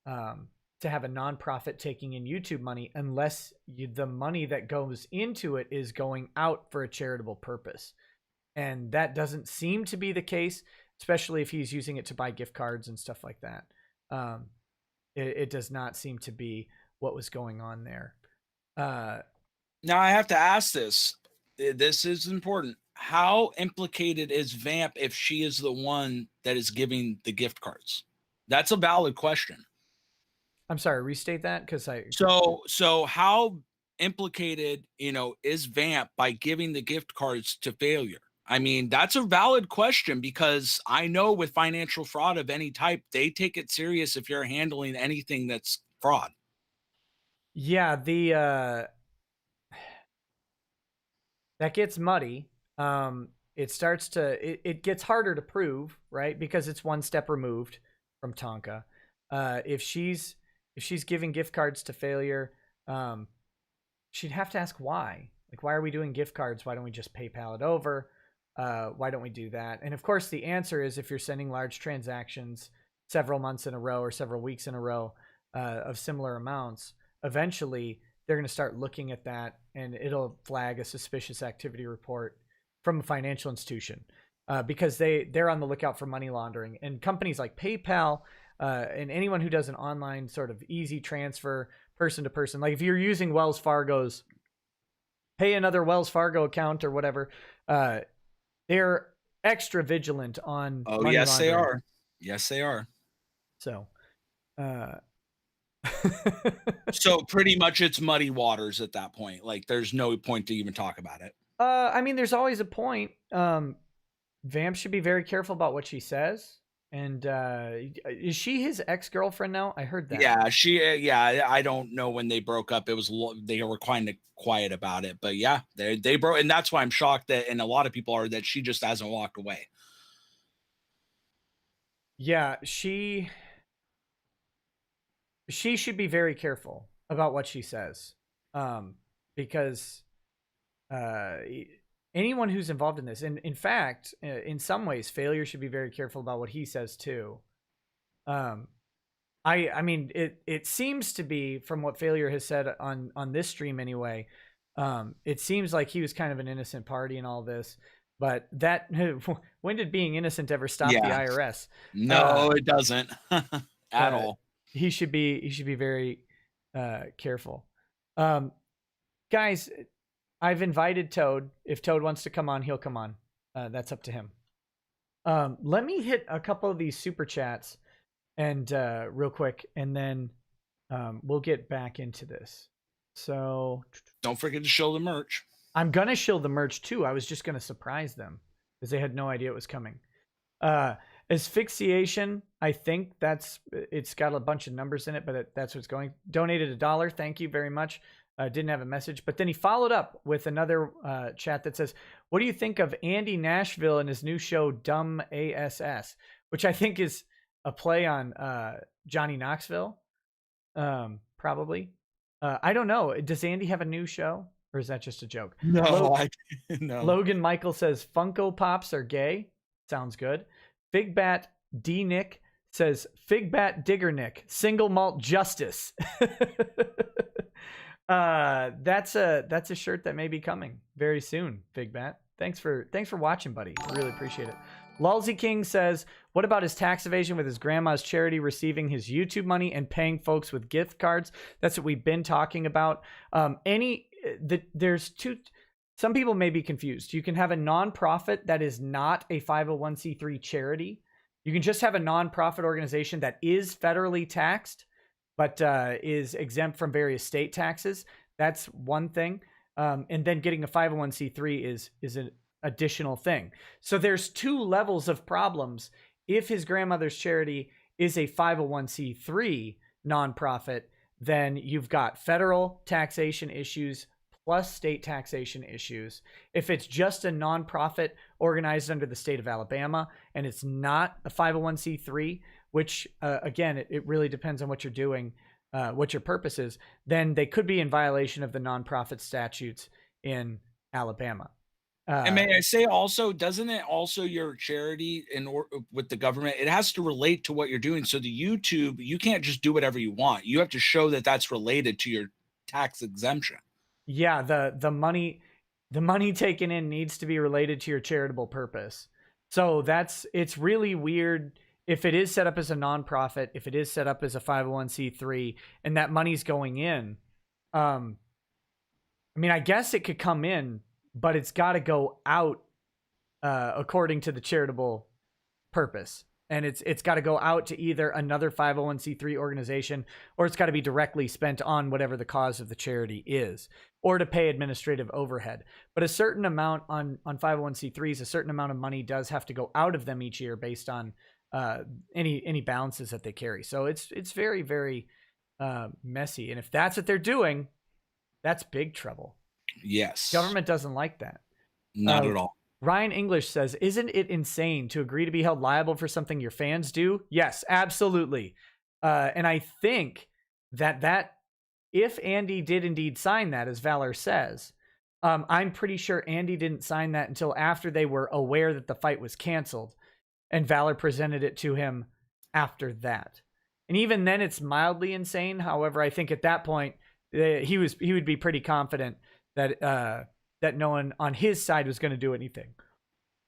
To have a nonprofit taking in YouTube money unless the money that goes into it is going out for a charitable purpose. And that doesn't seem to be the case, especially if he's using it to buy gift cards and stuff like that. It does not seem to be what was going on there. Now I have to ask this. This is important. How implicated is Vamp if she is the one that is giving the gift cards? That's a valid question. I'm sorry, restate that because So how implicated, is Vamp by giving the gift cards to Failure? I mean, that's a valid question because I know with financial fraud of any type, they take it serious if you're handling anything that's fraud. Yeah, that gets muddy. It gets harder to prove, right? Because it's one step removed from Tonka. If she's giving gift cards to Failure, she'd have to ask why. Like, why are we doing gift cards? Why don't we just PayPal it over? Why don't we do that? And of course, the answer is if you're sending large transactions several months in a row or several weeks in a row of similar amounts, eventually they're going to start looking at that and it'll flag a suspicious activity report from a financial institution because they're on the lookout for money laundering. And companies like PayPal and anyone who does an online sort of easy transfer person to person, like if you're using Wells Fargo's Pay Another Wells Fargo account or whatever, they're extra vigilant on money yes laundering. they are. Yes they are. So so pretty much it's muddy waters at that point. Like there's no point to even talk about it. I mean, there's always a point. Vamp should be very careful about what she says. And is she his ex-girlfriend now? I heard that. Yeah, I don't know when they broke up. It was they were kind of quiet about it, but yeah, they broke, and that's why I'm shocked that, and a lot of people are, that she just hasn't walked away. Yeah, she should be very careful about what she says, because anyone who's involved in this, and in fact, in some ways, Failure should be very careful about what he says too. I mean, it seems to be, from what Failure has said on this stream anyway, it seems like he was kind of an innocent party in all this. But that, when did being innocent ever stop the IRS? No, it doesn't at all. He should be very careful. Guys, I've invited Toad. If Toad wants to come on, he'll come on. That's up to him. Let me hit a couple of these super chats and real quick, and then we'll get back into this. So Don't forget to show the merch. I'm gonna show the merch too. I was just gonna surprise them because they had no idea it was coming. Asphyxiation, I think it's got a bunch of numbers in it, but that's what's going. Donated $1. Thank you very much. Didn't have a message, but then he followed up with another chat that says, "What do you think of Andy Nashville and his new show Dumb ASS?" Which I think is a play on Johnny Knoxville, probably. I don't know. Does Andy have a new show, or is that just a joke? No, no. Logan Michael says Funko Pops are gay. Sounds good. Figbat D Nick says Figbat Digger Nick, single malt justice. That's a shirt that may be coming very soon, Figbat. Thanks for watching, buddy. Really appreciate it. Lulzy King says, what about his tax evasion with his grandma's charity receiving his YouTube money and paying folks with gift cards? That's what we've been talking about. There's two. Some people may be confused. You can have a nonprofit that is not a 501c3 charity. You can just have a nonprofit organization that is federally taxed, but is exempt from various state taxes. That's one thing. And then getting a 501c3 is an additional thing. So there's two levels of problems. If his grandmother's charity is a 501c3 nonprofit, then you've got federal taxation issues plus state taxation issues. If it's just a nonprofit organized under the state of Alabama and it's not a 501c3, which again, it really depends on what you're doing, what your purpose is, then they could be in violation of the nonprofit statutes in Alabama. And may I say also, doesn't it also your charity with the government, it has to relate to what you're doing. So the YouTube, you can't just do whatever you want. You have to show that that's related to your tax exemption. Yeah, the money taken in needs to be related to your charitable purpose. So it's really weird if it is set up as a nonprofit, if it is set up as a 501c3 and that money's going in. I mean, I guess it could come in, but it's got to go out according to the charitable purpose. And it's got to go out to either another 501c3 organization, or it's got to be directly spent on whatever the cause of the charity is, or to pay administrative overhead. But a certain amount on 501c3s, a certain amount of money does have to go out of them each year based on any balances that they carry. So it's very, very messy. And if that's what they're doing, that's big trouble. Yes. Government doesn't like that. Not at all. Ryan English says, isn't it insane to agree to be held liable for something your fans do? Yes, absolutely. And I think that if Andy did indeed sign that, as Valor says, I'm pretty sure Andy didn't sign that until after they were aware that the fight was canceled, and Valor presented it to him after that. And even then, it's mildly insane. However, I think at that point, he would be pretty confident that no one on his side was going to do anything.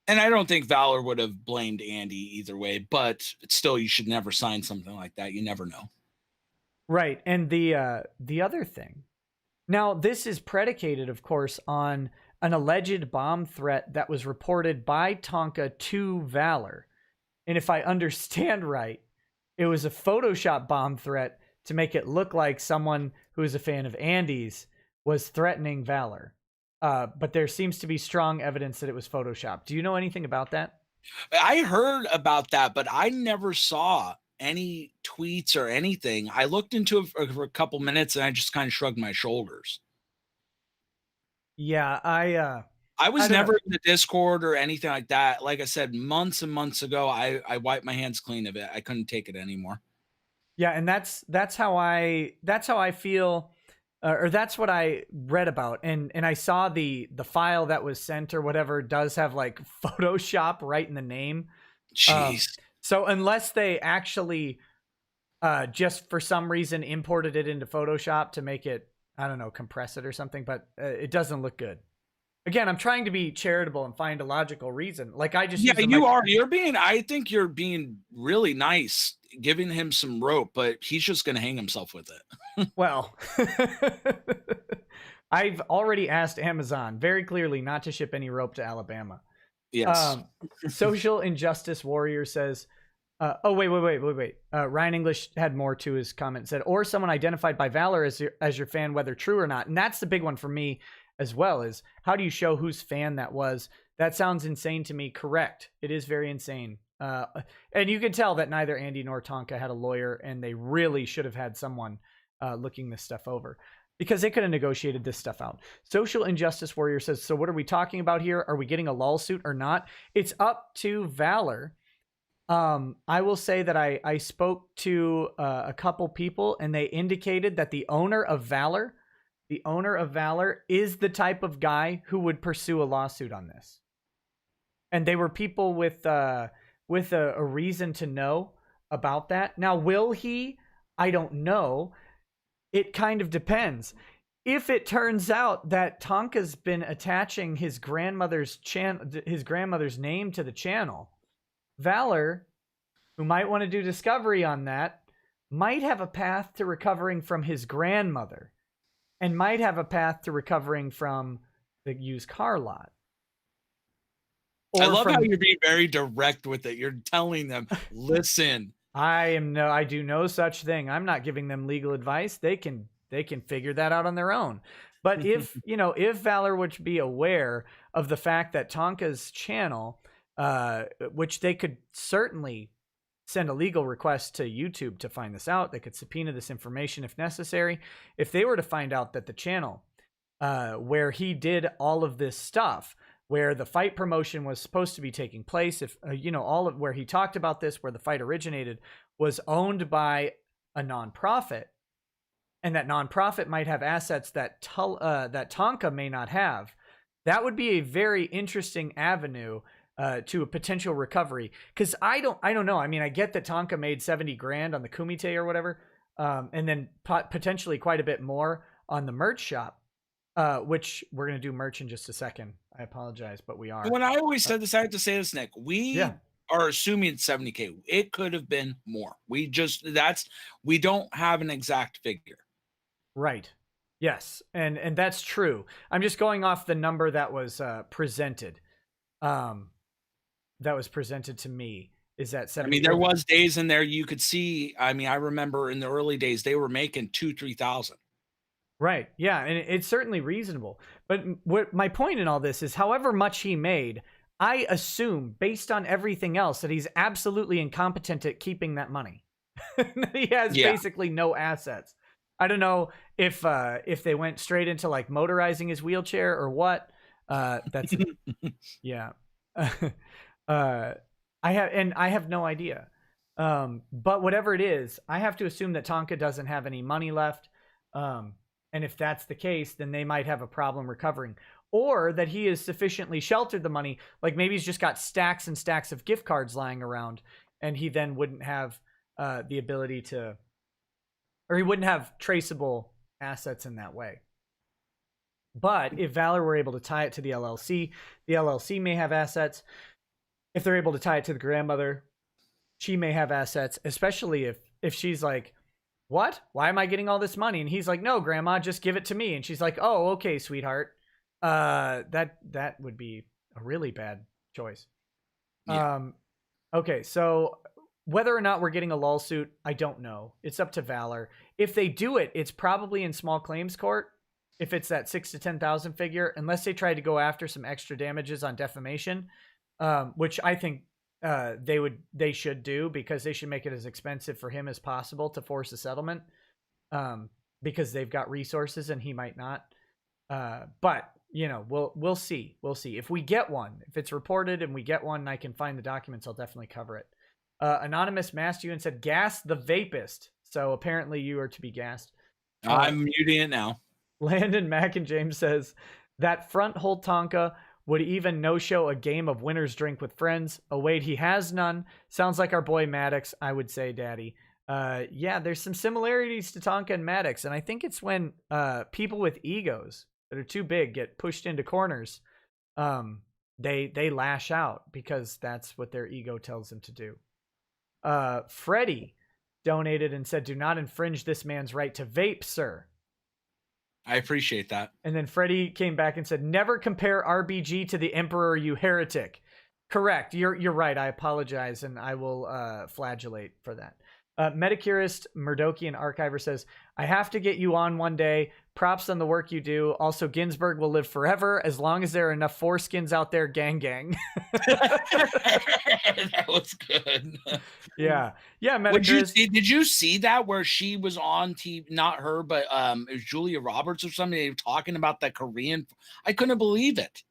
And I don't think Valor would have blamed Andy either way, but still, you should never sign something like that. You never know. Right. And the other thing, now this is predicated, of course, on an alleged bomb threat that was reported by Tonka to Valor. And if I understand right, it was a Photoshop bomb threat to make it look like someone who is a fan of Andy's was threatening Valor. But there seems to be strong evidence that it was Photoshopped. Do you know anything about that? I heard about that, but I never saw any tweets or anything. I looked into it for a couple minutes and I just kind of shrugged my shoulders. Yeah, I was never in the Discord or anything like that. Like I said, months and months ago, I wiped my hands clean of it. I couldn't take it anymore. Yeah, and that's how I feel. Or that's what I read about, and I saw the file that was sent or whatever does have like Photoshop right in the name. Jeez. So unless they actually just for some reason imported it into Photoshop to make it, I don't know, compress it or something, but it doesn't look good. Again, I'm trying to be charitable and find a logical reason. Like I just I think you're being really nice, giving him some rope, but he's just going to hang himself with it. Well, I've already asked Amazon very clearly not to ship any rope to Alabama. Yes. Social Injustice Warrior says, oh, wait. Ryan English had more to his comment. Said, or someone identified by Valor as your fan, whether true or not. And that's the big one for me as well, is how do you show whose fan that was? That sounds insane to me. Correct. It is very insane. And you can tell that neither Andy nor Tonka had a lawyer, and they really should have had someone looking this stuff over, because they could have negotiated this stuff out. Social Injustice Warrior says, so what are we talking about here? Are we getting a lawsuit or not? It's up to Valor. I will say that I spoke to a couple people, and they indicated that the owner of Valor is the type of guy who would pursue a lawsuit on this. And they were people with a reason to know about that. Now, will he? I don't know. It kind of depends. If it turns out that Tonka's been attaching his grandmother's name to the channel, Valor, who might want to do discovery on that, might have a path to recovering from his grandmother, and might have a path to recovering from the used car lot. I love how you're being very direct with it. You're telling them, listen. I do no such thing. I'm not giving them legal advice. They can figure that out on their own. But if Valor would be aware of the fact that Tonka's channel, which they could certainly send a legal request to YouTube to find this out. They could subpoena this information if necessary. If they were to find out that the channel where he did all of this stuff, where the fight promotion was supposed to be taking place, if all of where he talked about this, where the fight originated, was owned by a nonprofit, and that nonprofit might have assets that Tonka may not have, that would be a very interesting avenue to a potential recovery. Because I don't know. I mean, I get that Tonka made $70,000 on the Kumite or whatever, and then potentially quite a bit more on the merch shop. Which we're going to do merch in just a second. I apologize, but we are. When I always said this, I have to say this, Nick. We are assuming it's 70K. It could have been more. We don't have an exact figure. Right. Yes. And that's true. I'm just going off the number that was presented. That was presented to me. Is that 70? I mean, there was days in there you could see. I mean, I remember in the early days, they were making $2,000-$3,000. Right. Yeah. And it's certainly reasonable. But what my point in all this is, however much he made, I assume, based on everything else, that he's absolutely incompetent at keeping that money. He has basically no assets. I don't know if they went straight into like motorizing his wheelchair or what. That's yeah. I have no idea. But whatever it is, I have to assume that Tonka doesn't have any money left. And if that's the case, then they might have a problem recovering, or that he has sufficiently sheltered the money. Like maybe he's just got stacks and stacks of gift cards lying around, and he then wouldn't have the ability to, or he wouldn't have traceable assets in that way. But if Valor were able to tie it to the LLC may have assets. If they're able to tie it to the grandmother, she may have assets, especially if she's like, what? Why am I getting all this money? And he's like, no, grandma, just give it to me. And she's like, oh, okay, sweetheart. That would be a really bad choice. Yeah. Okay. So whether or not we're getting a lawsuit, I don't know. It's up to Valor. If they do it, it's probably in small claims court. If it's that 6,000 to 10,000 figure, unless they try to go after some extra damages on defamation, which I think they should do, because they should make it as expensive for him as possible to force a settlement, because they've got resources and he might not. But we'll see. If we get one, if it's reported and we get one and I can find the documents, I'll definitely cover it. Anonymous masked you and said, gas the vapist. So apparently you are to be gassed. I'm muting it now. Landon Mack and James says that front hole Tonka would even no-show a game of winner's drink with friends. Oh, wait, he has none. Sounds like our boy Maddox, I would say, Daddy. Yeah, there's some similarities to Tonka and Maddox, and I think it's when people with egos that are too big get pushed into corners, they lash out because that's what their ego tells them to do. Freddie donated and said, do not infringe this man's right to vape, sir. I appreciate that. And then Freddie came back and said, never compare RBG to the Emperor, you heretic. Correct. You're right. I apologize, and I will flagellate for that. Metacurist Murdochian Archiver says, I have to get you on one day. Props on the work you do. Also, Ginsburg will live forever as long as there are enough foreskins out there. Gang, gang. That was good. Yeah. Metacurist. Did you see that where she was on TV? Not her, but it was Julia Roberts or something. They were talking about the Korean. I couldn't believe it.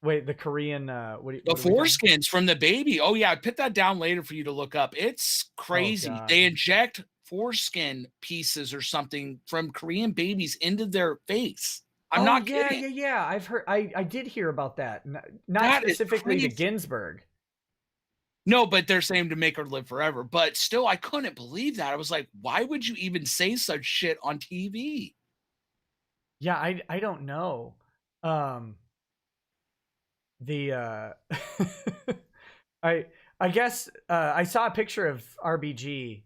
Wait, the Korean The foreskins from the baby. Oh yeah, I put that down later for you to look up. It's crazy. They inject foreskin pieces or something from Korean babies into their face. I'm not kidding. Yeah. I've heard. I did hear about that. Not specifically to Ginsburg. No, but they're saying to make her live forever. But still, I couldn't believe that. I was like, why would you even say such shit on TV? Yeah, I don't know. I guess I saw a picture of RBG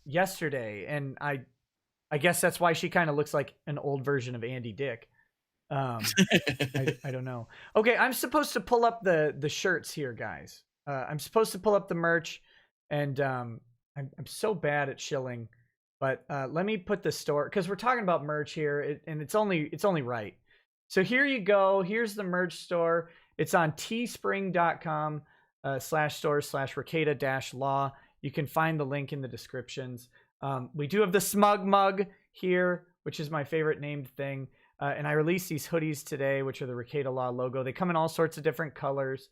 yesterday, and I guess that's why she kind of looks like an old version of Andy Dick. I don't know. Okay, I'm supposed to pull up the shirts here, guys. I'm supposed to pull up the merch, and I'm so bad at shilling, but let me put the store, because we're talking about merch here, and it's only right. So here you go. Here's the merch store. It's on teespring.com /store/Rekieta-Law. You can find the link in the descriptions. We do have the Smug Mug here, which is my favorite named thing. And I released these hoodies today, which are the Rekieta Law logo. They come in all sorts of different colors.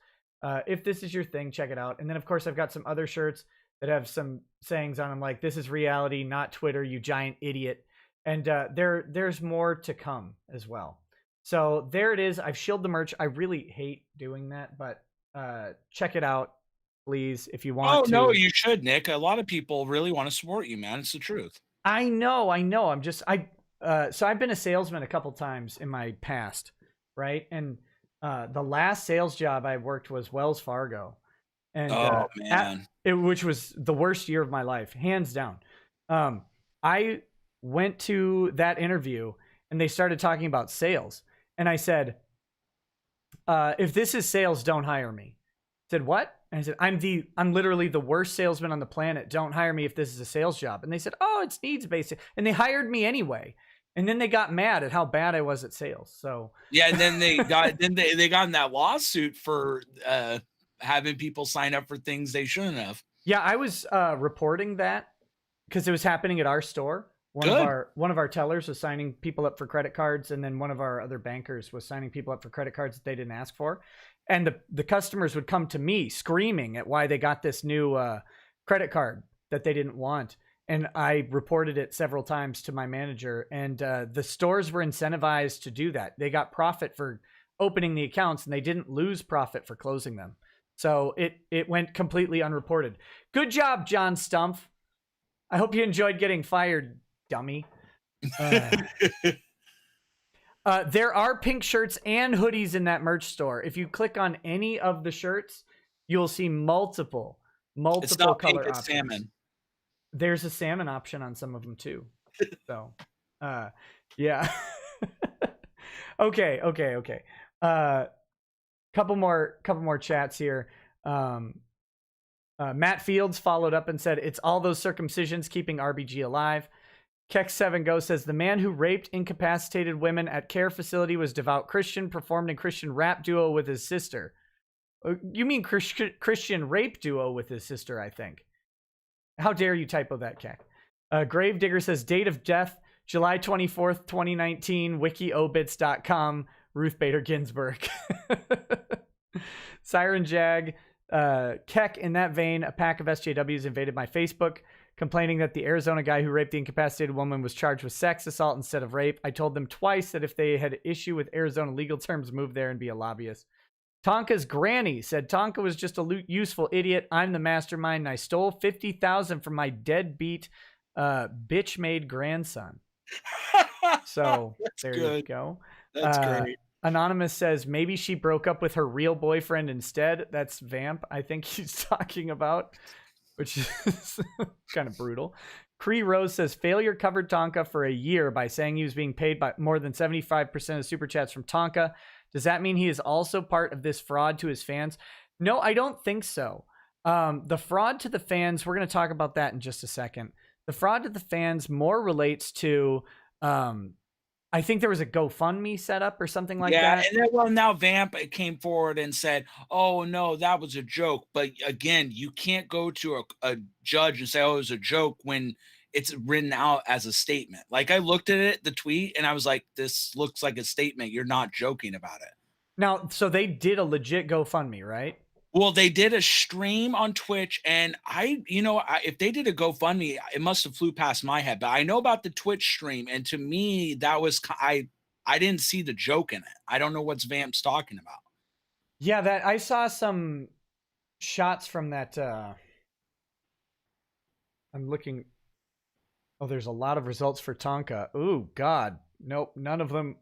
If this is your thing, check it out. And then, of course, I've got some other shirts that have some sayings on them like, this is reality, not Twitter, you giant idiot. And there's more to come as well. So there it is. I've shilled the merch. I really hate doing that, but check it out, please, if you want to. Oh, no, you should, Nick. A lot of people really want to support you, man. It's the truth. I know. I'm just, so I've been a salesman a couple times in my past, right? And the last sales job I worked was Wells Fargo. And, man. Which was the worst year of my life, hands down. I went to that interview and they started talking about sales. And I said, if this is sales, don't hire me. I said, what? And I said, I'm literally the worst salesman on the planet. Don't hire me if this is a sales job. And they said, oh, it's needs based. And they hired me anyway. And then they got mad at how bad I was at sales. So yeah, and then they got they got in that lawsuit for having people sign up for things they shouldn't have. Yeah, I was reporting that because it was happening at our store. One of our tellers was signing people up for credit cards, and then one of our other bankers was signing people up for credit cards that they didn't ask for. And the customers would come to me screaming at why they got this new credit card that they didn't want. And I reported it several times to my manager, and the stores were incentivized to do that. They got profit for opening the accounts, and they didn't lose profit for closing them. So it went completely unreported. Good job, John Stumpf. I hope you enjoyed getting fired, dummy. There are pink shirts and hoodies in that merch store. If you click on any of the shirts, you'll see multiple it's not color pink, it's options. Salmon. There's a salmon option on some of them too. So, yeah. Okay. Couple more chats here. Matt Fields followed up and said, it's all those circumcisions keeping RBG alive. Kex7Go says, the man who raped incapacitated women at care facility was devout Christian, performed in Christian rap duo with his sister. You mean Christian rape duo with his sister, I think. How dare you typo that, Keck? Gravedigger says, date of death, July 24th, 2019, wikiobits.com, Ruth Bader Ginsburg. Siren Jag, Keck, in that vein, a pack of SJWs invaded my Facebook, complaining that the Arizona guy who raped the incapacitated woman was charged with sex assault instead of rape. I told them twice that if they had issue with Arizona legal terms, move there and be a lobbyist. Tonka's granny said Tonka was just a useful idiot. I'm the mastermind, and I stole $50,000 from my deadbeat bitch-made grandson. So there you go. That's great. Anonymous says maybe she broke up with her real boyfriend instead. That's Vamp, I think he's talking about, which is kind of brutal. Cree Rose says failure covered Tonka for a year by saying he was being paid by more than 75% of super chats from Tonka. Does that mean he is also part of this fraud to his fans? No, I don't think so. The fraud to the fans, we're going to talk about that in just a second. The fraud to the fans more relates to, I think there was a GoFundMe set up or something like Yeah, that. and then, well, now Vamp came forward and said, "Oh no, that was a joke." But again, you can't go to a judge and say, "Oh, it was a joke," when it's written out as a statement. Like I looked at it, the tweet, and I was like, "This looks like a statement. You're not joking about it." Now, so they did a legit GoFundMe, right? Well, they did a stream on Twitch, and if they did a GoFundMe, it must have flew past my head. But I know about the Twitch stream, and to me, that was I didn't see the joke in it. I don't know what's Vamp's talking about. Yeah, that I saw some shots from that. I'm looking. Oh, there's a lot of results for Tonka. Ooh, God, nope, none of them.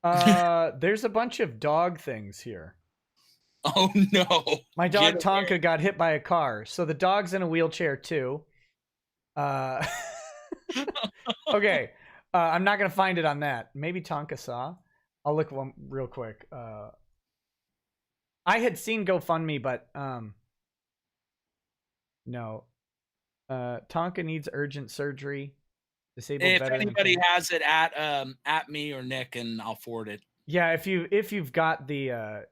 There's a bunch of dog things here. Oh no! My dog Get Tonka got hit by a car, so the dog's in a wheelchair too. Okay, I'm not gonna find it on that. Maybe Tonka saw. I'll look one real quick. I had seen GoFundMe, but no. Tonka needs urgent surgery. Disabled If veteran. anybody has it at me or Nick, and I'll forward it. Yeah, if you've got the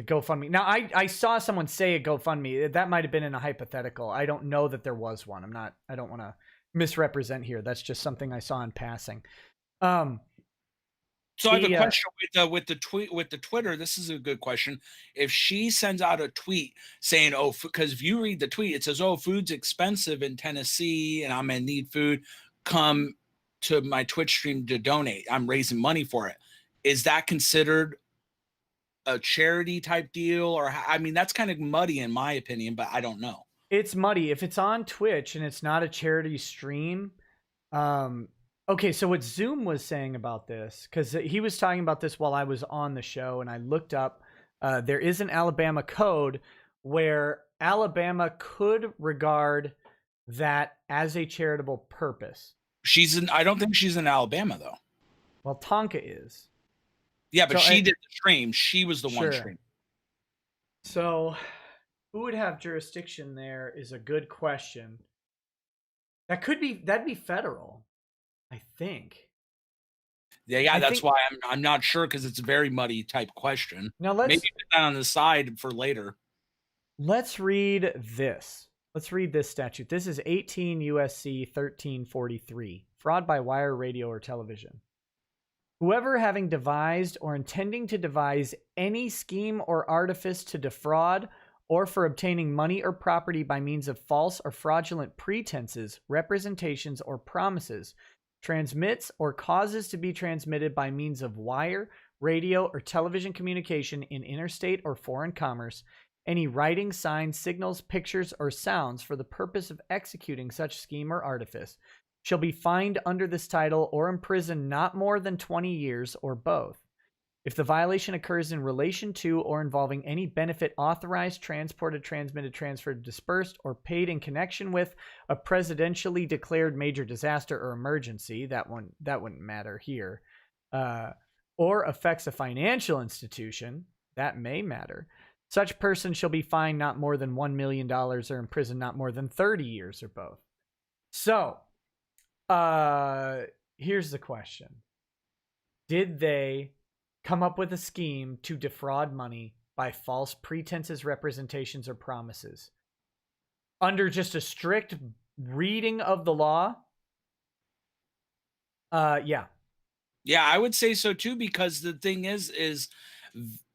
GoFundMe. Now I saw someone say a GoFundMe. That might have been in a hypothetical. I don't know that there was one. I don't want to misrepresent here. That's just something I saw in passing. So I have a question with the tweet, with the Twitter. This is a good question. If she sends out a tweet saying, "Oh," because if you read the tweet, it says, "Oh, food's expensive in Tennessee, and I'm gonna need food. Come to my Twitch stream to donate. I'm raising money for it." Is that considered a charity type deal, or I mean, that's kind of muddy in my opinion, but I don't know. It's muddy if it's on Twitch and it's not a charity stream. Okay, so what Zoom was saying about this, because he was talking about this while I was on the show, and I looked up, there is an Alabama code where Alabama could regard that as a charitable purpose. I don't think she's in Alabama though. Well, Tonka is. Yeah, but she did the stream. She was the one Sure. stream. So, who would have jurisdiction there is a good question. That'd be federal, I think. Yeah, that's why I'm not sure, because it's a very muddy type question. Now maybe put that on the side for later. Let's read this. Let's read this statute. This is 18 USC 1343. Fraud by wire, radio, or television. Whoever having devised or intending to devise any scheme or artifice to defraud or for obtaining money or property by means of false or fraudulent pretenses, representations, or promises, transmits or causes to be transmitted by means of wire, radio, or television communication in interstate or foreign commerce, any writing, signs, signals, pictures, or sounds for the purpose of executing such scheme or artifice, shall be fined under this title or imprisoned not more than 20 years or both. If the violation occurs in relation to or involving any benefit authorized, transported, transmitted, transferred, dispersed, or paid in connection with a presidentially declared major disaster or emergency, that wouldn't matter here, or affects a financial institution, that may matter, such person shall be fined not more than $1 million or imprisoned not more than 30 years or both. So, here's the question. Did they come up with a scheme to defraud money by false pretenses, representations, or promises? Under just a strict reading of the law? Yeah. Yeah, I would say so too, because the thing is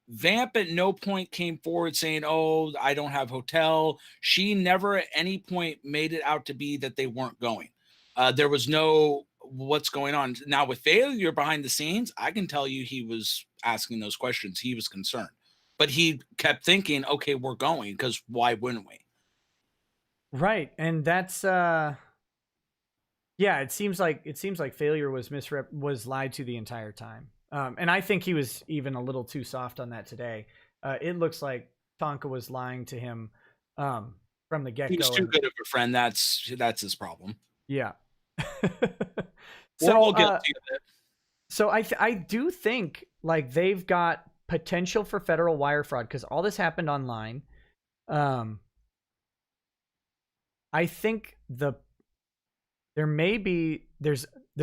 Vamp at no point came forward saying, "Oh, I don't have hotel." She never at any point made it out to be that they weren't going. There was no what's going on. Now with Failure behind the scenes, I can tell you he was asking those questions. He was concerned, but he kept thinking, "Okay, we're going, because why wouldn't we?" Right, and that's yeah. It seems like Failure was lied to the entire time. And I think he was even a little too soft on that today. It looks like Tonka was lying to him from the get-go. He's too good of a friend. That's his problem. Yeah. We're all guilty of it. So I do think like they've got potential for federal wire fraud because all this happened online. I think there's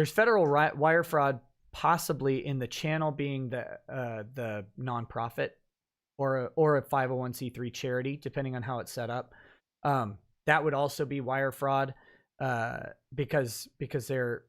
federal wire fraud possibly in the channel being the nonprofit or a 501c3 charity, depending on how it's set up. That would also be wire fraud because they're,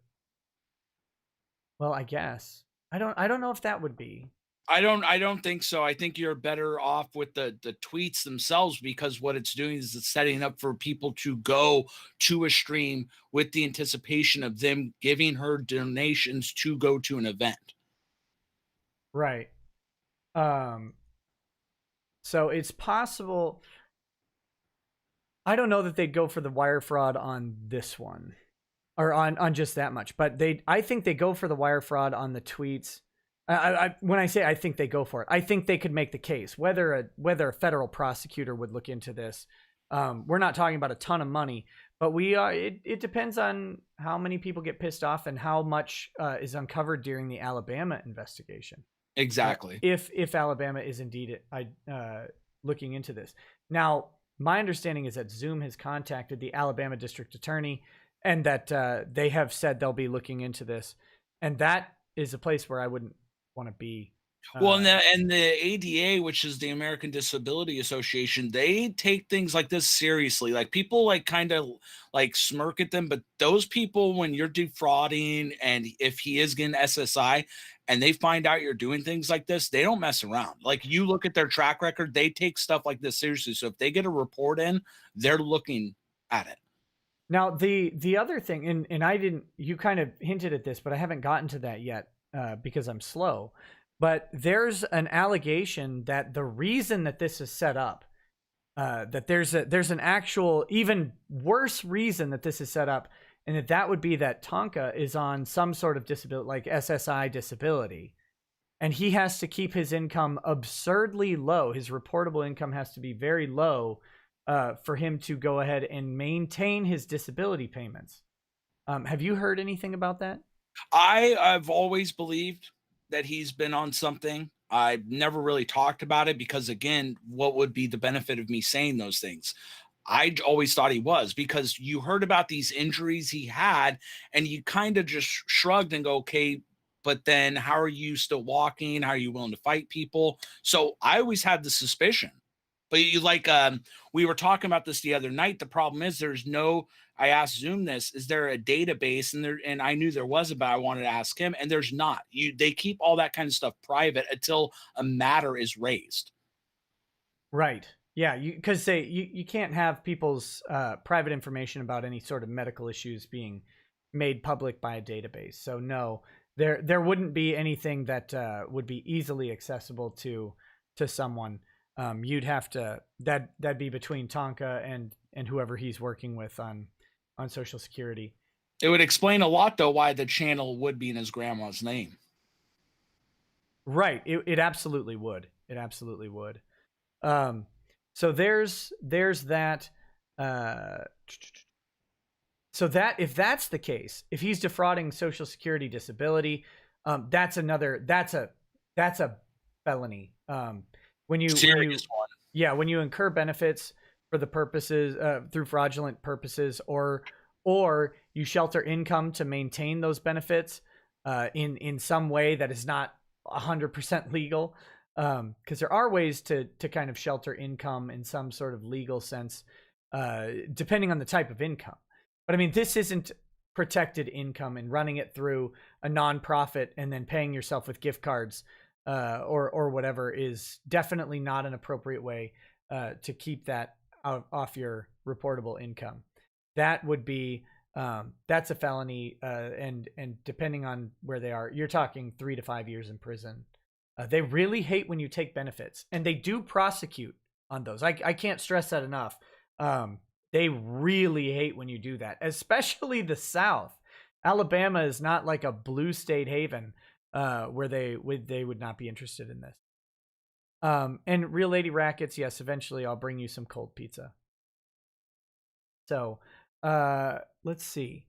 well, I guess I don't know if that would be. I don't think so. I think you're better off with the tweets themselves, because what it's doing is it's setting up for people to go to a stream with the anticipation of them giving her donations to go to an event. Right. So it's possible. I don't know that they'd go for the wire fraud on this one or on just that much, but I think they go for the wire fraud on the tweets. When I say I think they go for it, I think they could make the case. Whether a federal prosecutor would look into this, we're not talking about a ton of money, but it depends on how many people get pissed off and how much is uncovered during the Alabama investigation. Exactly. If Alabama is indeed looking into this. Now, my understanding is that Zoom has contacted the Alabama district attorney and that they have said they'll be looking into this, and that is a place where I wouldn't want to be. Well, and the ADA, which is the American Disability Association, they take things like this seriously. Like, people like kind of like smirk at them, but those people, when you're defrauding and if he is getting SSI and they find out you're doing things like this, they don't mess around. Like, you look at their track record, they take stuff like this seriously. So if they get a report in, they're looking at it. Now, the other thing, and you kind of hinted at this, but I haven't gotten to that yet because I'm slow. But there's an allegation that the reason that this is set up, that there's an actual even worse reason that this is set up, and that would be that Tonka is on some sort of disability, like SSI disability, and he has to keep his income absurdly low. His reportable income has to be very low for him to go ahead and maintain his disability payments. Have you heard anything about that? I've always believed that he's been on something. I've never really talked about it because, again, what would be the benefit of me saying those things? I always thought he was, because you heard about these injuries he had and you kind of just shrugged and go, okay, but then how are you still walking? How are you willing to fight people? So I always had the suspicion. But we were talking about this the other night. The problem is I asked Zoom this, is there a database? And I knew there was, but I wanted to ask him, and there's not. They keep all that kind of stuff private until a matter is raised. Right. Yeah, because you can't have people's private information about any sort of medical issues being made public by a database. So no, there wouldn't be anything that would be easily accessible to someone. You'd have to that'd be between Tonka and whoever he's working with on Social Security. It would explain a lot, though, why the channel would be in his grandma's name. Right. It absolutely would. It absolutely would. So there's that. So that if that's the case, if he's defrauding Social Security disability, that's a felony. When you incur benefits for the purposes through fraudulent purposes, or you shelter income to maintain those benefits in some way that is not 100% legal, because there are ways to kind of shelter income in some sort of legal sense, depending on the type of income. But I mean, this isn't protected income, and running it through a nonprofit and then paying yourself with gift cards or whatever is definitely not an appropriate way to keep that off your reportable income. That would be that's a felony, and depending on where they are, you're talking 3 to 5 years in prison. They really hate when you take benefits, and they do prosecute on those. I can't stress that enough. They really hate when you do that, especially the South. Alabama is not like a blue state haven where they would not be interested in this. And Real Lady Rackets, yes, eventually I'll bring you some cold pizza. So let's see.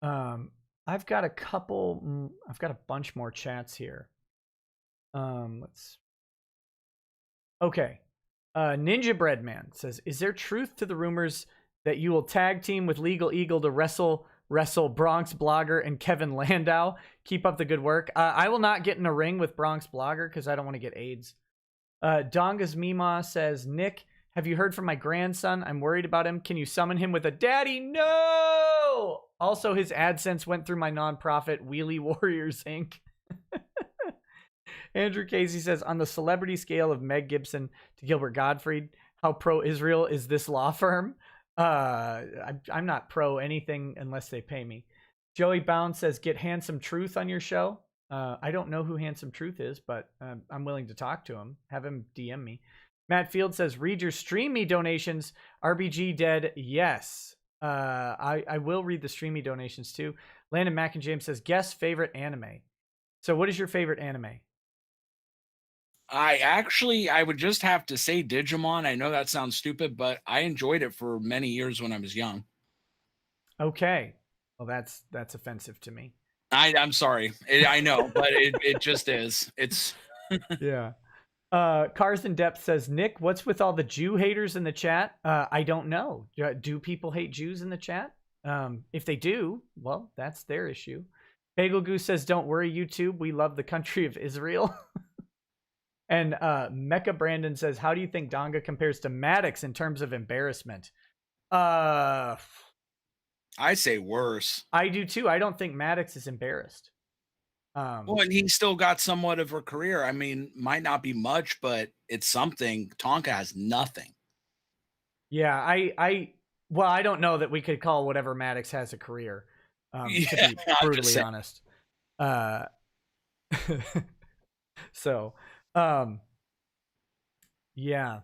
I've got a bunch more chats here. Let's Okay. Ninja Breadman says, "Is there truth to the rumors that you will tag team with Legal Eagle to wrestle Bronx Blogger and Kevin Landau? Keep up the good work." I will not get in a ring with Bronx Blogger because I don't want to get AIDS. Donga's Mima says, "Nick, have you heard from my grandson? I'm worried about him. Can you summon him with a daddy? No!" Also, his AdSense went through my nonprofit, Wheelie Warriors Inc. Andrew Casey says, "On the celebrity scale of Meg Gibson to Gilbert Gottfried, how pro-Israel is this law firm?" I'm not pro anything unless they pay me. Joey Bound says, "Get Handsome Truth on your show." I don't know who Handsome Truth is, but I'm willing to talk to him. Have him DM me. Matt Field says, "Read your Stream Me donations. RBG dead." Yes. I will read the Stream Me donations too. Landon Mack and James says, "Guess favorite anime." So what is your favorite anime? I would just have to say Digimon. I know that sounds stupid, but I enjoyed it for many years when I was young. Okay. Well, that's offensive to me. I'm sorry. I know, but it just is. It's Yeah. Cars in Depth says, "Nick, what's with all the Jew haters in the chat?" I don't know. Do people hate Jews in the chat? If they do, well, that's their issue. Bagel Goose says, "Don't worry, YouTube. We love the country of Israel." And Mecha Brandon says, "How do you think Donga compares to Maddox in terms of embarrassment?" I say worse. do too. I don't think Maddox is embarrassed. Well, and he still got somewhat of a career. I mean, might not be much, but it's something. Tonka has nothing. Yeah, well, I don't know that we could call whatever Maddox has a career. To be brutally honest. So, yeah.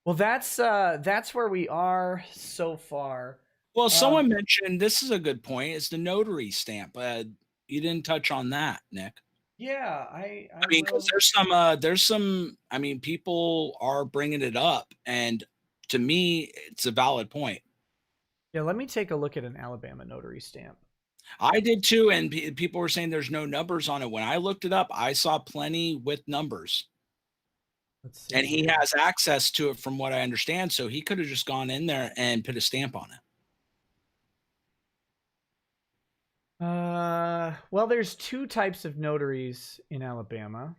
Well, that's where we are so far. Well, someone mentioned this is a good point. It's the notary stamp. You didn't touch on that, Nick. Yeah, I mean, because there's some. I mean, people are bringing it up, and to me, it's a valid point. Yeah, let me take a look at an Alabama notary stamp. I did too, and people were saying there's no numbers on it. When I looked it up, I saw plenty with numbers. Let's see. And he has access to it from what I understand, so he could have just gone in there and put a stamp on it. Well, there's two types of notaries in Alabama.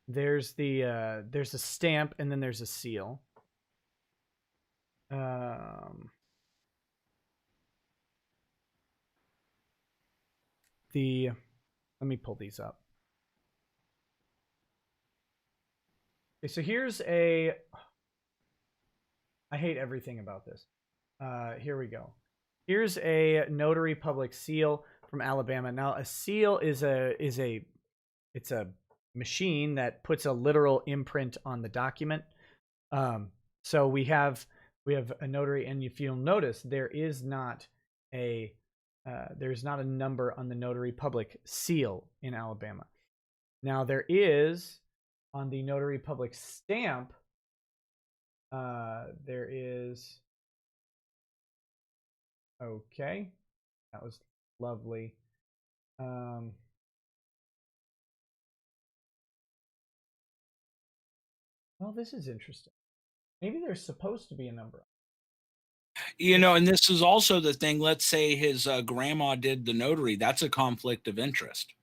There's a stamp and then there's a seal. Let me pull these up. Okay, so here's I hate everything about this. Here we go. Here's a notary public seal from Alabama. Now, a seal is a machine that puts a literal imprint on the document. So we have a notary, and if you'll notice, there's not a number on the notary public seal in Alabama. Now there is on the notary public stamp. There is. Okay, that was lovely. Well, this is interesting. Maybe there's supposed to be a number. You know, and this is also the thing. Let's say his grandma did the notary. That's a conflict of interest.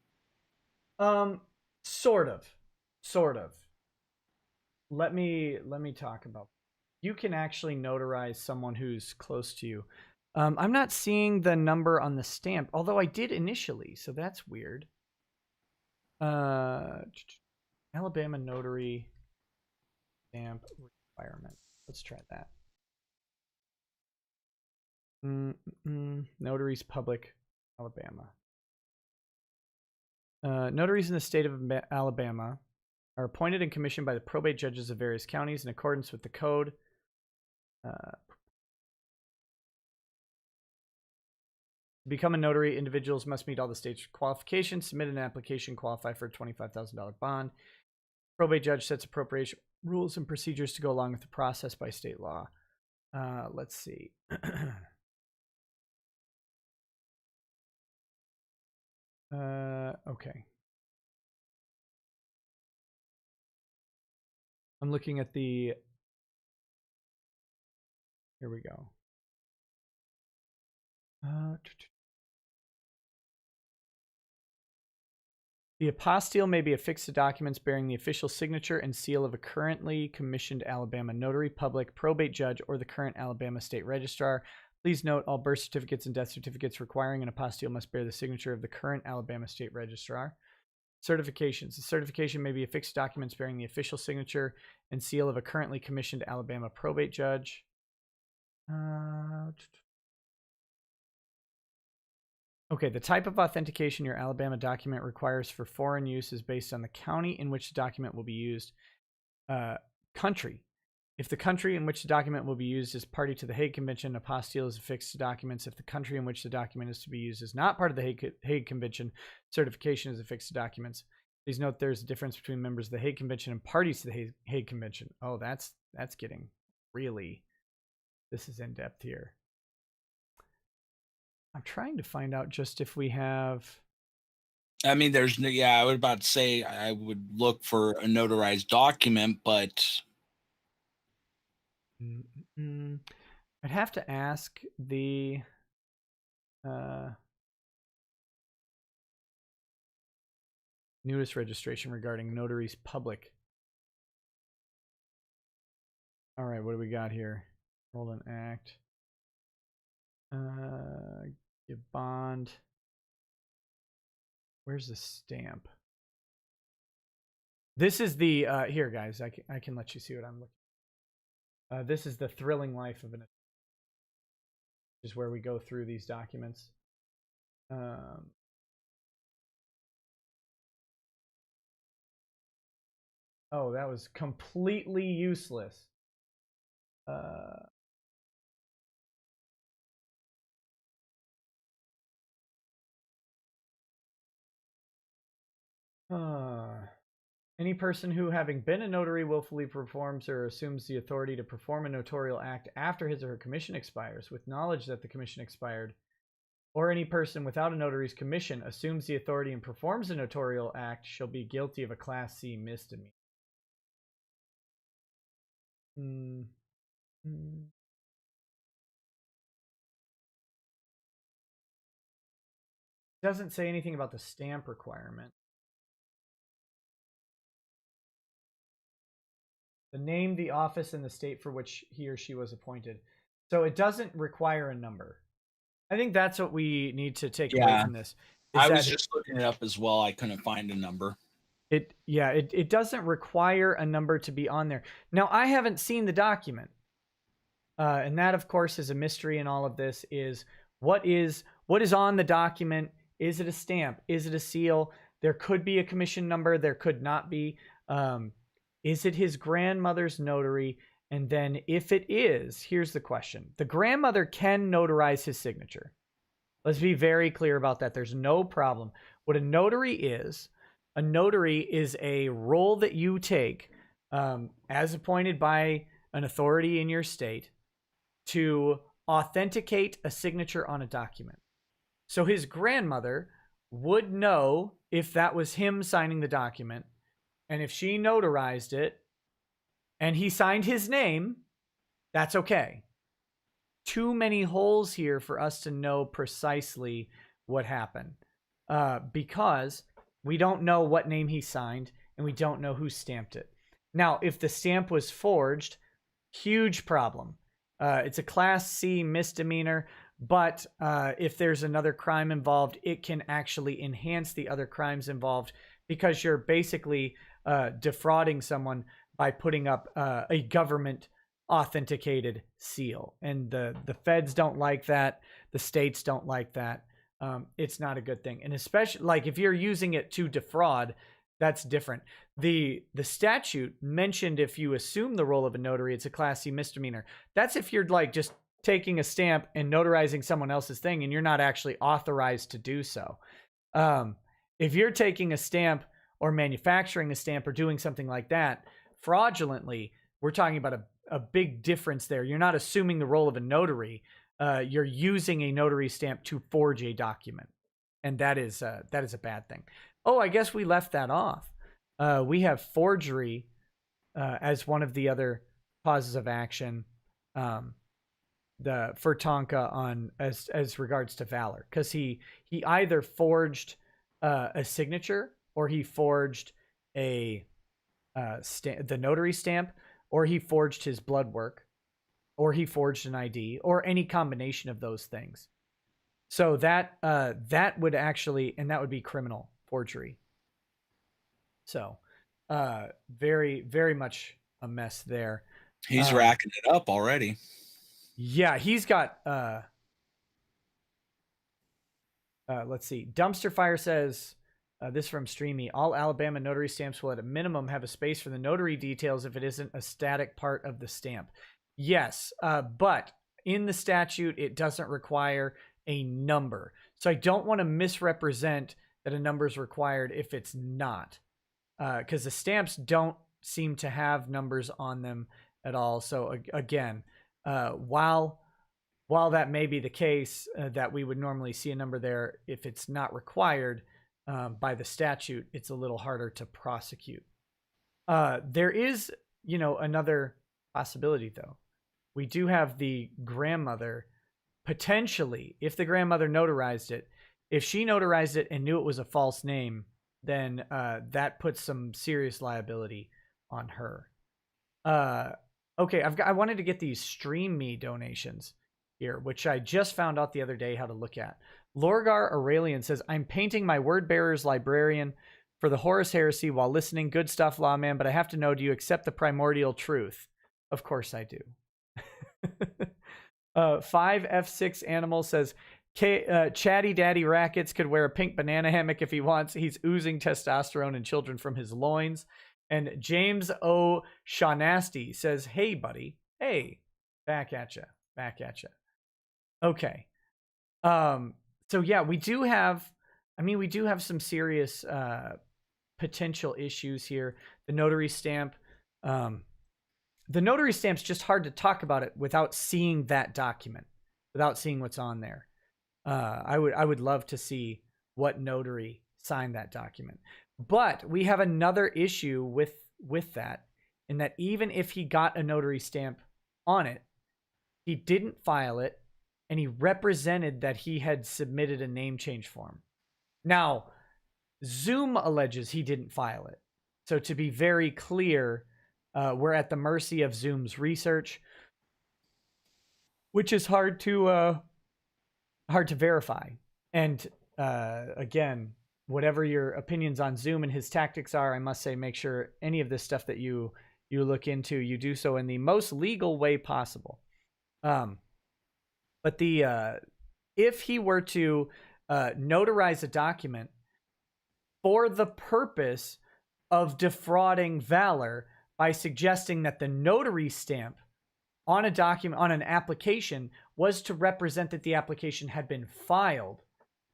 Sort of. Let me talk about. You can actually notarize someone who's close to you. I'm not seeing the number on the stamp, although I did initially, so that's weird. Alabama notary stamp requirement. Let's try that. Notaries public, Alabama. Notaries in the state of Alabama are appointed and commissioned by the probate judges of various counties in accordance with the code. To become a notary, individuals must meet all the state's qualifications, submit an application, qualify for a $25,000 bond. Probate judge sets appropriation rules and procedures to go along with the process by state law. Let's see. Okay. I'm looking at the. Here we go. The apostille may be affixed to documents bearing the official signature and seal of a currently commissioned Alabama notary public, probate judge, or the current Alabama state registrar. Please note all birth certificates and death certificates requiring an apostille must bear the signature of the current Alabama state registrar. Certifications. The certification may be affixed to documents bearing the official signature and seal of a currently commissioned Alabama probate judge. Okay, the type of authentication your Alabama document requires for foreign use is based on the county in which the document will be used. Country. If the country in which the document will be used is party to the Hague Convention, apostille is affixed to documents. If the country in which the document is to be used is not part of the Hague Convention, certification is affixed to documents. Please note there's a difference between members of the Hague Convention and parties to the Hague Convention. Oh, that's getting really... This is in depth here. I'm trying to find out just if we have. I mean, there's no. Yeah, I was about to say I would look for a notarized document, but I'd have to ask the. Newest registration regarding notaries public. All right, what do we got here? Hold an act. Give bond. Where's the stamp? This is the here, guys. I can let you see what I'm looking. This is the thrilling life of an. Which is where we go through these documents. Oh, that was completely useless. Any person who, having been a notary, willfully performs or assumes the authority to perform a notarial act after his or her commission expires, with knowledge that the commission expired, or any person without a notary's commission assumes the authority and performs a notarial act, shall be guilty of a Class C misdemeanor. Doesn't say anything about the stamp requirement. The name, the office, and the state for which he or she was appointed. So it doesn't require a number. I think that's what we need to take away from this. I was just looking it up as well. I couldn't find a number. It doesn't require a number to be on there. Now, I haven't seen the document. And that, of course, is a mystery in all of this, is what is on the document? Is it a stamp? Is it a seal? There could be a commission number. There could not be. Is it his grandmother's notary? And then if it is, here's the question. The grandmother can notarize his signature. Let's be very clear about that. There's no problem. What a notary is a role that you take as appointed by an authority in your state to authenticate a signature on a document. So his grandmother would know if that was him signing the document. And if she notarized it and he signed his name, that's okay. Too many holes here for us to know precisely what happened because we don't know what name he signed and we don't know who stamped it. Now, if the stamp was forged, huge problem. It's a Class C misdemeanor, but if there's another crime involved, it can actually enhance the other crimes involved because you're basically defrauding someone by putting up a government authenticated seal. And the feds don't like that. The states don't like that. It's not a good thing. And especially like if you're using it to defraud, that's different. The statute mentioned if you assume the role of a notary, it's a Class C misdemeanor. That's if you're like just taking a stamp and notarizing someone else's thing and you're not actually authorized to do so. If you're taking a stamp or manufacturing a stamp or doing something like that fraudulently, we're talking about a big difference there. You're not assuming the role of a notary. You're using a notary stamp to forge a document. And that is a bad thing. Oh, I guess we left that off. We have forgery as one of the other causes of action for Tonka on as regards to valor, because he either forged a signature, or he forged a the notary stamp, or he forged his blood work, or he forged an ID, or any combination of those things. So that would actually, and that would be criminal forgery. So very, very much a mess there. He's racking it up already. Yeah, he's got let's see. Dumpster Fire says, this from Streamy, all Alabama notary stamps will at a minimum have a space for the notary details if it isn't a static part of the stamp. Yes, but in the statute, it doesn't require a number. So I don't want to misrepresent that a number is required if it's not, because the stamps don't seem to have numbers on them at all. So again, while that may be the case, that we would normally see a number there, if it's not required by the statute, it's a little harder to prosecute. There is, another possibility, though. We do have the grandmother, potentially, if the grandmother notarized it, if she notarized it and knew it was a false name, then that puts some serious liability on her. Okay, I wanted to get these Stream Me donations here, which I just found out the other day how to look at. Lorgar Aurelian says, I'm painting my word bearer's librarian for the Horus Heresy while listening. Good stuff, Lawman, but I have to know, do you accept the primordial truth? Of course I do. 5F6 Animal says, Chatty Daddy Rackets could wear a pink banana hammock if he wants. He's oozing testosterone and children from his loins. And James O. Shawnasty says, hey, buddy. Hey, back at you. Okay. So yeah, we do have some serious potential issues here. The notary stamp. The notary stamp's just hard to talk about it without seeing that document, without seeing what's on there. I would love to see what notary signed that document. But we have another issue with that, in that even if he got a notary stamp on it, he didn't file it, and he represented that he had submitted a name change form. Now, Zoom alleges he didn't file it. So to be very clear, we're at the mercy of Zoom's research, which is hard to verify. And again, whatever your opinions on Zoom and his tactics are, I must say, make sure any of this stuff that you look into, you do so in the most legal way possible. But if he were to notarize a document for the purpose of defrauding Valor by suggesting that the notary stamp on a document, on an application, was to represent that the application had been filed,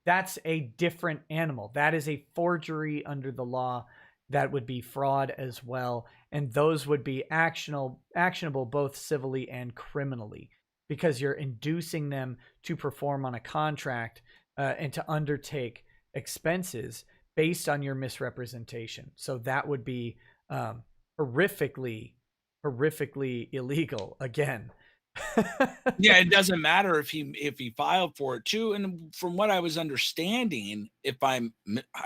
that's a different animal. That is a forgery under the law. That would be fraud as well. And those would be actionable both civilly and criminally, because you're inducing them to perform on a contract and to undertake expenses based on your misrepresentation. So that would be horrifically illegal again. Yeah, it doesn't matter if he filed for it too. And from what I was understanding, I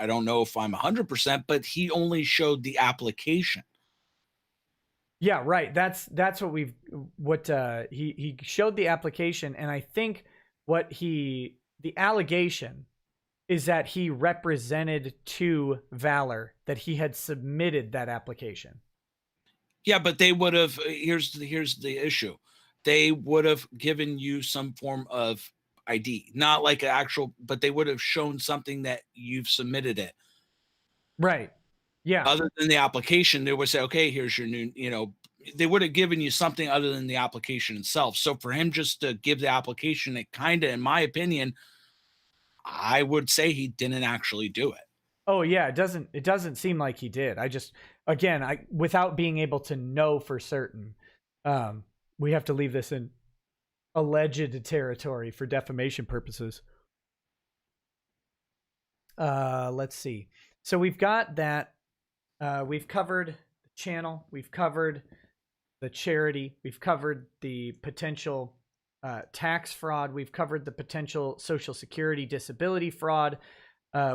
don't know if I'm 100%, but he only showed the application. Yeah, right. That's what he showed the application, and I think the allegation is that he represented to Valor that he had submitted that application. Yeah, but they would have. Here's the issue. They would have given you some form of ID, not like an actual, but they would have shown something that you've submitted it. Right. Yeah. Other than the application, they would say, okay, here's your new, they would have given you something other than the application itself. So for him just to give the application, it kind of, in my opinion, I would say he didn't actually do it. Oh yeah, it doesn't seem like he did. Without being able to know for certain, we have to leave this in alleged territory for defamation purposes. Let's see. So we've got that. We've covered channel. We've covered the charity. We've covered the potential tax fraud. We've covered the potential Social Security disability fraud.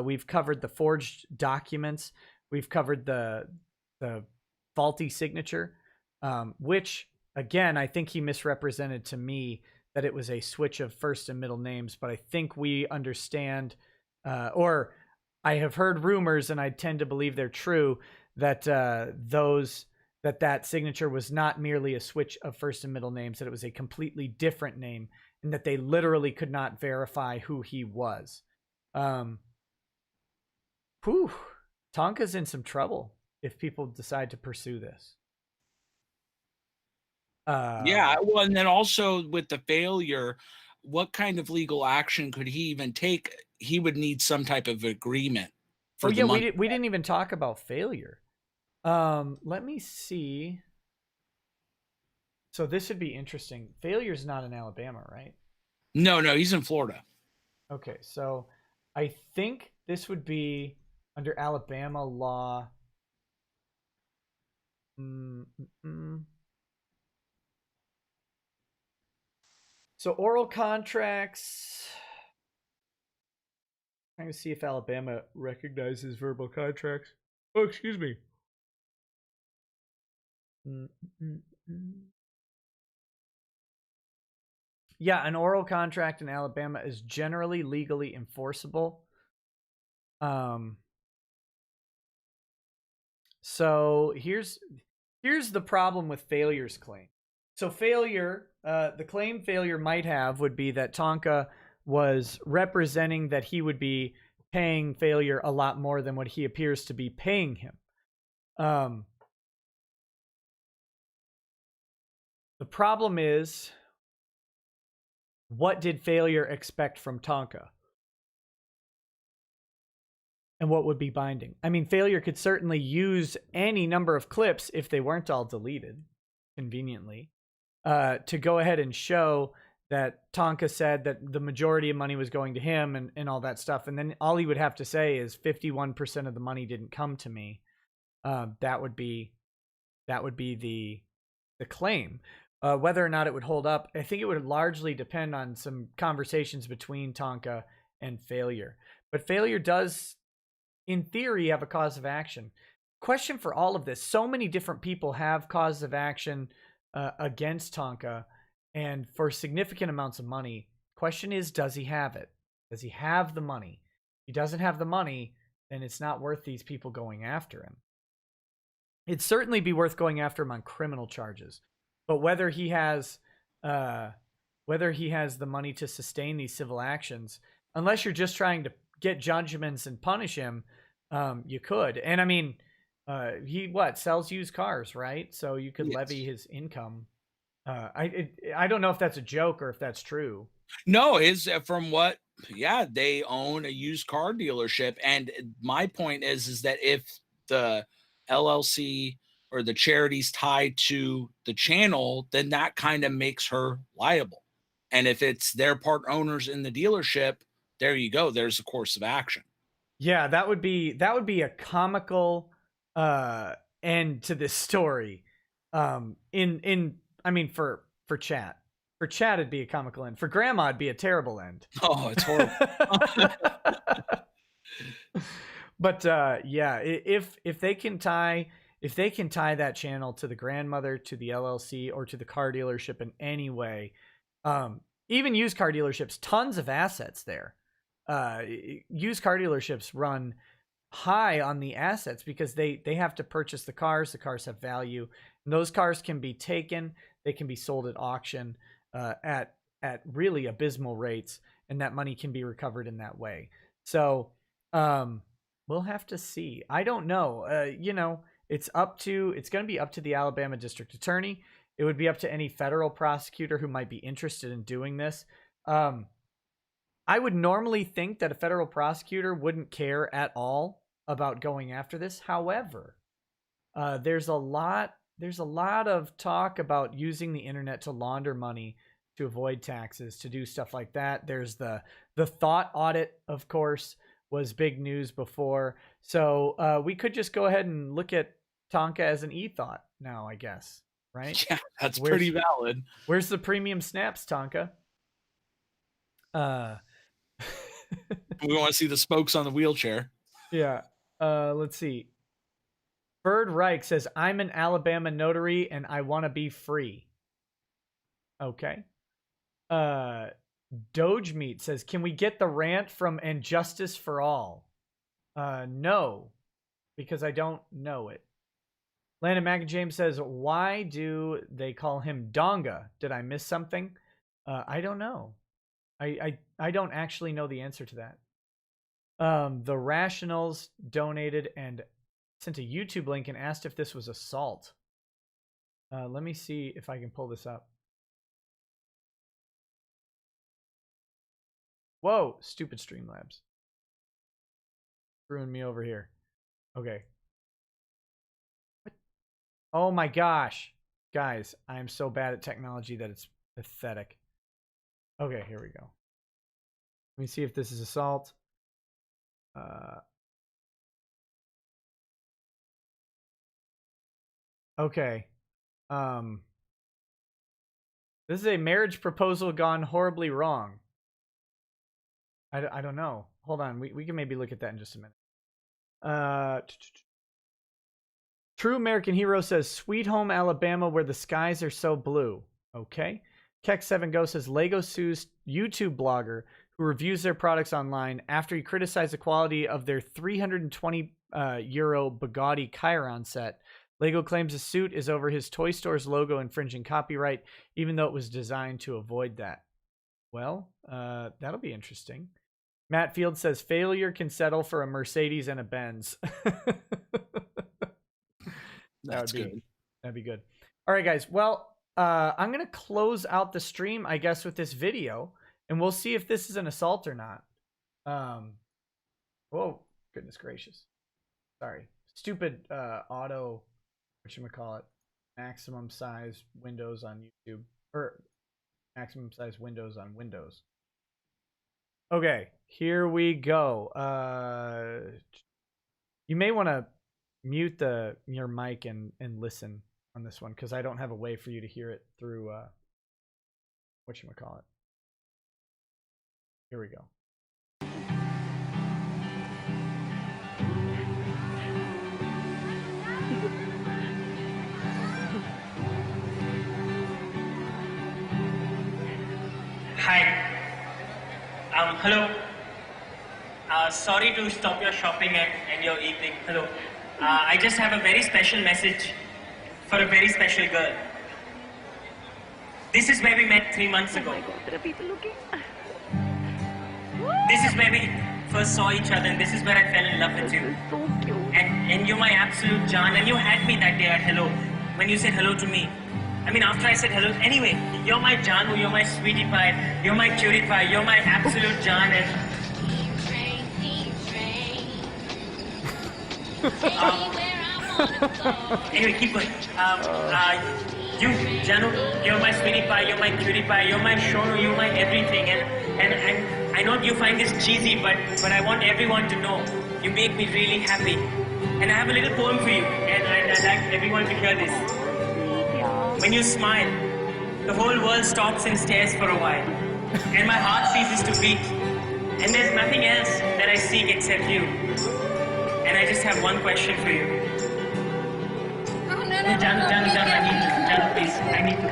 We've covered the forged documents. We've covered the faulty signature, which again, I think he misrepresented to me that it was a switch of first and middle names, but I think we understand, or I have heard rumors, and I tend to believe they're true, that that signature was not merely a switch of first and middle names, that it was a completely different name, and that they literally could not verify who he was. Whew, Tonka's in some trouble if people decide to pursue this. Yeah, well, and then also with the failure, what kind of legal action could he even take? He would need some type of agreement for the money. We didn't even talk about failure. Let me see. So this would be interesting. Failure's not in Alabama, right? No, he's in Florida. Okay, so I think this would be under Alabama law. So oral contracts. I'm trying to see if Alabama recognizes verbal contracts. Oh, excuse me. Yeah, an oral contract in Alabama is generally legally enforceable. So here's the problem with Failure's claim. So failure, the claim Failure might have would be that Tonka was representing that he would be paying Failure a lot more than what he appears to be paying him. The problem is, what did Failure expect from Tonka? And what would be binding? I mean, Failure could certainly use any number of clips, if they weren't all deleted conveniently, to go ahead and show that Tonka said that the majority of money was going to him and all that stuff. And then all he would have to say is 51% of the money didn't come to me. That would be the claim. Whether or not it would hold up, I think it would largely depend on some conversations between Tonka and Failure. But Failure does, in theory, have a cause of action. Question for all of this: so many different people have causes of action against Tonka, and for significant amounts of money. Question is, does he have it? Does he have the money? If he doesn't have the money, then it's not worth these people going after him. It'd certainly be worth going after him on criminal charges, but whether he has the money to sustain these civil actions, unless you're just trying to get judgments and punish him, you could. And I mean, he sells used cars, right? So you could levy his income. I don't know if that's a joke or if that's true. No, is from what? Yeah, they own a used car dealership, and my point is that if the LLC or the charity's tied to the channel, then that kind of makes her liable. And if it's their part owners in the dealership, there you go. There's a course of action. Yeah, that would be a comical end to this story. I mean, for chat. For chat, it'd be a comical end. For grandma, it'd be a terrible end. Oh, it's horrible. But yeah, if they can tie that channel to the grandmother, to the LLC, or to the car dealership in any way, even used car dealerships, tons of assets there. Used car dealerships run high on the assets because they have to purchase the cars. The cars have value, and those cars can be taken. They can be sold at auction at really abysmal rates, and that money can be recovered in that way. So we'll have to see. I don't know. It's going to be up to the Alabama district attorney. It would be up to any federal prosecutor who might be interested in doing this. I would normally think that a federal prosecutor wouldn't care at all about going after this. However, there's a lot of talk about using the internet to launder money, to avoid taxes, to do stuff like that. There's the thought audit, of course, was big news before. So we could just go ahead and look at Tonka as an e-thought now, I guess, right? Yeah, that's pretty valid. Where's the premium snaps, Tonka? We want to see the spokes on the wheelchair. Yeah. Let's see. Bird Reich says, I'm an Alabama notary and I want to be free. Okay. Doge Meat says, can we get the rant from And Justice for All? No, because I don't know it. Landon James says, why do they call him Donga? Did I miss something? I don't know. I don't actually know the answer to that. The Rationals donated and sent a YouTube link and asked if this was assault. Let me see if I can pull this up. Whoa, stupid Streamlabs. Screwing me over here. Okay. What? Oh my gosh. Guys, I am so bad at technology that it's pathetic. Okay, here we go. Let me see if this is assault. Okay. This is a marriage proposal gone horribly wrong. I don't know. Hold on. We can maybe look at that in just a minute. True American Hero says, Sweet Home Alabama where the skies are so blue. Okay. Keck7Go says, Lego sues YouTube blogger who reviews their products online after he criticized the quality of their 320 euro Bugatti Chiron set. Lego claims the suit is over his Toy Store's logo infringing copyright, even though it was designed to avoid that. Well, that'll be interesting. Matt Field says, failure can settle for a Mercedes and a Benz. That's good. That'd be good. All right, guys. Well, I'm going to close out the stream, I guess, with this video, and we'll see if this is an assault or not. Whoa, goodness gracious. Sorry. Stupid auto, whatchamacallit, maximum size windows on YouTube, or maximum size windows on Windows. Okay, here we go. You may want to mute your mic and listen on this one, because I don't have a way for you to hear it through whatchamacallit. Here we go. Hi. Hello. Sorry to stop your shopping and your evening. Hello. I just have a very special message for a very special girl. This is where we met 3 months ago. Oh my God, there are people looking. This is where we first saw each other, and this is where I fell in love with you. So cute. And you're my absolute John, and you had me that day at hello, when you said hello to me. I mean, after I said hello, anyway, you're my Janu, you're my sweetie pie, you're my cutie pie, you're my absolute John, and... Anyway, keep going. You, Janu, you're my sweetie pie, you're my cutie pie, you're my Shonu, you're my everything, and I know you find this cheesy, but I want everyone to know you make me really happy. And I have a little poem for you, and I'd like everyone to hear this. When you smile, the whole world stops and stares for a while, and my heart ceases to beat, and there's nothing else that I seek except you. And I just have one question for you. Janu,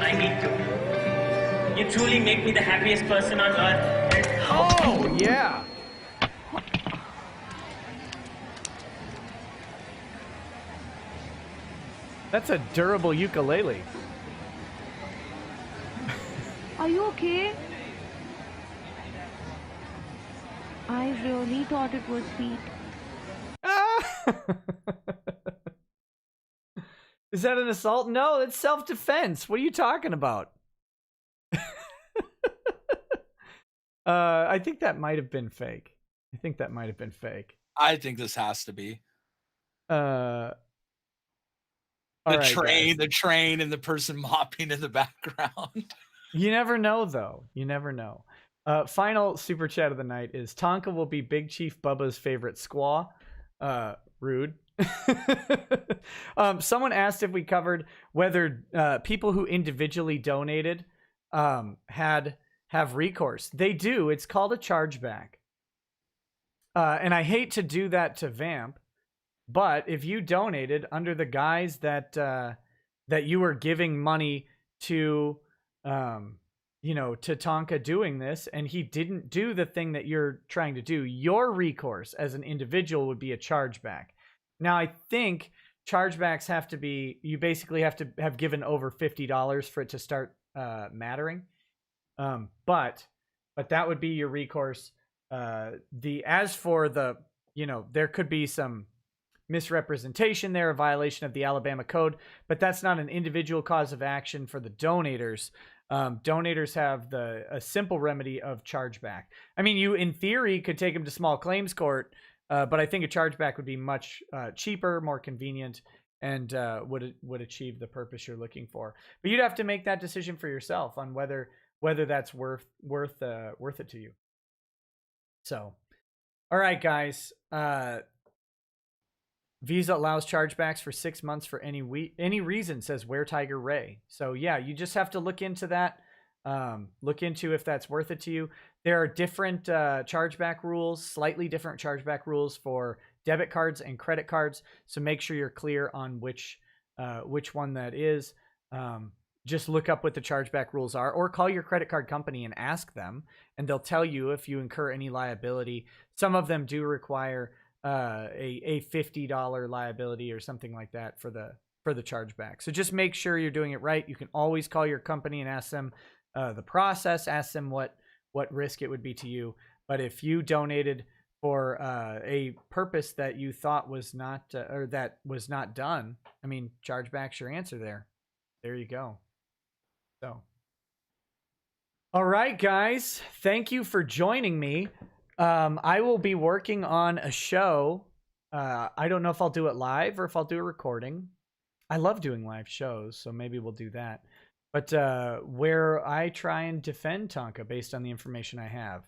I need to. You truly make me the happiest person on earth. Oh, yeah. That's a durable ukulele. Are you okay? I really thought it was sweet. Is that an assault? No, it's self-defense. What are you talking about? I think that might have been fake. I think this has to be. The train and the person mopping in the background. You never know, though. You never know. Final super chat of the night is Tonka will be Big Chief Bubba's favorite squaw. Rude. Someone asked if we covered whether people who individually donated have recourse. They do. It's called a chargeback. And I hate to do that to Vamp, but if you donated under the guise that that you were giving money to to Tonka doing this, and he didn't do the thing that you're trying to do, your recourse as an individual would be a chargeback. Now, I think chargebacks have to be, you basically have to have given over $50 for it to start mattering. But that would be your recourse. As for the, there could be some misrepresentation there, a violation of the Alabama code, but that's not an individual cause of action for the donators. Donators have a simple remedy of chargeback. I mean, you in theory could take them to small claims court, but I think a chargeback would be much cheaper, more convenient, and would achieve the purpose you're looking for. But you'd have to make that decision for yourself on whether that's worth it to you. So, all right, guys. Visa allows chargebacks for 6 months for any reason, says Where Tiger Ray. So yeah, you just have to look into that. Look into if that's worth it to you. There are different chargeback rules, slightly different chargeback rules for debit cards and credit cards. So make sure you're clear on which one that is. Just look up what the chargeback rules are, or call your credit card company and ask them, and they'll tell you if you incur any liability. Some of them do require a $50 liability or something like that for the chargeback. So just make sure you're doing it right. You can always call your company and ask them the process, ask them what risk it would be to you. But if you donated for a purpose that you thought was not or that was not done, I mean, chargeback's your answer there. There you go. So, all right, guys, thank you for joining me. I will be working on a show. I don't know if I'll do it live or if I'll do a recording. I love doing live shows, so maybe we'll do that. But where I try and defend Tonka based on the information I have.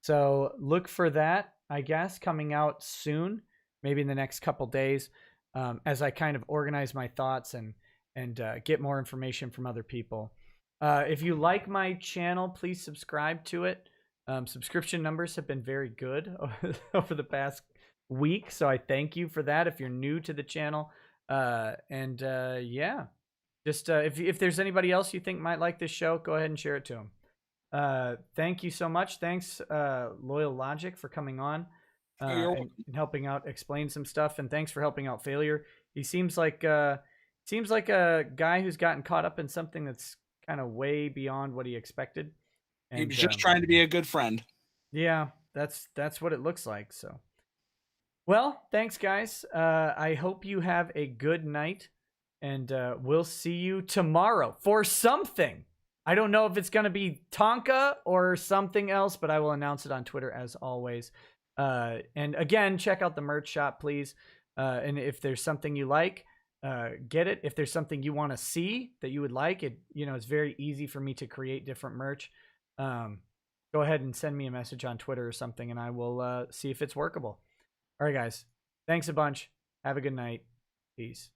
So look for that, I guess, coming out soon, maybe in the next couple days, as I kind of organize my thoughts and get more information from other people. If you like my channel, please subscribe to it. Subscription numbers have been very good over the past week, so I thank you for that if you're new to the channel. Yeah, just if there's anybody else you think might like this show, go ahead and share it to them. Thank you so much. Thanks, Loyal Logic, for coming on and helping out explain some stuff, and thanks for helping out Failure. He seems like a guy who's gotten caught up in something that's kind of way beyond what he expected. And, he was just trying to be a good friend. Yeah, that's what it looks like. So, well, thanks, guys. I hope you have a good night, and we'll see you tomorrow for something. I don't know if it's going to be Tonka or something else, but I will announce it on Twitter as always. And again, check out the merch shop, please. And if there's something you like, get it. If there's something you want to see that you would like, it's very easy for me to create different merch. Go ahead and send me a message on Twitter or something, and I will see if it's workable. All right, guys. Thanks a bunch. Have a good night. Peace.